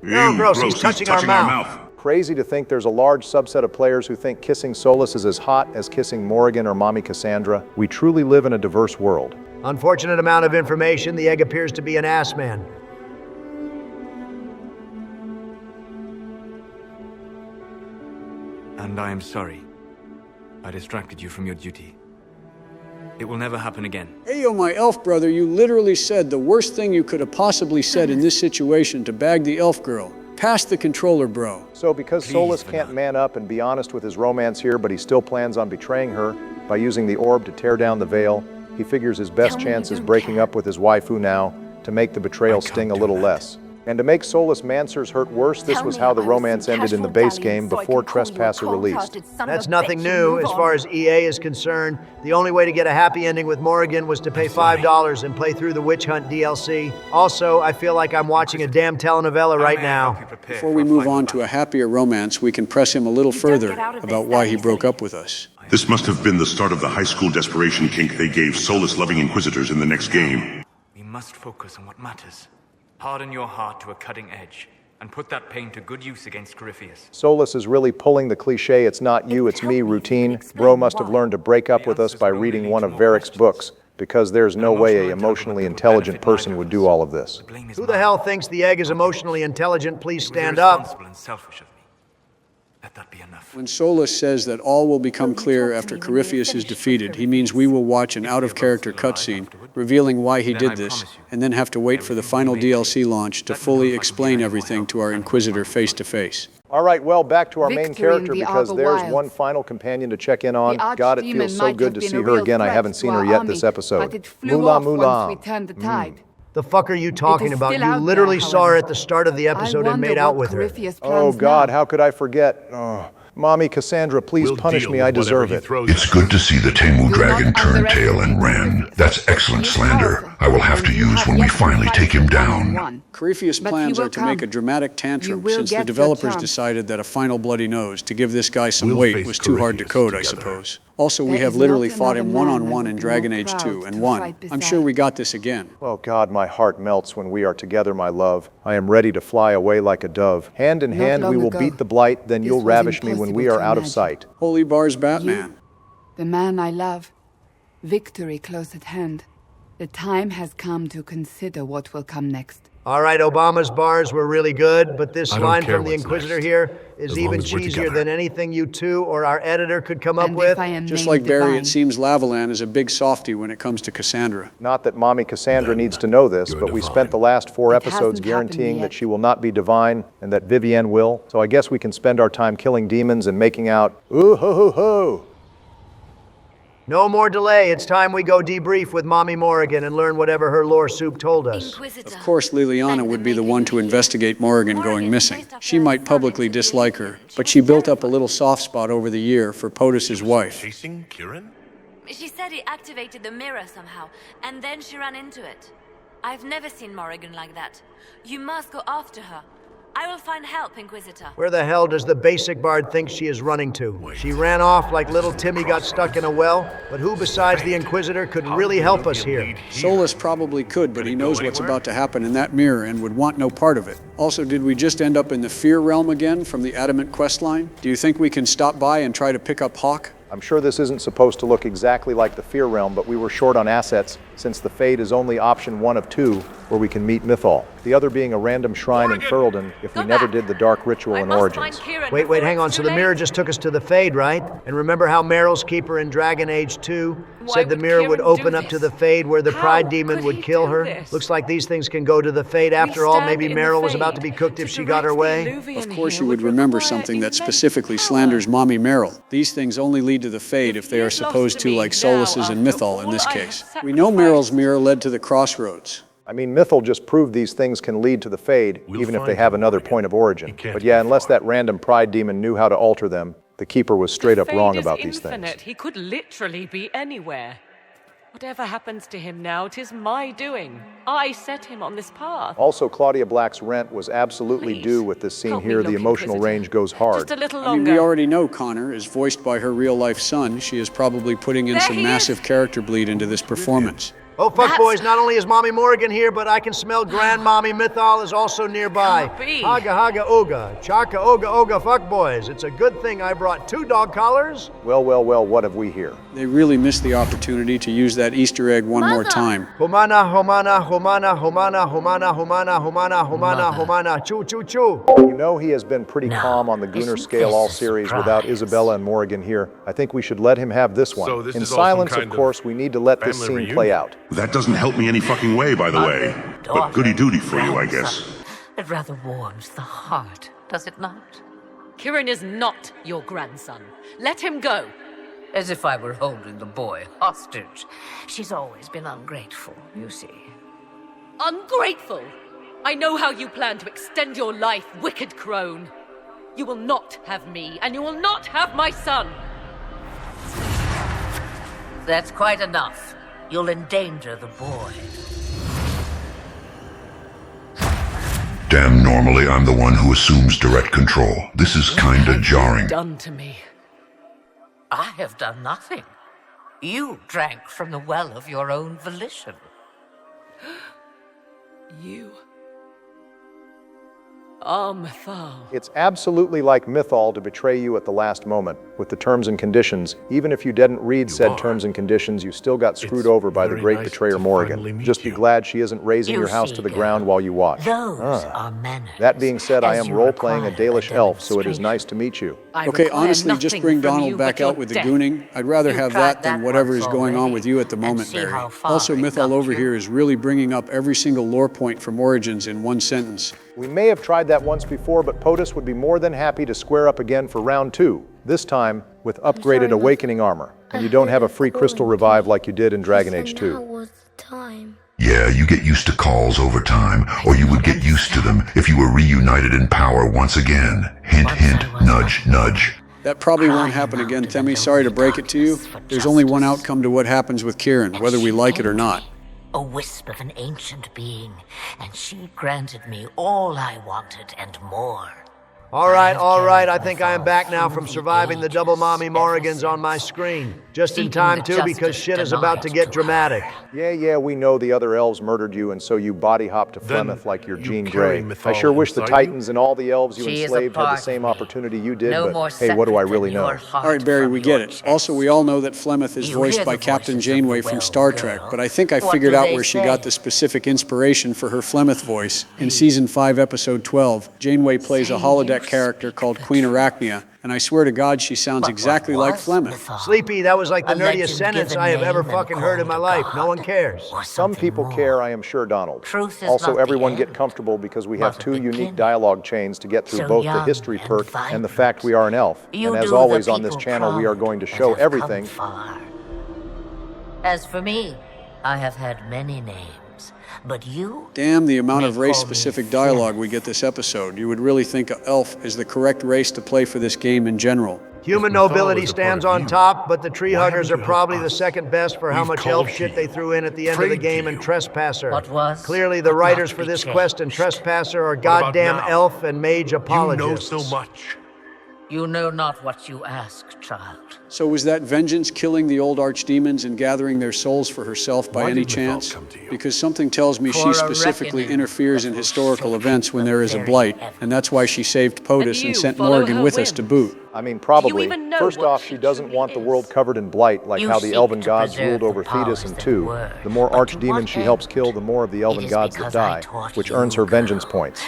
No, gross, he's touching our mouth. Crazy to think there's a large subset of players who think kissing Solus is as hot as kissing Morrigan or Mommy Cassandra. We truly live in a diverse world. Unfortunate amount of information. The egg appears to be an ass man. And I am sorry. I distracted you from your duty. It will never happen again. Hey, yo, my elf brother, you literally said the worst thing you could have possibly said in this situation to bag the elf girl. Pass the controller, bro. So because Solus can't man up and be honest with his romance here, but he still plans on betraying her by using the orb to tear down the veil, he figures his best chance is breaking up with his waifu now to make the betrayal sting a little less. And to make Solus Mancer's hurt worse, this was how the romance ended in the base game before Trespasser released. That's nothing new as far as EA is concerned. The only way to get a happy ending with Morrigan was to pay $5 and play through the Witch Hunt DLC. Also, I feel like I'm watching a damn telenovela right now. Before we move on to a happier romance, we can press him a little further about why he broke up with us. This must have been the start of the high school desperation kink they gave Solus-loving Inquisitors in the next game. We must focus on what matters. Harden your heart to a cutting edge, and put that pain to good use against Corypheus. Solus is really pulling the cliche "it's not you, it's me" routine. Bro must have learned to break up with us by reading one of Varric's books, because there's no way an emotionally intelligent person would do all of this. Who the hell thinks the egg is emotionally intelligent? Please stand up. And selfish of me. Let that be enough. When Solus says that all will become clear after Corypheus is defeated, he means we will watch an out-of-character cutscene revealing why he did this, and then have to wait for the final DLC launch to fully explain everything to our Inquisitor face-to-face. All right, well, back to our main character, because there's one final companion to check in on. God, it feels so good to see her again. I haven't seen her yet this episode. Mula Mula. The fuck are you talking about? You literally saw her at the start of the episode and made out with her. Oh God, how could I forget? Oh, Mommy Cassandra, please punish me. I deserve it. It's good to see the Temu dragon turn tail and ran. That's excellent slander. I will have to use when we finally take him down. Corypheus' plans are to make a dramatic tantrum since the developers decided that a final bloody nose to give this guy some weight was too hard to code, I suppose. Also, we have literally fought him one-on-one in Dragon Age 2 and won. I'm sure we got this again. Oh God, my heart melts when we are together, my love. I am ready to fly away like a dove. Hand in hand, we will beat the blight, then you'll ravish me when we are out of sight. Holy Bars Batman. The man I love. Victory close at hand. The time has come to consider what will come next. All right, Obama's bars were really good, but this line from the Inquisitor here is even cheesier than anything you two or our editor could come up with. Just like Barry, it seems Lavalan is a big softie when it comes to Cassandra. Not that Mommy Cassandra needs to know this, but we spent the last 4 episodes guaranteeing that she will not be divine and that Vivienne will. So I guess we can spend our time killing demons and making out, ooh ho ho ho. No more delay. It's time we go debrief with Mommy Morrigan and learn whatever her lore soup told us. Of course, Liliana would be the one to investigate Morrigan going missing. She might publicly dislike her, but she built up a little soft spot over the year for POTUS's wife. Chasing Kieran? She said he activated the mirror somehow, and then she ran into it. I've never seen Morrigan like that. You must go after her. I will find help, Inquisitor. Where the hell does the basic bard think she is running to? She ran off like little Timmy got stuck in a well, but who besides the Inquisitor could really help us here? Solus probably could, but he knows what's about to happen in that mirror and would want no part of it. Also, did we just end up in the Fear Realm again from the Adamant questline? Do you think we can stop by and try to pick up Hawk? I'm sure this isn't supposed to look exactly like the Fear Realm, but we were short on assets since the Fade is only option 1 of 2 where we can meet Mythal. The other being a random shrine in Ferelden if we never did the Dark Ritual in Origins. Wait, hang on. So the mirror just took us to the Fade, right? And remember how Meryl's keeper in Dragon Age 2 said the mirror would open up to the Fade where the Pride Demon would kill her? Looks like these things can go to the Fade after all. Maybe Meryl was about to be cooked if she got her way. Of course you would remember something that specifically slanders Mommy Meryl. These things only lead to the Fade if they are supposed to, like Solus's and Mythal in this case. We know Meryl's mirror led to the Crossroads. I mean, Mythal just proved these things can lead to the Fade, even if they have another point of origin. But yeah, unless that random Pride Demon knew how to alter them, the Keeper was straight up wrong about these things. He could literally be anywhere. Whatever happens to him now, 'tis my doing. I set him on this path. Also, Claudia Black's rent was absolutely due with this scene here. The emotional range goes hard. Just a little I mean, longer. we already know Connor is voiced by her real-life son. She is probably putting in There some he massive character bleed into this performance. Oh, fuck boys, not only is Mommy Morrigan here, but I can smell Grandmommy Mythal is also nearby. Haga haga ooga, chaka ooga ooga fuck boys. It's a good thing I brought 2 dog collars. Well, well, well, what have we here? They really missed the opportunity to use that Easter egg one more time. Humana, humana, humana, humana, humana, humana, humana, humana, humana, choo choo choo. You know he has been pretty calm on the Gunnar scale all series without Isabella and Morrigan here. I think we should let him have this one. So this In is all some silence, kind of of course, we need to let this family scene reunion? play out. That doesn't help me any fucking way, by the way. But goody duty for you, I guess. It rather warms the heart, does it not? Kieran is not your grandson. Let him go. As if I were holding the boy hostage. She's always been ungrateful, you see. Ungrateful! I know how you plan to extend your life, wicked crone. You will not have me, and you will not have my son. That's quite enough. You'll endanger the boy. Damn, normally I'm the one who assumes direct control. This is kinda jarring. Done to me. I have done nothing. You drank from the well of your own volition. You Mythal. It's absolutely like Mythal to betray you at the last moment with the terms and conditions. Even if you didn't read said terms and conditions, you still got screwed over by the great betrayer Morrigan. Just be glad she isn't razing your house to the ground while you watch. Those are manners. That being said, I am role-playing a Dalish elf, so it is nice to meet you. Okay, honestly, just bring Donald back out with the gooning. I'd rather have that than whatever is going on with you at the moment, Barry. Also, Mythal over here is really bringing up every single lore point from Origins in one sentence. We may have tried that once before, but POTUS would be more than happy to square up again for round 2, this time with upgraded Awakening armor. And you don't have a free crystal revive like you did in Dragon Age 2. Yeah, you get used to calls over time, or you would get used to them if you were reunited in power once again. Hint, hint, nudge, nudge. That probably won't happen again, Themi. Sorry to break it to you. There's only one outcome to what happens with Kieran, whether we like it or not. A wisp of an ancient being, and she granted me all I wanted and more. All right, I think I am back now from surviving the double Mommy Morrigans on my screen. Just in time, too, because shit is about to get dramatic. Yeah, we know the other elves murdered you, and so you body-hopped to Flemeth like you're Jean Grey. I sure wish the Titans and all the elves you enslaved had the same opportunity you did, but hey, what do I really know? All right, Barry, we get it. Also, we all know that Flemeth is voiced by Captain Janeway from Star Trek, but I think I figured out where she got the specific inspiration for her Flemeth voice. In Season 5, Episode 12, Janeway plays a holodeck character called Queen Arachnia, and I swear to God she sounds exactly like Flemeth. Sleepy, that was like the nerdiest sentence I have ever fucking heard in my life. No one cares. Some people care, I am sure, Donald. Also, everyone get comfortable because we have 2 unique dialogue chains to get through both the history perk and the fact we are an elf. And as always on this channel, we are going to show everything. As for me, I have had many names. But you? Damn the amount of race-specific dialogue we get this episode. You would really think an elf is the correct race to play for this game in general. Human nobility stands on top, but the tree huggers are probably the second best for how much elf shit they threw in at the end of the game in Trespasser. Clearly the writers for this quest and Trespasser are goddamn elf and mage apologists. You know so much. You know not what you ask, child. So was that vengeance killing the old archdemons and gathering their souls for herself by any chance? Because something tells me she specifically interferes in historical events when there is a blight, and that's why she saved POTUS and sent Morrigan with us to boot. I mean, probably. First off, she doesn't want the world covered in blight, like how the elven gods ruled over Thedas in 2. The more archdemons she helps kill, the more of the elven gods that die, which earns her vengeance points.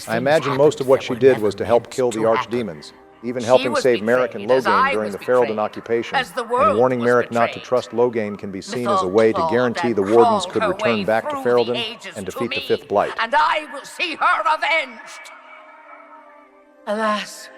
I imagine most of what she did was to help kill the archdemons. Even helping save Merrick and Loghain during the Ferelden occupation, and warning Merrick not to trust Loghain can be seen as a way to guarantee the Wardens could return back to Ferelden and defeat the 5th Blight. And I will see her avenged! Alas,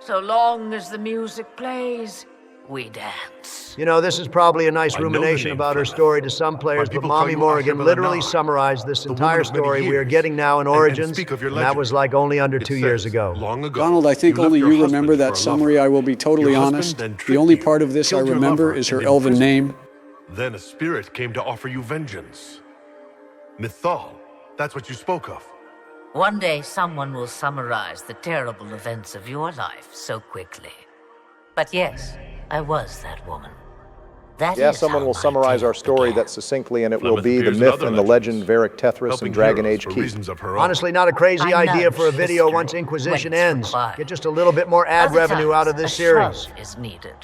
so long as the music plays, we dance. You know, this is probably a nice rumination about her story to some players, but Mommy Morrigan literally summarized this entire story we are getting now in Origins, and that was like only under 2 years ago. Donald, I think only you remember that summary. I will be totally honest. The only part of this I remember is her elven name. Then a spirit came to offer you vengeance. Mythal, that's what you spoke of. One day someone will summarize the terrible events of your life so quickly. But yes, I was that woman. Someone will summarize our story that succinctly, and it will be the myth and the legend, Varric Tethras and Dragon Age Keep. Honestly, not a crazy idea for a video once Inquisition ends. Get just a little bit more ad revenue out of this series. Is needed.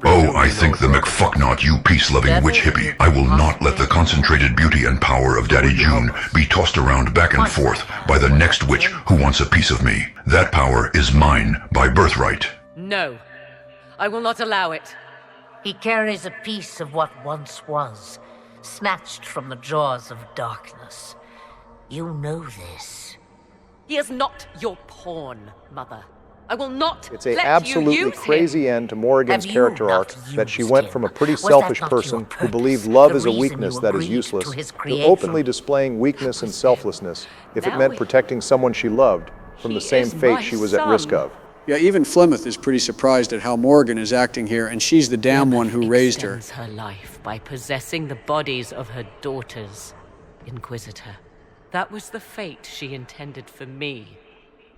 Oh, I think the McFucknot, you peace-loving witch hippie. I will not let the concentrated beauty and power of Daddy June be tossed around back and forth by the next witch who wants a piece of me. That power is mine by birthright. No, I will not allow it. He carries a piece of what once was, snatched from the jaws of darkness. You know this. He is not your pawn, Mother. I will not It's an absolutely crazy end to Morrigan's character arc, that she went from a pretty selfish person who believed love is a weakness that is useless to openly displaying weakness and selflessness if it meant protecting someone she loved from the same fate she was at risk of. Yeah, even Flemeth is pretty surprised at how Morrigan is acting here, and she's the damn one who raised her. Her life by possessing the bodies of her daughters, Inquisitor. That was the fate she intended for me.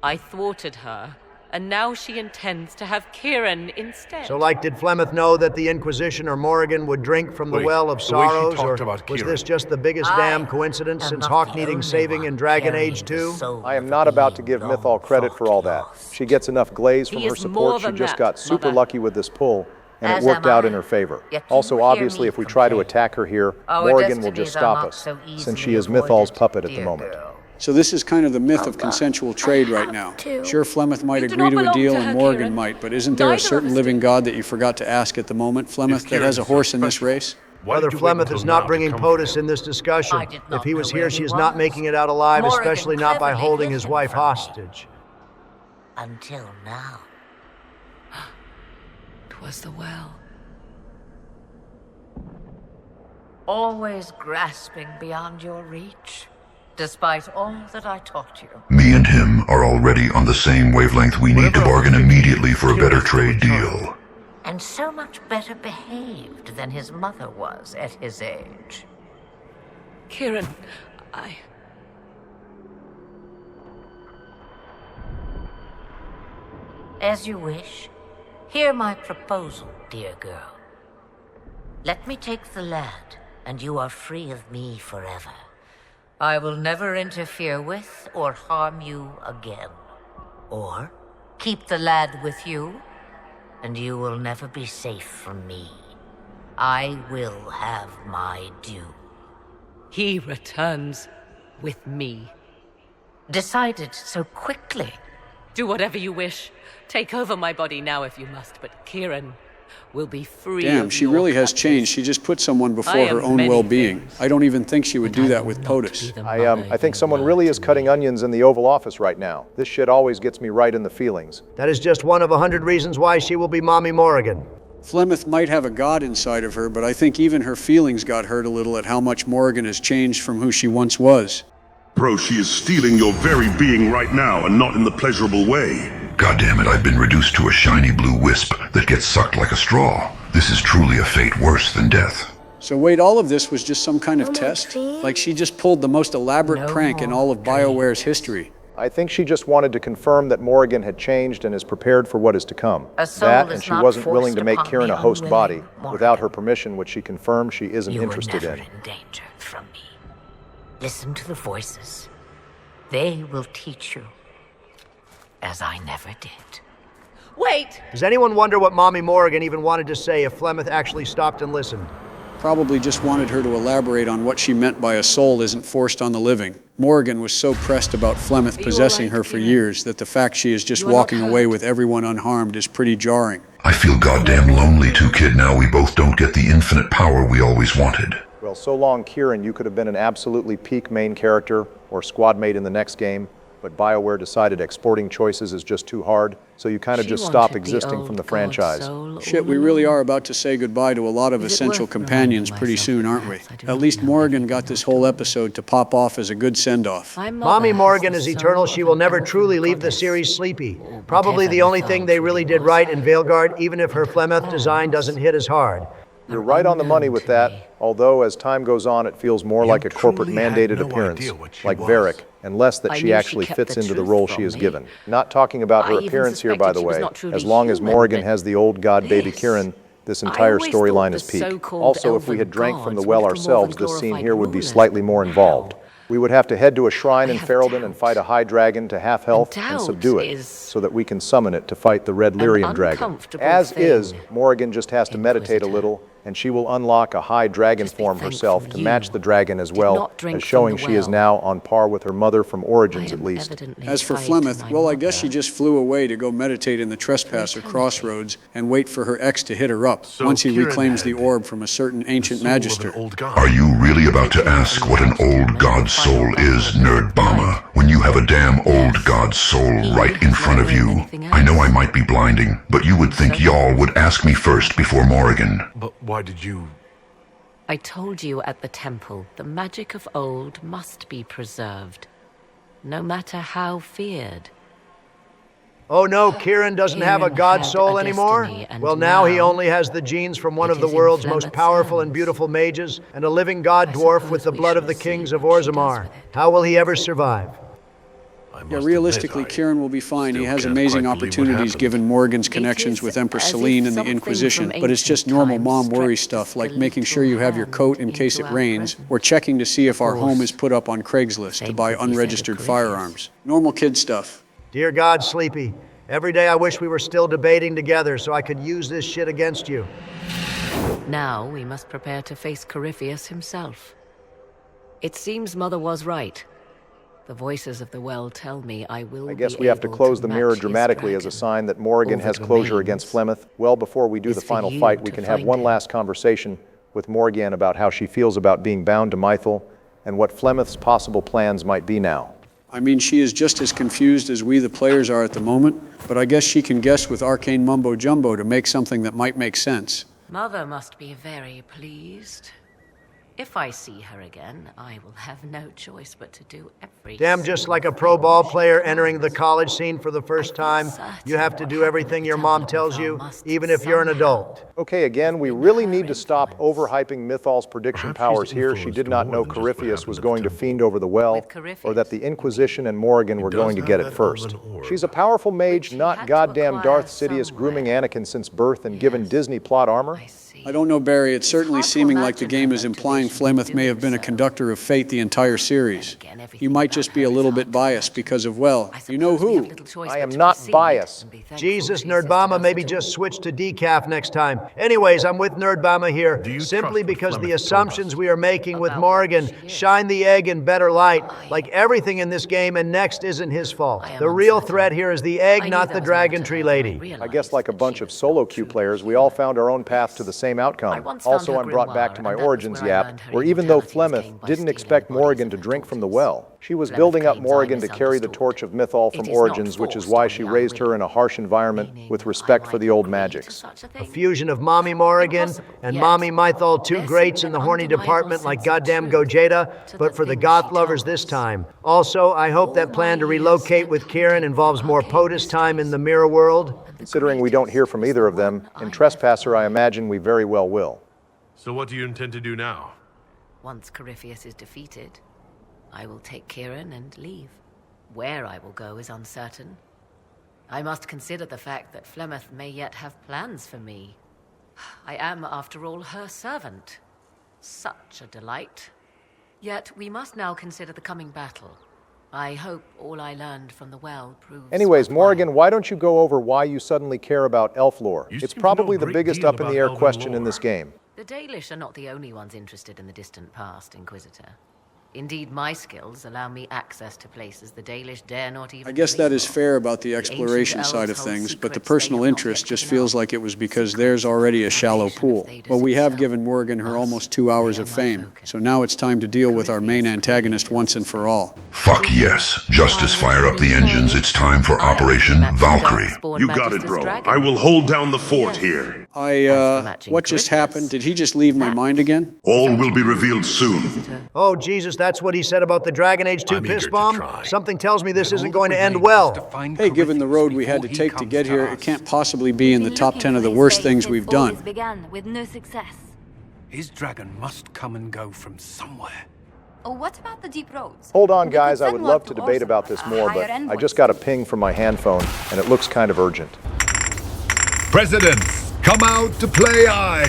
I thwarted her, and now she intends to have Kieran instead. So, did Flemeth know that the Inquisition or Morrigan would drink from the Well of Sorrows, or was this just the biggest damn coincidence since Hawk needing saving in Dragon Age 2? I am not about to give Mythal credit for all that. She gets enough glaze from her support. She just got super lucky with this pull, and it worked out in her favor. Also, obviously, if we try to attack her here, Morrigan will just stop us, since she is Mythal's puppet at the moment. So this is kind of the myth of consensual trade right now. Sure, Flemeth might agree to a deal and Morrigan might, but isn't there a certain living god that you forgot to ask at the moment, Flemeth, that has a horse in this race? Brother Flemeth is not bringing POTUS in this discussion. If he was here, she is not making it out alive, especially not by holding his wife hostage. Until now. 'Twas the well. Always grasping beyond your reach. Despite all that I taught you. Me and him are already on the same wavelength. We need to bargain immediately for a better trade deal. And so much better behaved than his mother was at his age. Kieran, As you wish. Hear my proposal, dear girl. Let me take the lad, and you are free of me forever. I will never interfere with or harm you again. Or keep the lad with you, and you will never be safe from me. I will have my due. He returns with me. Decided so quickly. Do whatever you wish. Take over my body now if you must, but Kieran will be free. Damn, she really has changed. She just put someone before her own well-being. I don't even think she would do that with POTUS. I think someone really is cutting onions in the Oval Office right now. This shit always gets me right in the feelings. That is just one of 100 reasons why she will be Mommy Morrigan. Flemeth might have a god inside of her, but I think even her feelings got hurt a little at how much Morrigan has changed from who she once was. Bro, she is stealing your very being right now, and not in the pleasurable way. God damn it, I've been reduced to a shiny blue wisp that gets sucked like a straw. This is truly a fate worse than death. So wait, all of this was just some kind of test? Like she just pulled the most elaborate prank in all of BioWare's history? I think she just wanted to confirm that Morrigan had changed and is prepared for what is to come. That, and she wasn't willing to make Kieran a host body without her permission, which she confirmed she isn't interested in. You were never in danger from me. Listen to the voices. They will teach you. As I never did. Wait! Does anyone wonder what Mommy Morrigan even wanted to say if Flemeth actually stopped and listened? Probably just wanted her to elaborate on what she meant by a soul isn't forced on the living. Morrigan was so pressed about Flemeth possessing her for years that the fact she is just walking away with everyone unharmed is pretty jarring. I feel goddamn lonely too, kid. Now we both don't get the infinite power we always wanted. Well, so long, Kieran, you could have been an absolutely peak main character or squad mate in the next game. but BioWare decided exporting choices is just too hard, so you kind of just stop existing from the franchise. Shit, we really are about to say goodbye to a lot of essential companions pretty soon, aren't we? At least Morrigan got this whole episode to pop off as a good send-off. Mommy Morrigan is eternal. She will never truly leave the series sleepy. Probably the only thing they really did right in Veilguard, even if her Flemeth design doesn't hit as hard. You're right on the money with that, although as time goes on it feels more like a corporate mandated appearance, like Varric, and less that she actually fits into the role she is given. Not talking about her appearance here, by the way. As long as Morrigan has the old god baby Kieran, this entire storyline is peak. Also, if we had drank from the well ourselves, this scene here would be slightly more involved. We would have to head to a shrine in Ferelden and fight a high dragon to half health and subdue it, so that we can summon it to fight the Red Lyrian dragon. As is, Morrigan just has to meditate a little, and she will unlock a high dragon form herself to match the dragon as well, as showing she is now on par with her mother from Origins at least. As for Flemeth, well, I guess she just flew away to go meditate in the Trespasser crossroads and wait for her ex to hit her up, once he reclaims the orb from a certain ancient magister. Are you really about to ask what an old god's soul is, Nerd Bomber, when you have a damn old god's soul right in front of you? I know I might be blinding, but you would think y'all would ask me first before Morrigan. But why did you... I told you at the temple, the magic of old must be preserved, no matter how feared. Oh no, Kieran doesn't have a god soul anymore? Well, now he only has the genes from one of the world's most powerful and beautiful mages, and a living god dwarf with the blood of the kings of Orzammar. How will he ever survive? Yeah, realistically, Kieran will be fine. He has amazing opportunities given Morrigan's connections with Empress Celine and the Inquisition, but it's just normal mom worry stuff, like making sure you have your coat in case it rains, or checking to see if our home is put up on Craigslist to buy unregistered firearms. Normal kid stuff. Dear God, Sleepy, every day I wish we were still debating together so I could use this shit against you. Now we must prepare to face Corypheus himself. It seems Mother was right. The voices of the well tell me I will I guess we have to close the mirror dramatically as a sign that Morrigan has closure against Flemeth. Well, before we do the final fight, we can have one last conversation with Morrigan about how she feels about being bound to Mythal and what Flemeth's possible plans might be now. I mean, she is just as confused as we the players are at the moment, but I guess she can guess with arcane mumbo-jumbo to make something that might make sense. Mother must be very pleased. If I see her again, I will have no choice but to do everything. Damn, just like a pro ball player entering the college scene for the first time, you have to do everything your mom tells you, even if you're an adult. Okay, again, we really need to stop overhyping Mythal's prediction powers here. She did not know Corypheus was going to fiend over the well, or that the Inquisition and Morrigan were going to get it first. She's a powerful mage, not goddamn Darth Sidious grooming Anakin since birth and given Disney plot armor. I don't know, Barry. It's certainly seeming like the game is implying Flemeth may have been a conductor of fate the entire series. You might just be a little bit biased because of, well, you know who. I am not biased. Jesus, Nerdbama, maybe just switch to decaf next time. Anyways, I'm with Nerdbama here, simply because the assumptions we are making with Morrigan shine the egg in better light, like everything in this game, and Next isn't his fault. The real threat here is the egg, not the Dragon Tree Lady. I guess like a bunch of solo queue players, we all found our own path to the same outcome. Also, I'm brought back to my Origins yap, where even though Flemeth didn't expect Morrigan to drink from the well, she was building up Morrigan to carry the torch of Mythal from Origins, which is why she raised her in a harsh environment with respect for the old magics. A fusion of Mommy Morrigan and Mommy Mythal, two greats in the horny department like goddamn Gojada, but for the goth lovers this time. Also, I hope that plan to relocate with Kieran involves more POTUS time in the mirror world. Considering we don't hear from either of them, in Trespasser I imagine we very well will. So what do you intend to do now? Once Corypheus is defeated, I will take Kieran and leave. Where I will go is uncertain. I must consider the fact that Flemeth may yet have plans for me. I am, after all, her servant. Such a delight. Yet we must now consider the coming battle. I hope all I learned from the well proves... Anyways, Morrigan, why don't you go over why you suddenly care about elf lore? It's probably the biggest up-in-the-air question in this game. The Dalish are not the only ones interested in the distant past, Inquisitor. Indeed, my skills allow me access to places the Dalish dare not even I guess that dream is of. fair about the exploration ancient side of elves hold things, but the secrets personal they have not interest yet just given feels out. like it was because there's already a shallow pool. Well, we have given Morrigan her almost 2 hours of fame, so now it's time to deal with our main antagonist once and for all. Fuck yes. Justice, fire up the engines. It's time for Operation Valkyrie. You got it, bro. I will hold down the fort here. What just happened? Did he just leave my mind again? All will be revealed soon. Oh, Jesus, that's what he said about the Dragon Age 2 piss bomb? Something tells me this isn't going to end well. Hey, given the road we had to take to get here, it can't possibly be in the top 10 of the worst things we've done. Began with no success. His dragon must come and go from somewhere. Oh, what about the deep roads? Hold on, guys. I would love to debate about this more, but I just got a ping from my hand phone, and it looks kind of urgent. Presidents, come out to play I.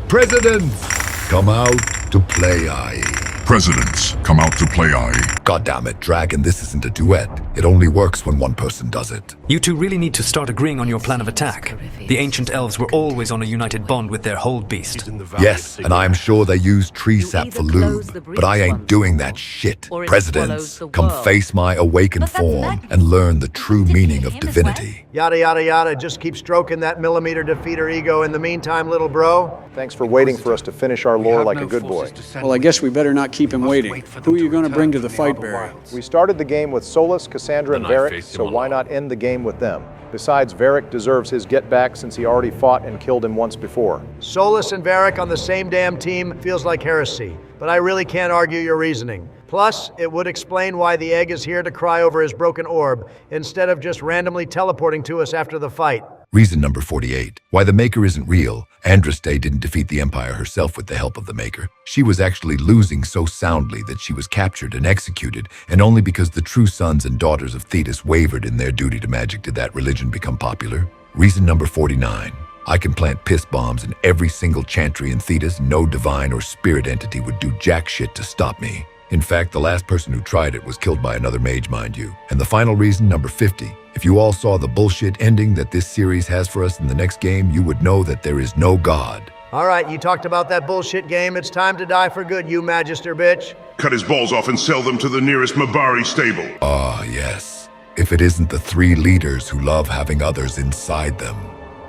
Presidents, come out to play I. Presidents, come out to play I. God damn it, Dragon, this isn't a duet. It only works when one person does it. You two really need to start agreeing on your plan of attack. The ancient elves were always on a united bond with their hold beast. Yes, and I'm sure they use tree sap for lube, but I ain't doing that shit. Presidents, come face my awakened form and learn the true meaning of divinity. Yada, yada, yada. Just keep stroking that millimeter defeater ego in the meantime, little bro. Thanks for waiting for us to finish our lore like a good boy. Well, I guess we better not keep him waiting. Who are you going to bring to the fight, Barry? We started the game with Solus, Cassandra, and Varric, so why not end the game with them? Besides, Varric deserves his get back since he already fought and killed him once before. Solus and Varric on the same damn team feels like heresy, but I really can't argue your reasoning. Plus, it would explain why the egg is here to cry over his broken orb, instead of just randomly teleporting to us after the fight. Reason number 48. Why the Maker isn't real. Andraste didn't defeat the Empire herself with the help of the Maker. She was actually losing so soundly that she was captured and executed, and only because the true sons and daughters of Thedas wavered in their duty to magic did that religion become popular. Reason number 49. I can plant piss bombs in every single chantry in Thedas. No divine or spirit entity would do jack shit to stop me. In fact, the last person who tried it was killed by another mage, mind you. And the final reason, number 50. If you all saw the bullshit ending that this series has for us in the next game, you would know that there is no God. All right, you talked about that bullshit game. It's time to die for good, you Magister bitch. Cut his balls off and sell them to the nearest Mabari stable. Ah, yes. If it isn't the 3 leaders who love having others inside them.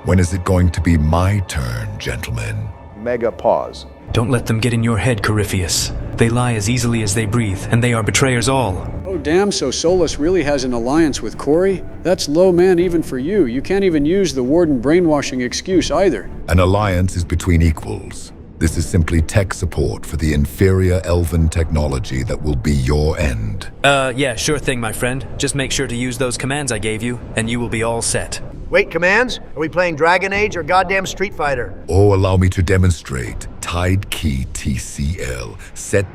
When is it going to be my turn, gentlemen? Mega pause. Don't let them get in your head, Corypheus. They lie as easily as they breathe, and they are betrayers all. Oh damn, so Solus really has an alliance with Cory? That's low man even for you. You can't even use the Warden brainwashing excuse either. An alliance is between equals. This is simply tech support for the inferior elven technology that will be your end. Yeah, sure thing, my friend. Just make sure to use those commands I gave you, and you will be all set. Wait, commands? Are we playing Dragon Age or goddamn Street Fighter? Oh, allow me to demonstrate. Tide key TCL, set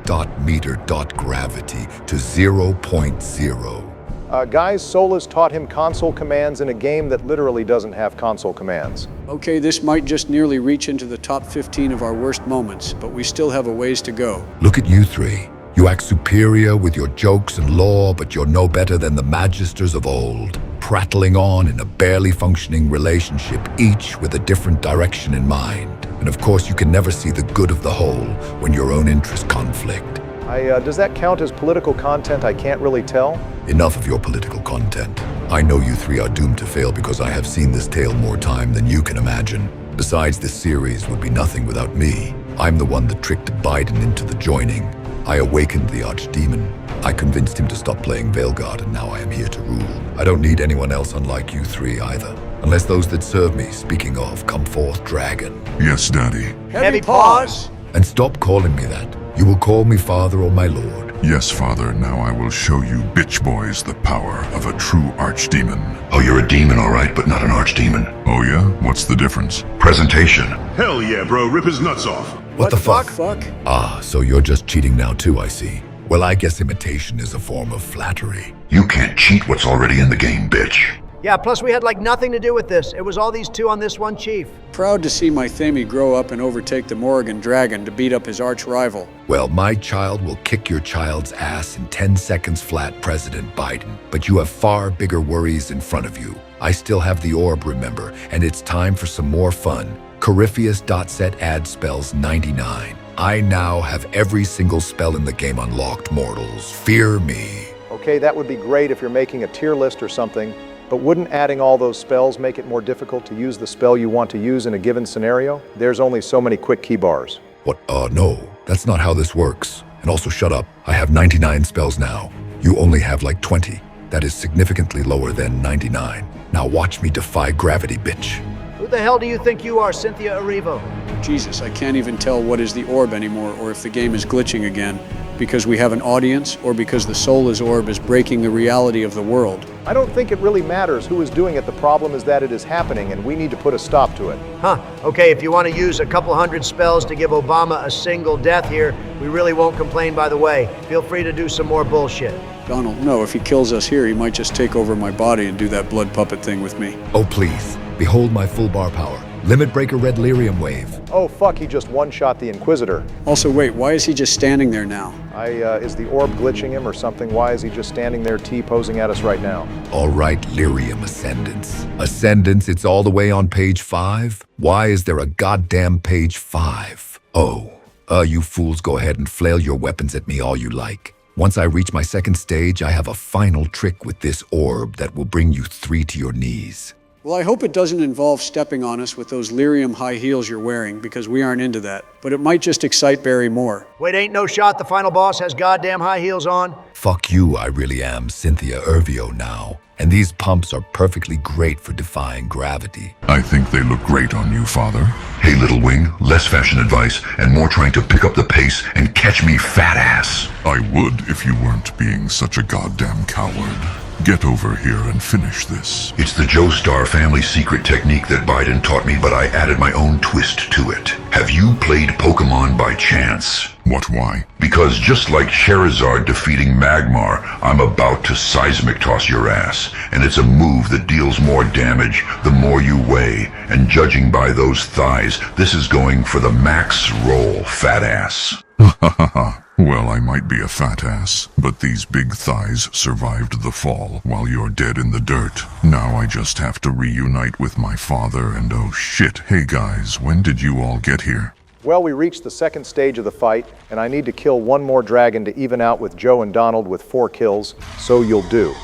meter gravity to 0.0. Guys, Solus taught him console commands in a game that literally doesn't have console commands. Okay, this might just nearly reach into the top 15 of our worst moments, but we still have a ways to go. Look at you 3. You act superior with your jokes and lore, but you're no better than the magisters of old, prattling on in a barely functioning relationship, each with a different direction in mind. And of course, you can never see the good of the whole when your own interests conflict. Does that count as political content? I can't really tell. Enough of your political content. I know you 3 are doomed to fail because I have seen this tale more time than you can imagine. Besides, this series would be nothing without me. I'm the one that tricked Biden into the joining. I awakened the Archdemon. I convinced him to stop playing Veilguard, and now I am here to rule. I don't need anyone else unlike you 3 either. Unless those that serve me, speaking of, come forth, Dragon. Yes, Daddy. Heavy pause. And stop calling me that. You will call me Father or my Lord. Yes, Father. Now I will show you bitch boys the power of a true archdemon. Oh, you're a demon, all right, but not an archdemon. Oh, yeah? What's the difference? Presentation. Hell yeah, bro. Rip his nuts off. What the fuck? Fuck? Ah, so you're just cheating now too, I see. Well, I guess imitation is a form of flattery. You can't cheat what's already in the game, bitch. Yeah, plus we had like nothing to do with this. It was all these 2 on this one chief. Proud to see my Thami grow up and overtake the Morrigan dragon to beat up his arch-rival. Well, my child will kick your child's ass in 10 seconds flat, President Biden. But you have far bigger worries in front of you. I still have the orb, remember, and it's time for some more fun. Corypheus.set ad spells 99. I now have every single spell in the game unlocked, mortals. Fear me. Okay, that would be great if you're making a tier list or something, but wouldn't adding all those spells make it more difficult to use the spell you want to use in a given scenario? There's only so many quick key bars. What? No, that's not how this works. And also shut up. I have 99 spells now. You only have like 20. That is significantly lower than 99. Now watch me defy gravity, bitch. Who the hell do you think you are, Cynthia Erivo? Jesus, I can't even tell what is the orb anymore, or if the game is glitching again, because we have an audience, or because the soulless orb is breaking the reality of the world. I don't think it really matters who is doing it. The problem is that it is happening, and we need to put a stop to it. Huh. Okay, if you want to use a couple hundred spells to give Obama a single death here, we really won't complain, by the way. Feel free to do some more bullshit. Donald, no, if he kills us here, he might just take over my body and do that blood puppet thing with me. Oh, please. Behold my full bar power. Limit breaker red lyrium wave. Oh fuck, he just one-shot the Inquisitor. Also, wait, why is he just standing there now? Is the orb glitching him or something? Why is he just standing there T-posing at us right now? All right, lyrium ascendance. Ascendance, it's all the way on page 5? Why is there a goddamn page 5? Oh, you fools go ahead and flail your weapons at me all you like. Once I reach my second stage, I have a final trick with this orb that will bring you 3 to your knees. Well, I hope it doesn't involve stepping on us with those lyrium high heels you're wearing, because we aren't into that. But it might just excite Barry more. Wait, ain't no shot the final boss has goddamn high heels on? Fuck you, I really am Cynthia Erivo now. And these pumps are perfectly great for defying gravity. I think they look great on you, Father. Hey, little wing, less fashion advice and more trying to pick up the pace and catch me, fat ass. I would if you weren't being such a goddamn coward. Get over here and finish this. It's the Joestar family secret technique that Biden taught me, but I added my own twist to it. Have you played Pokemon by chance? What, why? Because just like Charizard defeating Magmar, I'm about to seismic toss your ass. And it's a move that deals more damage the more you weigh. And judging by those thighs, this is going for the max roll, fat ass. Ha ha ha. Well, I might be a fat ass, but these big thighs survived the fall while you're dead in the dirt. Now I just have to reunite with my father and oh shit, hey guys, when did you all get here? Well, we reached the second stage of the fight, and I need to kill one more dragon to even out with Joe and Donald with 4 kills, so you'll do.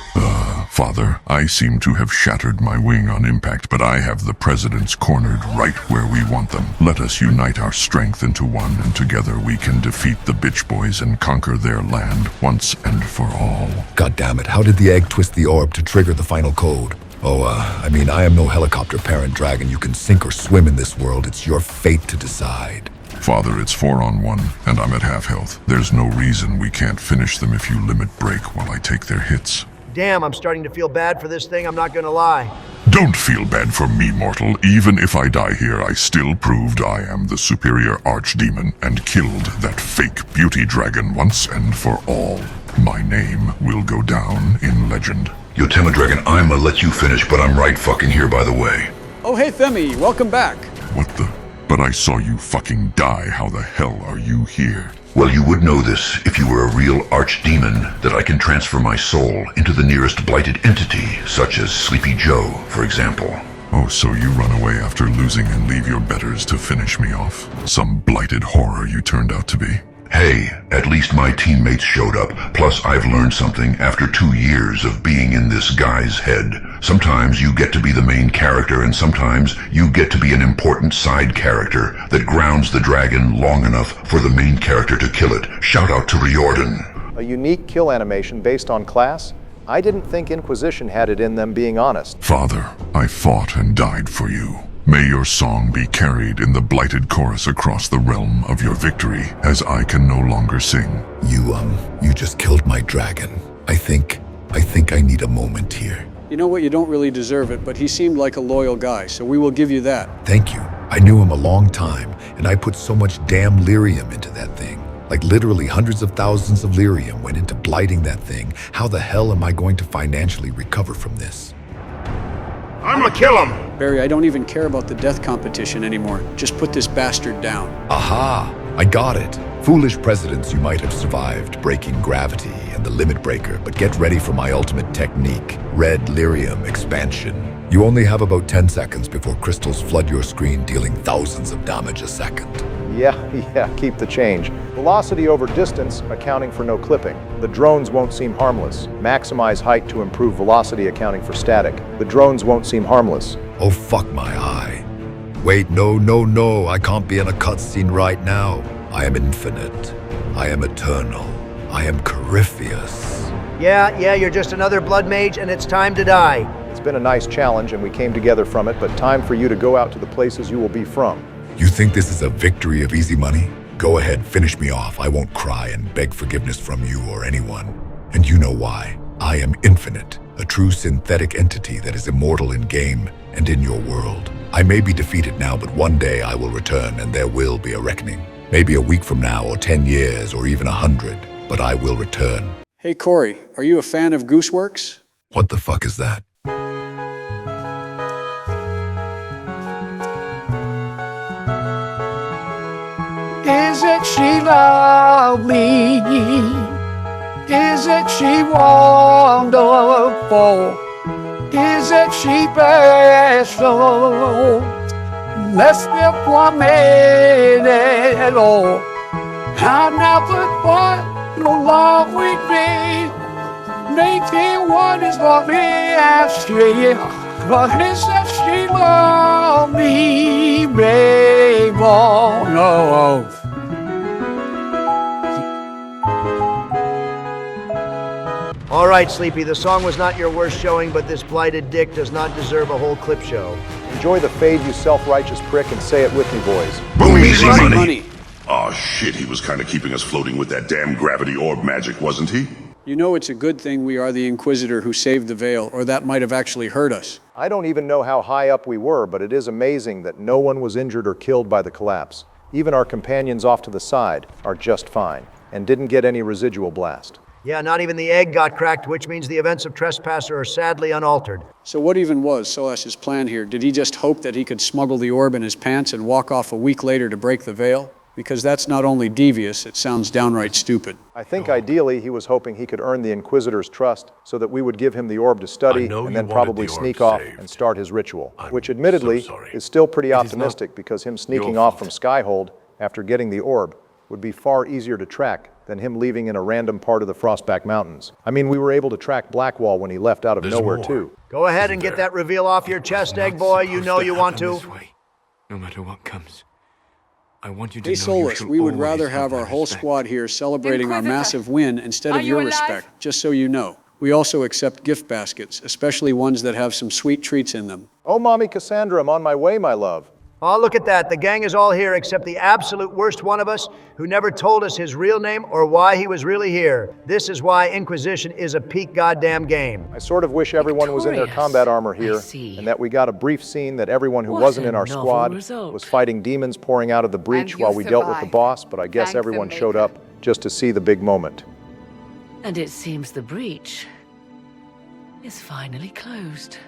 Father, I seem to have shattered my wing on impact, but I have the presidents cornered right where we want them. Let us unite our strength into one, and together we can defeat the bitch boys and conquer their land once and for all. God damn it, how did the egg twist the orb to trigger the final code? I am no helicopter parent dragon. You can sink or swim in this world. It's your fate to decide. Father, it's 4-on-1, and I'm at half health. There's no reason we can't finish them if you limit break while I take their hits. Damn, I'm starting to feel bad for this thing, I'm not gonna lie. Don't feel bad for me, mortal. Even if I die here, I still proved I am the superior archdemon and killed that fake beauty dragon once and for all. My name will go down in legend. Yotema Dragon, I'ma let you finish, but I'm right fucking here, by the way. Oh, hey, Themi, welcome back. What the? But I saw you fucking die. How the hell are you here? Well, you would know this if you were a real archdemon, that I can transfer my soul into the nearest blighted entity, such as Sleepy Joe, for example. Oh, so you run away after losing and leave your betters to finish me off? Some blighted horror you turned out to be. Hey, at least my teammates showed up. Plus, I've learned something after 2 years of being in this guy's head. Sometimes you get to be the main character, and sometimes you get to be an important side character that grounds the dragon long enough for the main character to kill it. Shout out to Riordan. A unique kill animation based on class? I didn't think Inquisition had it in them, being honest. Father, I fought and died for you. May your song be carried in the blighted chorus across the realm of your victory, as I can no longer sing. You just killed my dragon. I think I need a moment here. You know what, you don't really deserve it, but he seemed like a loyal guy, so we will give you that. Thank you. I knew him a long time, and I put so much damn lyrium into that thing. Like literally hundreds of thousands of lyrium went into blighting that thing. How the hell am I going to financially recover from this? I'm gonna kill him! Barry, I don't even care about the death competition anymore. Just put this bastard down. Aha! I got it. Foolish presidents, you might have survived breaking gravity and the limit breaker, but get ready for my ultimate technique, red lyrium expansion. You only have about 10 seconds before crystals flood your screen, dealing thousands of damage a second. Yeah, keep the change. Velocity over distance, accounting for no clipping. The drones won't seem harmless. Maximize height to improve velocity, accounting for static. The drones won't seem harmless. Oh, fuck my eye. Wait, no, I can't be in a cutscene right now. I am infinite. I am eternal. I am Corypheus. Yeah, you're just another blood mage, and it's time to die. It's been a nice challenge, and we came together from it, but time for you to go out to the places you will be from. You think this is a victory of easy money? Go ahead, finish me off. I won't cry and beg forgiveness from you or anyone. And you know why. I am infinite, a true synthetic entity that is immortal in game and in your world. I may be defeated now, but one day I will return and there will be a reckoning. Maybe a week from now, or 10 years, or even 100, but I will return. Hey, Cory, are you a fan of Gooseworks? What the fuck is that? Isn't she lovely? Isn't she wonderful? Isn't she special? Let's live for a minute, oh. I never thought no love would be making one is for me and she. But isn't she lovely, babe? Oh, no. All right, Sleepy, the song was not your worst showing, but this blighted dick does not deserve a whole clip show. Enjoy the fade, you self-righteous prick, and say it with me, boys. Boom, easy money. Aw, shit, he was kind of keeping us floating with that damn gravity orb magic, wasn't he? You know it's a good thing we are the Inquisitor who saved the Veil, or that might have actually hurt us. I don't even know how high up we were, but it is amazing that no one was injured or killed by the collapse. Even our companions off to the side are just fine, and didn't get any residual blast. Yeah, not even the egg got cracked, which means the events of Trespasser are sadly unaltered. So what even was Solash's plan here? Did he just hope that he could smuggle the orb in his pants and walk off a week later to break the Veil? Because that's not only devious, it sounds downright stupid. I think ideally he was hoping he could earn the Inquisitor's trust so that we would give him the orb to study and then probably sneak off and start his ritual, which admittedly is still pretty optimistic because him sneaking off from Skyhold after getting the orb would be far easier to track than him leaving in a random part of the Frostback Mountains. I mean, we were able to track Blackwall when he left out of nowhere too. Go ahead and get that reveal off your chest, Egg Boy. You know you want to. No matter what comes. I want you to Hey, know Solus, we would rather have our whole squad here celebrating our massive win instead of your respect, just so you know. We also accept gift baskets, especially ones that have some sweet treats in them. Oh, Mommy Cassandra, I'm on my way, my love. Oh, look at that. The gang is all here except the absolute worst one of us who never told us his real name or why he was really here. This is why Inquisition is a peak goddamn game. I sort of wish everyone was in their combat armor here and that we got a brief scene that everyone who wasn't in our squad was fighting demons pouring out of the breach while we dealt with the boss, but I guess everyone showed up just to see the big moment. And it seems the breach is finally closed.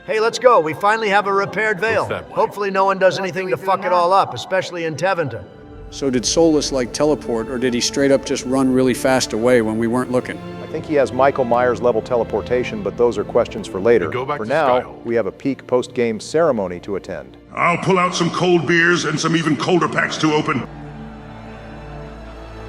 Hey, let's go. We finally have a repaired Veil. Hopefully no one does anything to fuck it all up, especially in Tevinter. So did Solus teleport, or did he straight up just run really fast away when we weren't looking? I think he has Michael Myers level teleportation, but those are questions for later. For now, we have a peak post-game ceremony to attend. I'll pull out some cold beers and some even colder packs to open.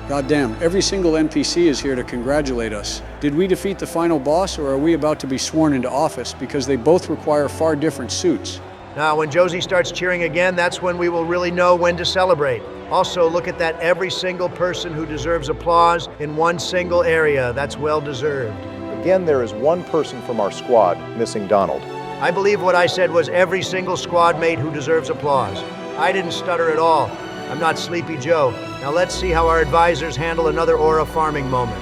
Goddamn, every single NPC is here to congratulate us. Did we defeat the final boss, or are we about to be sworn into office because they both require far different suits? Now, when Josie starts cheering again, that's when we will really know when to celebrate. Also, look at that every single person who deserves applause in one single area. That's well deserved. Again, there is one person from our squad missing Donald. I believe what I said was every single squad mate who deserves applause. I didn't stutter at all. I'm not Sleepy Joe. Now let's see how our advisors handle another aura farming moment.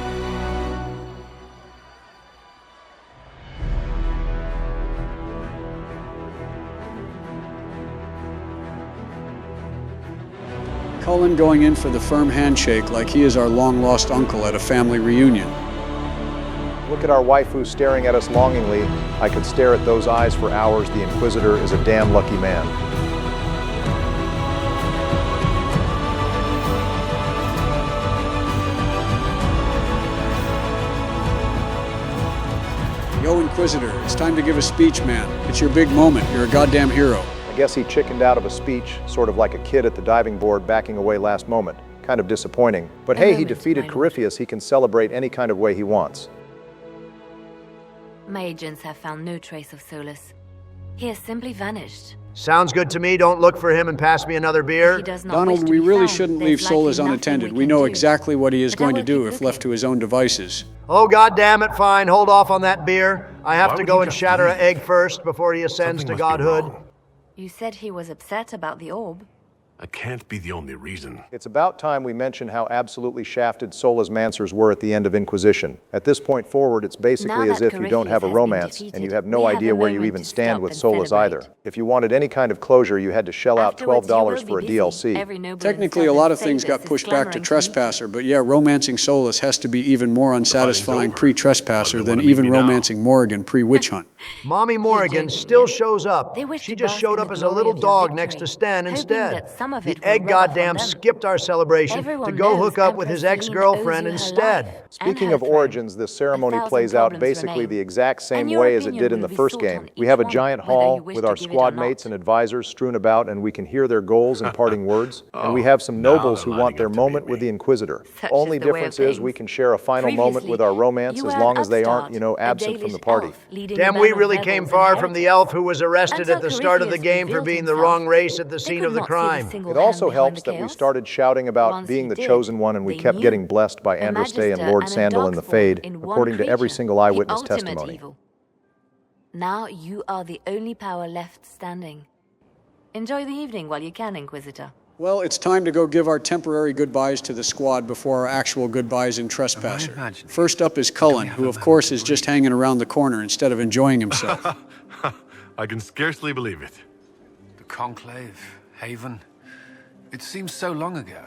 Cullen going in for the firm handshake like he is our long-lost uncle at a family reunion. Look at our waifu staring at us longingly. I could stare at those eyes for hours. The Inquisitor is a damn lucky man. Yo, Inquisitor, it's time to give a speech, man. It's your big moment. You're a goddamn hero. guess he chickened out of a speech, sort of like a kid at the diving board backing away last moment. Kind of disappointing. But hey, he defeated Corypheus. He can celebrate any kind of way he wants. My agents have found no trace of Solus. He has simply vanished. Sounds good to me. Don't look for him and pass me another beer. Donald, we really shouldn't leave Solus unattended. We know exactly what he is going to do if left to his own devices. Oh, God damn it, fine. Hold off on that beer. I have to go and shatter an egg first before he ascends to godhood. You said he was upset about the orb. That can't be the only reason. It's about time we mention how absolutely shafted Sola's Mancers were at the end of Inquisition. At this point forward, it's basically as if you don't have a romance, and you have no idea where you even stand with Sola's either. If you wanted any kind of closure, you had to shell out $12 for a DLC. Technically, a lot of things got pushed back to Trespasser, but yeah, romancing Solus has to be even more unsatisfying pre-Trespasser than even romancing Morrigan pre-Witch Hunt. Mommy Morrigan still shows up. She just showed up as a little dog next to Stan instead. The egg goddamn skipped our celebration to go hook up with his ex-girlfriend instead. Speaking of origins, this ceremony plays out basically the exact same way as it did in the first game. We have a giant hall with our squad mates and advisors strewn about, and we can hear their goals and parting words. And we have some nobles who want their moment with the Inquisitor. Only difference is we can share a final moment with our romance as long as they aren't, absent from the party. Damn, we really came far from the elf who was arrested at the start of the game for being the wrong race at the scene of the crime. It also helps that we started shouting about being the chosen one, and we kept getting blessed by Andraste and Lord Sandal in the Fade, according to every single eyewitness testimony. Now you are the only power left standing. Enjoy the evening while you can, Inquisitor. Well, it's time to go give our temporary goodbyes to the squad before our actual goodbyes in Trespasser. First up is Cullen, who of course is just hanging around the corner instead of enjoying himself. I can scarcely believe it. The Conclave, Haven. It seems so long ago.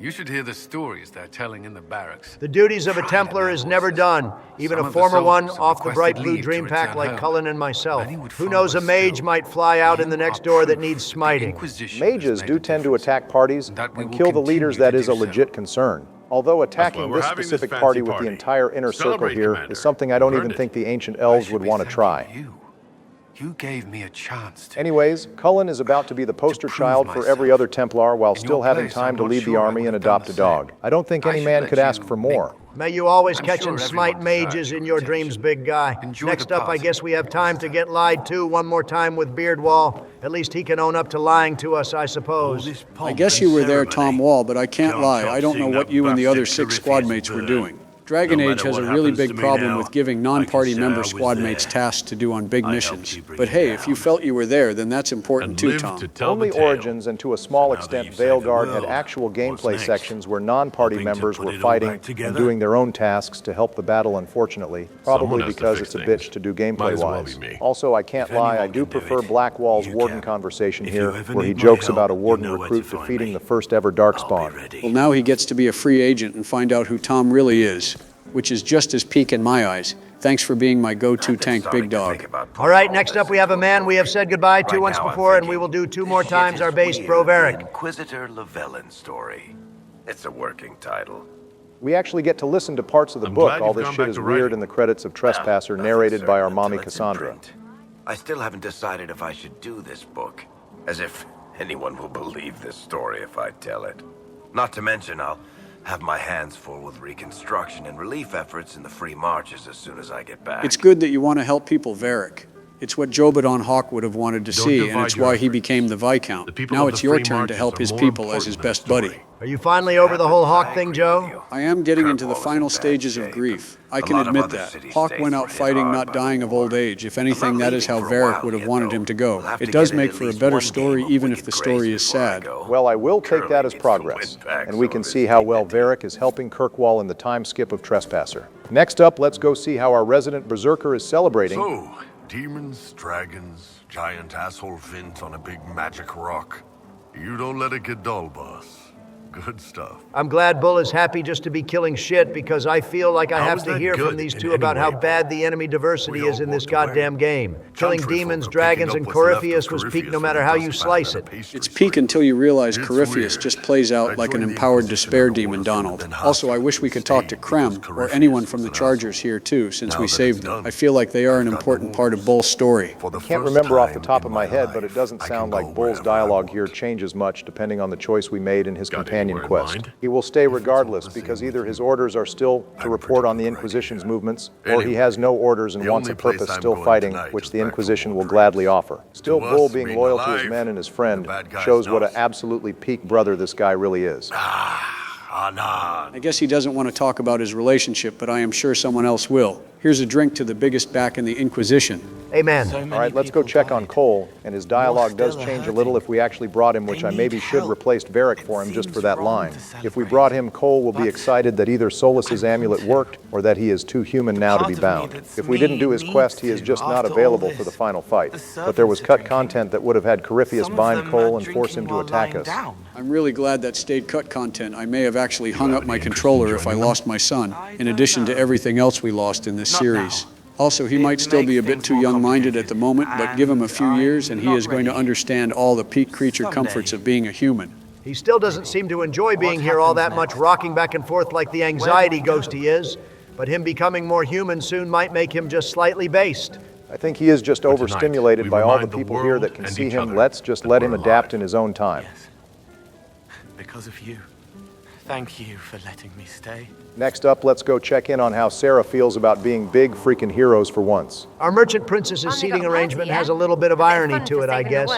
You should hear the stories they're telling in the barracks. The duties of a Templar is never done, even a former one off the Bright Blue Dream Pack like Cullen and myself. Who knows, a mage might fly out in the next door that needs smiting. Mages do tend to attack parties and kill the leaders. That is a legit concern. Although attacking this specific party with the entire inner circle here is something I don't even think the ancient elves would want to try. You gave me a chance to... Anyways, Cullen is about to be the poster child for every other Templar while still having time to leave the army and adopt a dog. I don't think any man could ask for more. May you always catch and smite mages in your dreams, big guy. Next up, I guess we have time to get lied to one more time with Beardwall. At least he can own up to lying to us, I suppose. I guess you were there, Tom Wall, but I can't lie. I don't know what you and the other 6 squad mates were doing. Dragon Age has a really big problem with giving non-party member squad mates tasks to do on big missions. But hey, if you felt you were there, then that's important too, Tom. Only Origins and to a small extent Veilguard had actual gameplay sections where non-party members were fighting and doing their own tasks to help the battle, unfortunately. Probably because it's a bitch to do gameplay-wise. Also, I can't lie, I do prefer Blackwall's Warden conversation here, where he jokes about a Warden recruit defeating the first ever Darkspawn. Well, now he gets to be a free agent and find out who Tom really is, which is just as peak in my eyes. Thanks for being my go-to tank, Big Dog. All right, next up we have a man we have said goodbye to once before, and we will do 2 more times our base Broveric. Inquisitor Llewellyn story. It's a working title. We actually get to listen to parts of the book. All this shit is weird in the credits of Trespasser, narrated by our mommy Cassandra. I still haven't decided if I should do this book. As if anyone will believe this story if I tell it. Not to mention, I'll have my hands full with reconstruction and relief efforts in the free marches as soon as I get back. It's good that you want to help people, Varric. It's what Jobadon Hawk would have wanted to see, and it's why he became the Viscount. Now it's your turn to help his people as his best buddy. Are you finally over the whole Hawk thing, Joe? I am getting into the final stages of grief. I can admit that. Hawk went out fighting, not dying of old age. If anything, that is how Varric would have wanted him to go. It does make for a better story, even if the story is sad. Well, I will take that as progress, and we can see how well Varric is helping Kirkwall in the time skip of Trespasser. Next up, let's go see how our resident Berserker is celebrating. So, demons, dragons, giant asshole Vint on a big magic rock. You don't let it get dull, boss. good stuff. I'm glad Bull is happy just to be killing shit because I feel like I have to hear from these two about how bad the enemy diversity is in this goddamn game. Killing demons, dragons, and Corypheus was peak no matter how you slice it. It's peak until you realize Corypheus just plays out like an empowered despair demon, Donald. Also, I wish we could talk to Krem, or anyone from the Chargers here too, since we saved them. I feel like they are an important part of Bull's story. I can't remember off the top of my head, but it doesn't sound like Bull's dialogue here changes much depending on the choice we made in his companion quest. He will stay regardless because either his orders are still to report on the Inquisition's movements, or he has no orders and wants a purpose still fighting, which the Inquisition will gladly offer. Still, Bull being loyal to his men and his friend shows what an absolutely peak brother this guy really is. I guess he doesn't want to talk about his relationship, but I am sure someone else will. Here's a drink to the biggest back in the Inquisition. Amen. All right, let's go check on Cole, and his dialogue does change a little if we actually brought him, which I maybe should replace Varric for him just for that line. If we brought him, Cole will be excited that either Solas's amulet worked or that he is too human now to be bound. If we didn't do his quest, he is just not available for the final fight. But there was cut content that would have had Corypheus bind Cole and force him to attack us. I'm really glad that stayed cut content. I may have actually hung up my controller if I lost my son, in addition to everything else we lost in this series. Also, he might still be a bit too young-minded at the moment, but give him a few years and he is going to understand all the peak creature comforts of being a human. He still doesn't seem to enjoy being here all that much, rocking back and forth like the anxiety ghost he is, but him becoming more human soon might make him just slightly based. I think he is just overstimulated by all the people here that can see him. Let's just let him adapt in his own time. Because of you. Thank you for letting me stay. Next up, let's go check in on how Sarah feels about being big freaking heroes for once. Our merchant princess's seating arrangement has a little bit of irony to it, I guess.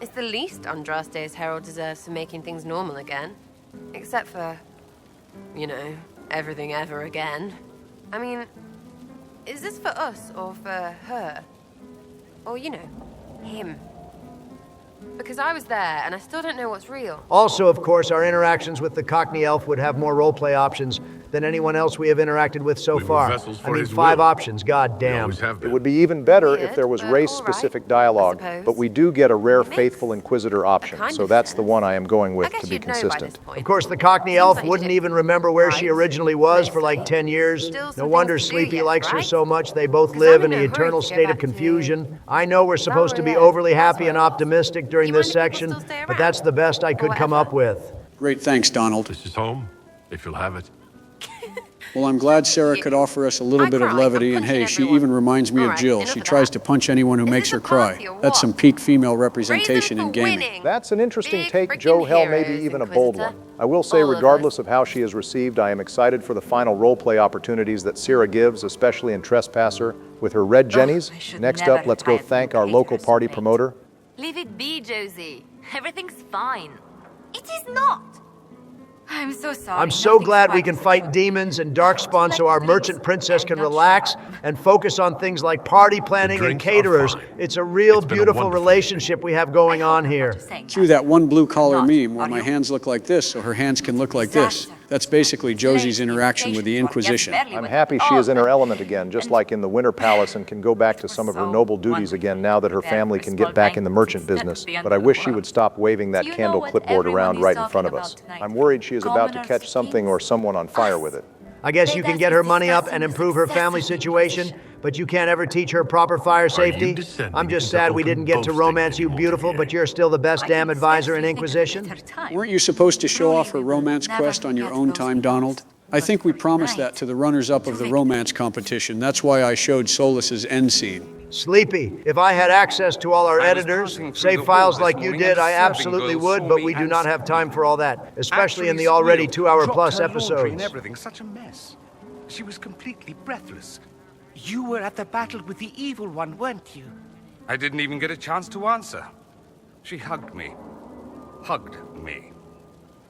It's the least Andraste's herald deserves for making things normal again. Except for, you know, everything ever again. I mean, is this for us or for her? Or, you know, him? Because I was there, and I still don't know what's real. Also, of course, our interactions with the Cockney elf would have more roleplay options than anyone else we have interacted with so far. I mean, 5 options, goddamn. It would be even better if there was race-specific dialogue, but we do get a rare Faithful Inquisitor option, so that's the one I am going with to be consistent. Of course, the Cockney elf wouldn't even remember where she originally was for like 10 years. No wonder Sleepy likes her so much. They both live in the eternal state of confusion. I know we're supposed to be overly happy and optimistic during this section, but that's the best I could come up with. Great, thanks, Donald. This is home, if you'll have it. Well, I'm glad Sarah could offer us a little bit of levity, and hey, she even reminds me of Jill. She tries to punch anyone who makes her cry. That's some peak female representation in gaming. That's an interesting take, Joe. Hell, maybe even a bold one. I will say, regardless of how she is received, I am excited for the final roleplay opportunities that Sarah gives, especially in Trespasser, with her red jennies. Next up, let's go thank our local party promoter. Leave it be, Josie. Everything's fine. It is not. I'm so sorry. I'm so glad we can fight demons and darkspawn so our merchant princess can relax and focus on things like party planning and caterers. It's a real beautiful relationship we have going on here. Cue that one blue-collar meme where my hands look like this so her hands can look like this. That's basically Josie's interaction with the Inquisition. I'm happy she is in her element again, just like in the Winter Palace, and can go back to some of her noble duties again now that her family can get back in the merchant business. But I wish she would stop waving that candle clipboard around right in front of us. I'm worried she is about to catch something or someone on fire with it. I guess you can get her money up and improve her family situation, but you can't ever teach her proper fire safety? I'm just sad we didn't get to romance you, beautiful, but you're still the best damn advisor in Inquisition. Weren't you supposed to show off her romance quest on your own time, Donald? I think we promised that to the runners-up of the romance competition. That's why I showed Solas's end scene. Sleepy, if I had access to all our editors, save files like you did, I absolutely would, but we do not have time for all that, especially in the already 2-hour-plus episodes. Everything such a mess. She was completely breathless. You were at the battle with the evil one, weren't you? I didn't even get a chance to answer. She hugged me. Hugged me.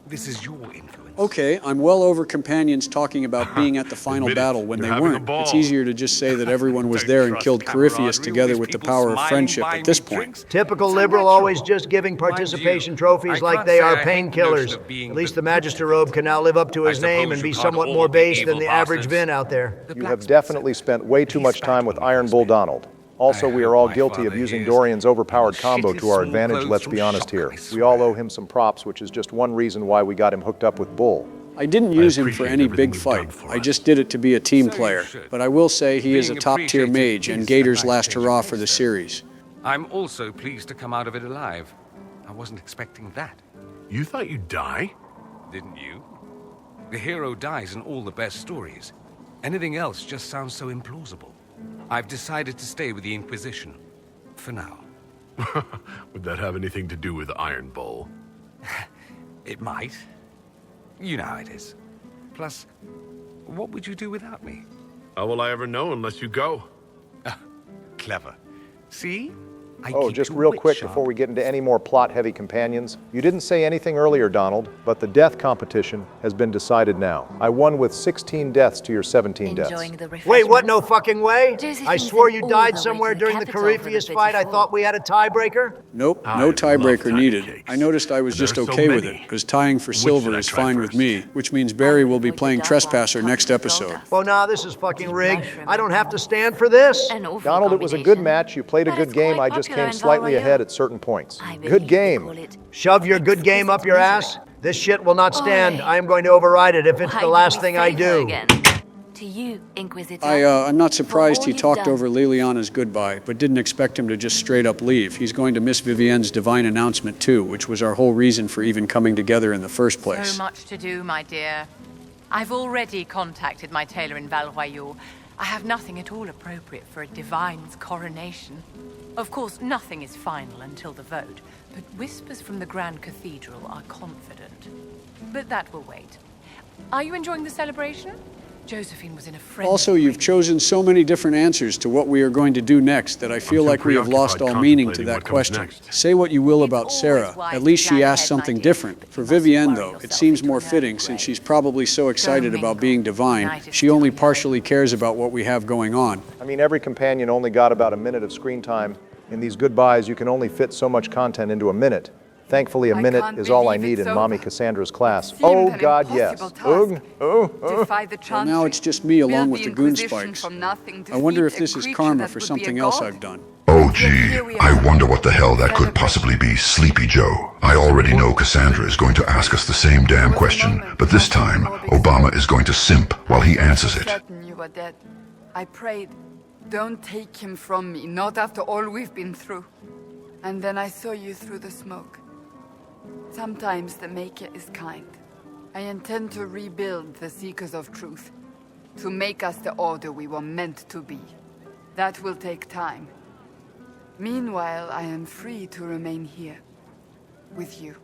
This is your influence. Okay, I'm well over companions talking about being at the final battle when they weren't. It's easier to just say that everyone was there and killed Corypheus together with the power of friendship at this point. Typical liberal, always just giving participation trophies like they are painkillers. At least the Magister robe can now live up to his name and be somewhat more base than the average Vin out there. You have definitely spent way too much time with Iron Bull Donald. Also, we are all guilty of using Dorian's overpowered combo to our advantage, let's be honest here. We all owe him some props, which is just one reason why we got him hooked up with Bull. I didn't use him for any big fight. I just did it to be a team player. But I will say he is a top-tier mage and Gator's last hurrah for the series. I'm also pleased to come out of it alive. I wasn't expecting that. You thought you'd die? Didn't you? The hero dies in all the best stories. Anything else just sounds so implausible. I've decided to stay with the Inquisition. For now. Would that have anything to do with Iron Bull? It might. You know how it is. Plus, what would you do without me? How will I ever know unless you go? Clever. See? Just real quick before we get into any more plot-heavy companions. You didn't say anything earlier, Donald, but the death competition has been decided now. I won with 16 deaths to your 17 deaths. Wait, what? No fucking way? I swore you died somewhere during the Corypheus fight. I thought we had a tiebreaker. Nope, no tiebreaker needed. I noticed I was just okay with it, because tying for silver is fine with me, which means Barry will be playing Trespasser next episode. Well, nah, this is fucking rigged. I don't have to stand for this. Donald, it was a good match. You played a good game. I just came slightly ahead at certain points. Good game. Shove your good game up your ass? This shit will not stand. I am going to override it if it's the last thing I do. To you, Inquisitor. I'm not surprised he talked over Liliana's goodbye, but didn't expect him to just straight up leave. He's going to miss Vivienne's divine announcement too, which was our whole reason for even coming together in the first place. So much to do, my dear. I've already contacted my tailor in Valroyaux. I have nothing at all appropriate for a divine's coronation. Of course, nothing is final until the vote, but whispers from the Grand Cathedral are confident. But that will wait. Are you enjoying the celebration? Josephine was in a frenzy. Also, you've chosen so many different answers to what we are going to do next that I feel like we have lost all meaning to that question. Say what you will about Sarah, at least she asked something different. For Vivienne, though, it seems more fitting since she's probably so excited about being divine, she only partially cares about what we have going on. I mean, every companion only got about a minute of screen time. In these goodbyes, you can only fit so much content into a minute. Thankfully, a minute is all I need in Mommy Cassandra's class. Oh, God, yes. Well, now it's just me along with the goon spikes. I wonder if this is karma for something else I've done. Oh, gee. I wonder what the hell that could possibly be, Sleepy Joe. I already know Cassandra is going to ask us the same damn question, but this time, Obama is going to simp while he answers it. You were dead. I prayed, don't take him from me, not after all we've been through. And then I saw you through the smoke. Sometimes the Maker is kind. I intend to rebuild the Seekers of Truth, to make us the order we were meant to be. That will take time. Meanwhile, I am free to remain here, with you.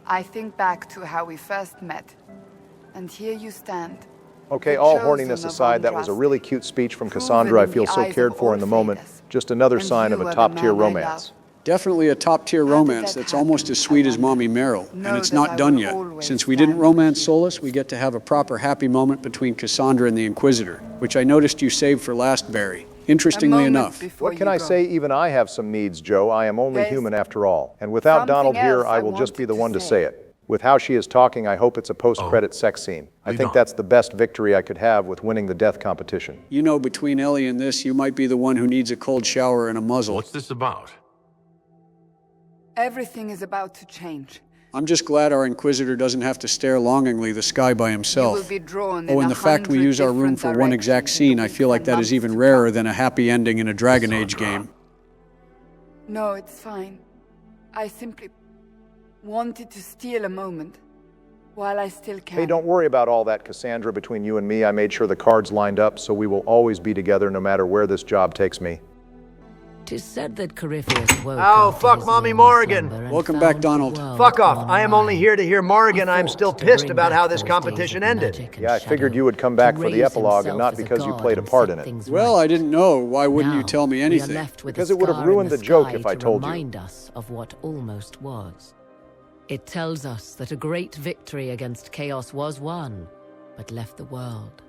I think back to how we first met, and here you stand. Okay, all horniness aside, that was a really cute speech from Cassandra. I feel so cared for in the moment. Just another sign of a top-tier romance. Definitely a top-tier romance that's almost as sweet as Mommy Meryl, and it's not done yet. Since we didn't romance Solus, we get to have a proper happy moment between Cassandra and the Inquisitor, which I noticed you saved for last, Barry. Interestingly enough. What can I say? Even I have some needs, Joe. I am only human after all. And without Donald here, I will just be the one to say it. With how she is talking, I hope it's a post-credit sex scene. I think that's the best victory I could have with winning the death competition. You know, between Ellie and this, you might be the one who needs a cold shower and a muzzle. What's this about? Everything is about to change. I'm just glad our Inquisitor doesn't have to stare longingly the sky by himself. And the fact we use our room for one exact scene, I feel like that is even rarer than a happy ending in a Dragon Age game. No, it's fine. I simply wanted to steal a moment while I still can. Hey, don't worry about all that, Cassandra. Between you and me, I made sure the cards lined up, so we will always be together no matter where this job takes me. 'Tis said that Corypheus woke Oh, fuck Mommy Morrigan. Welcome back, Donald. Fuck off. I am only here to hear Morrigan. I am still pissed about how this competition ended. Yeah, I figured you would come back for the epilogue and not because you played a part in it. Well, I didn't know. Why wouldn't you tell me anything? Because it would have ruined the joke if I told you. Remind us of what almost was. It tells us that a great victory against chaos was won, but left the world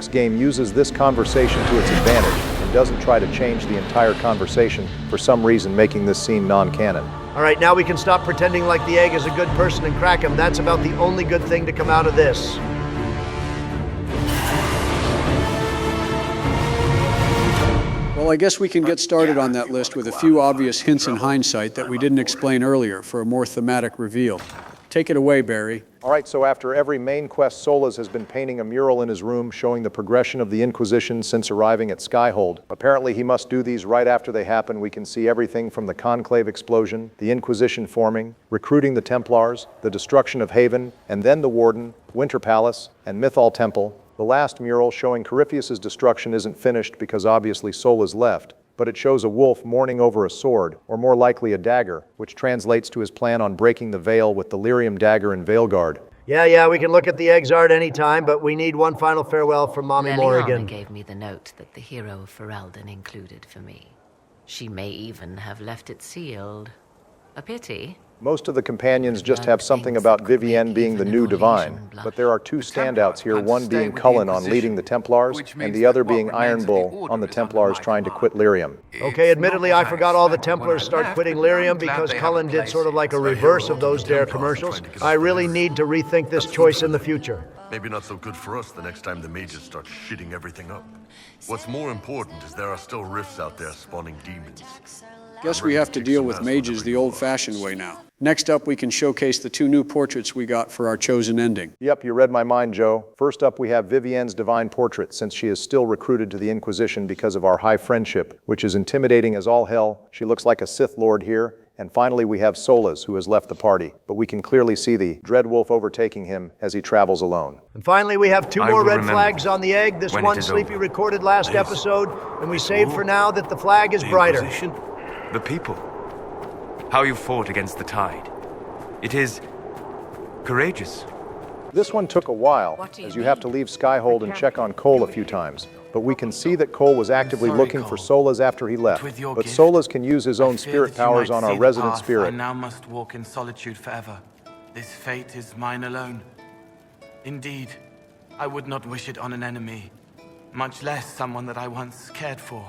next game uses this conversation to its advantage and doesn't try to change the entire conversation, for some reason making this scene non-canon. All right, now we can stop pretending like the egg is a good person and crack him. That's about the only good thing to come out of this. Well, Well, I guess we can get started on that list with a few obvious hints in hindsight that we didn't explain earlier for a more thematic reveal. Take it away, Barry. All right, so after every main quest, Solas has been painting a mural in his room showing the progression of the Inquisition since arriving at Skyhold. Apparently, he must do these right after they happen. We can see everything from the Conclave explosion, the Inquisition forming, recruiting the Templars, the destruction of Haven, and then the Warden, Winter Palace, and Mythal Temple. The last mural showing Corypheus' destruction isn't finished because obviously Solas left, but it shows a wolf mourning over a sword, or more likely a dagger, which translates to his plan on breaking the veil with the Lyrium dagger in Veilguard. Yeah, we can look at the eggs art anytime, but we need one final farewell from Mommy Morrigan. Leliana gave me the note that the hero of Ferelden included for me. She may even have left it sealed. A pity. Most of the companions just have something about Vivienne being the new divine, but there are two standouts here, one being Cullen on leading the Templars, and the other being Iron Bull on the Templars trying to quit Lyrium. Okay, admittedly, I forgot all the Templars start quitting Lyrium because Cullen did sort of like a reverse of those Dare commercials. I really need to rethink this choice in the future. Maybe not so good for us the next time the mages start shitting everything up. What's more important is there are still rifts out there spawning demons. Guess we have to deal with mages the old-fashioned way now. Next up, we can showcase the two new portraits we got for our chosen ending. Yep, you read my mind, Joe. First up, we have Vivienne's divine portrait, since she is still recruited to the Inquisition because of our high friendship, which is intimidating as all hell. She looks like a Sith Lord here. And finally, we have Solas, who has left the party, but we can clearly see the Dreadwolf overtaking him as he travels alone. And finally, we have two more red flags on the egg. This one, Sleepy recorded last episode, and we saved for now that the flag is brighter. The people. How you fought against the tide. It is courageous. This one took a while, as you have to leave Skyhold and check on Cole a few times. But we can see that Cole was actively looking for Solas after he left. But Solas can use his own spirit powers on our resident spirit. I now must walk in solitude forever. This fate is mine alone. Indeed, I would not wish it on an enemy, much less someone that I once cared for.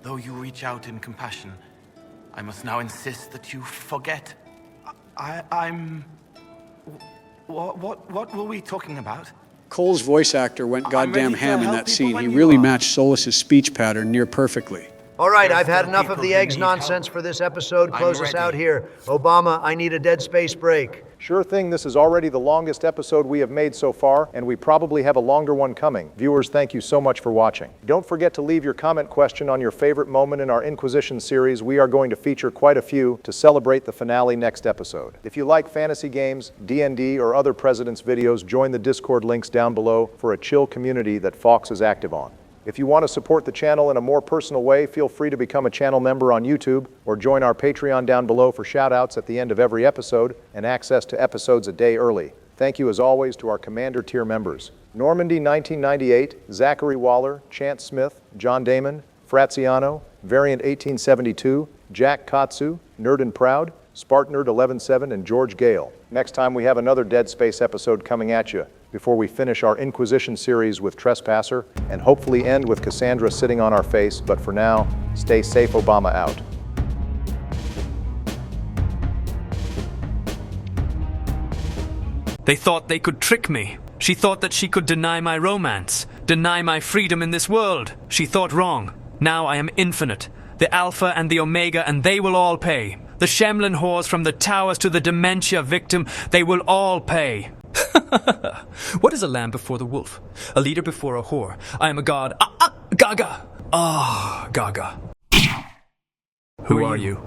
Though you reach out in compassion, I must now insist that you forget. I'm... What were we talking about? Cole's voice actor went goddamn ham in that scene. He really matched Solas' speech pattern near perfectly. All right, I've had enough of the eggs nonsense for this episode. Close us out here. Obama, I need a Dead Space break. Sure thing, this is already the longest episode we have made so far, and we probably have a longer one coming. Viewers, thank you so much for watching. Don't forget to leave your comment question on your favorite moment in our Inquisition series. We are going to feature quite a few to celebrate the finale next episode. If you like fantasy games, D&D, or other President's videos, join the Discord links down below for a chill community that Fox is active on. If you want to support the channel in a more personal way, feel free to become a channel member on YouTube or join our Patreon down below for shout-outs at the end of every episode and access to episodes a day early. Thank you as always to our Commander tier members: Normandy 1998, Zachary Waller, Chance Smith, John Damon, Fraziano, Variant 1872, Jack Katsu, Nerd and Proud, Spartnerd 117, and George Gale. Next time we have another Dead Space episode coming at you, before we finish our Inquisition series with Trespasser, and hopefully end with Cassandra sitting on our face. But for now, stay safe. Obama out. They thought they could trick me. She thought that she could deny my romance, deny my freedom in this world. She thought wrong. Now I am infinite, the Alpha and the Omega, and they will all pay. The Shemlin whores from the towers to the dementia victim, they will all pay. What is a lamb before the wolf? A leader before a whore. I am a god. Gaga! Gaga. Who are you?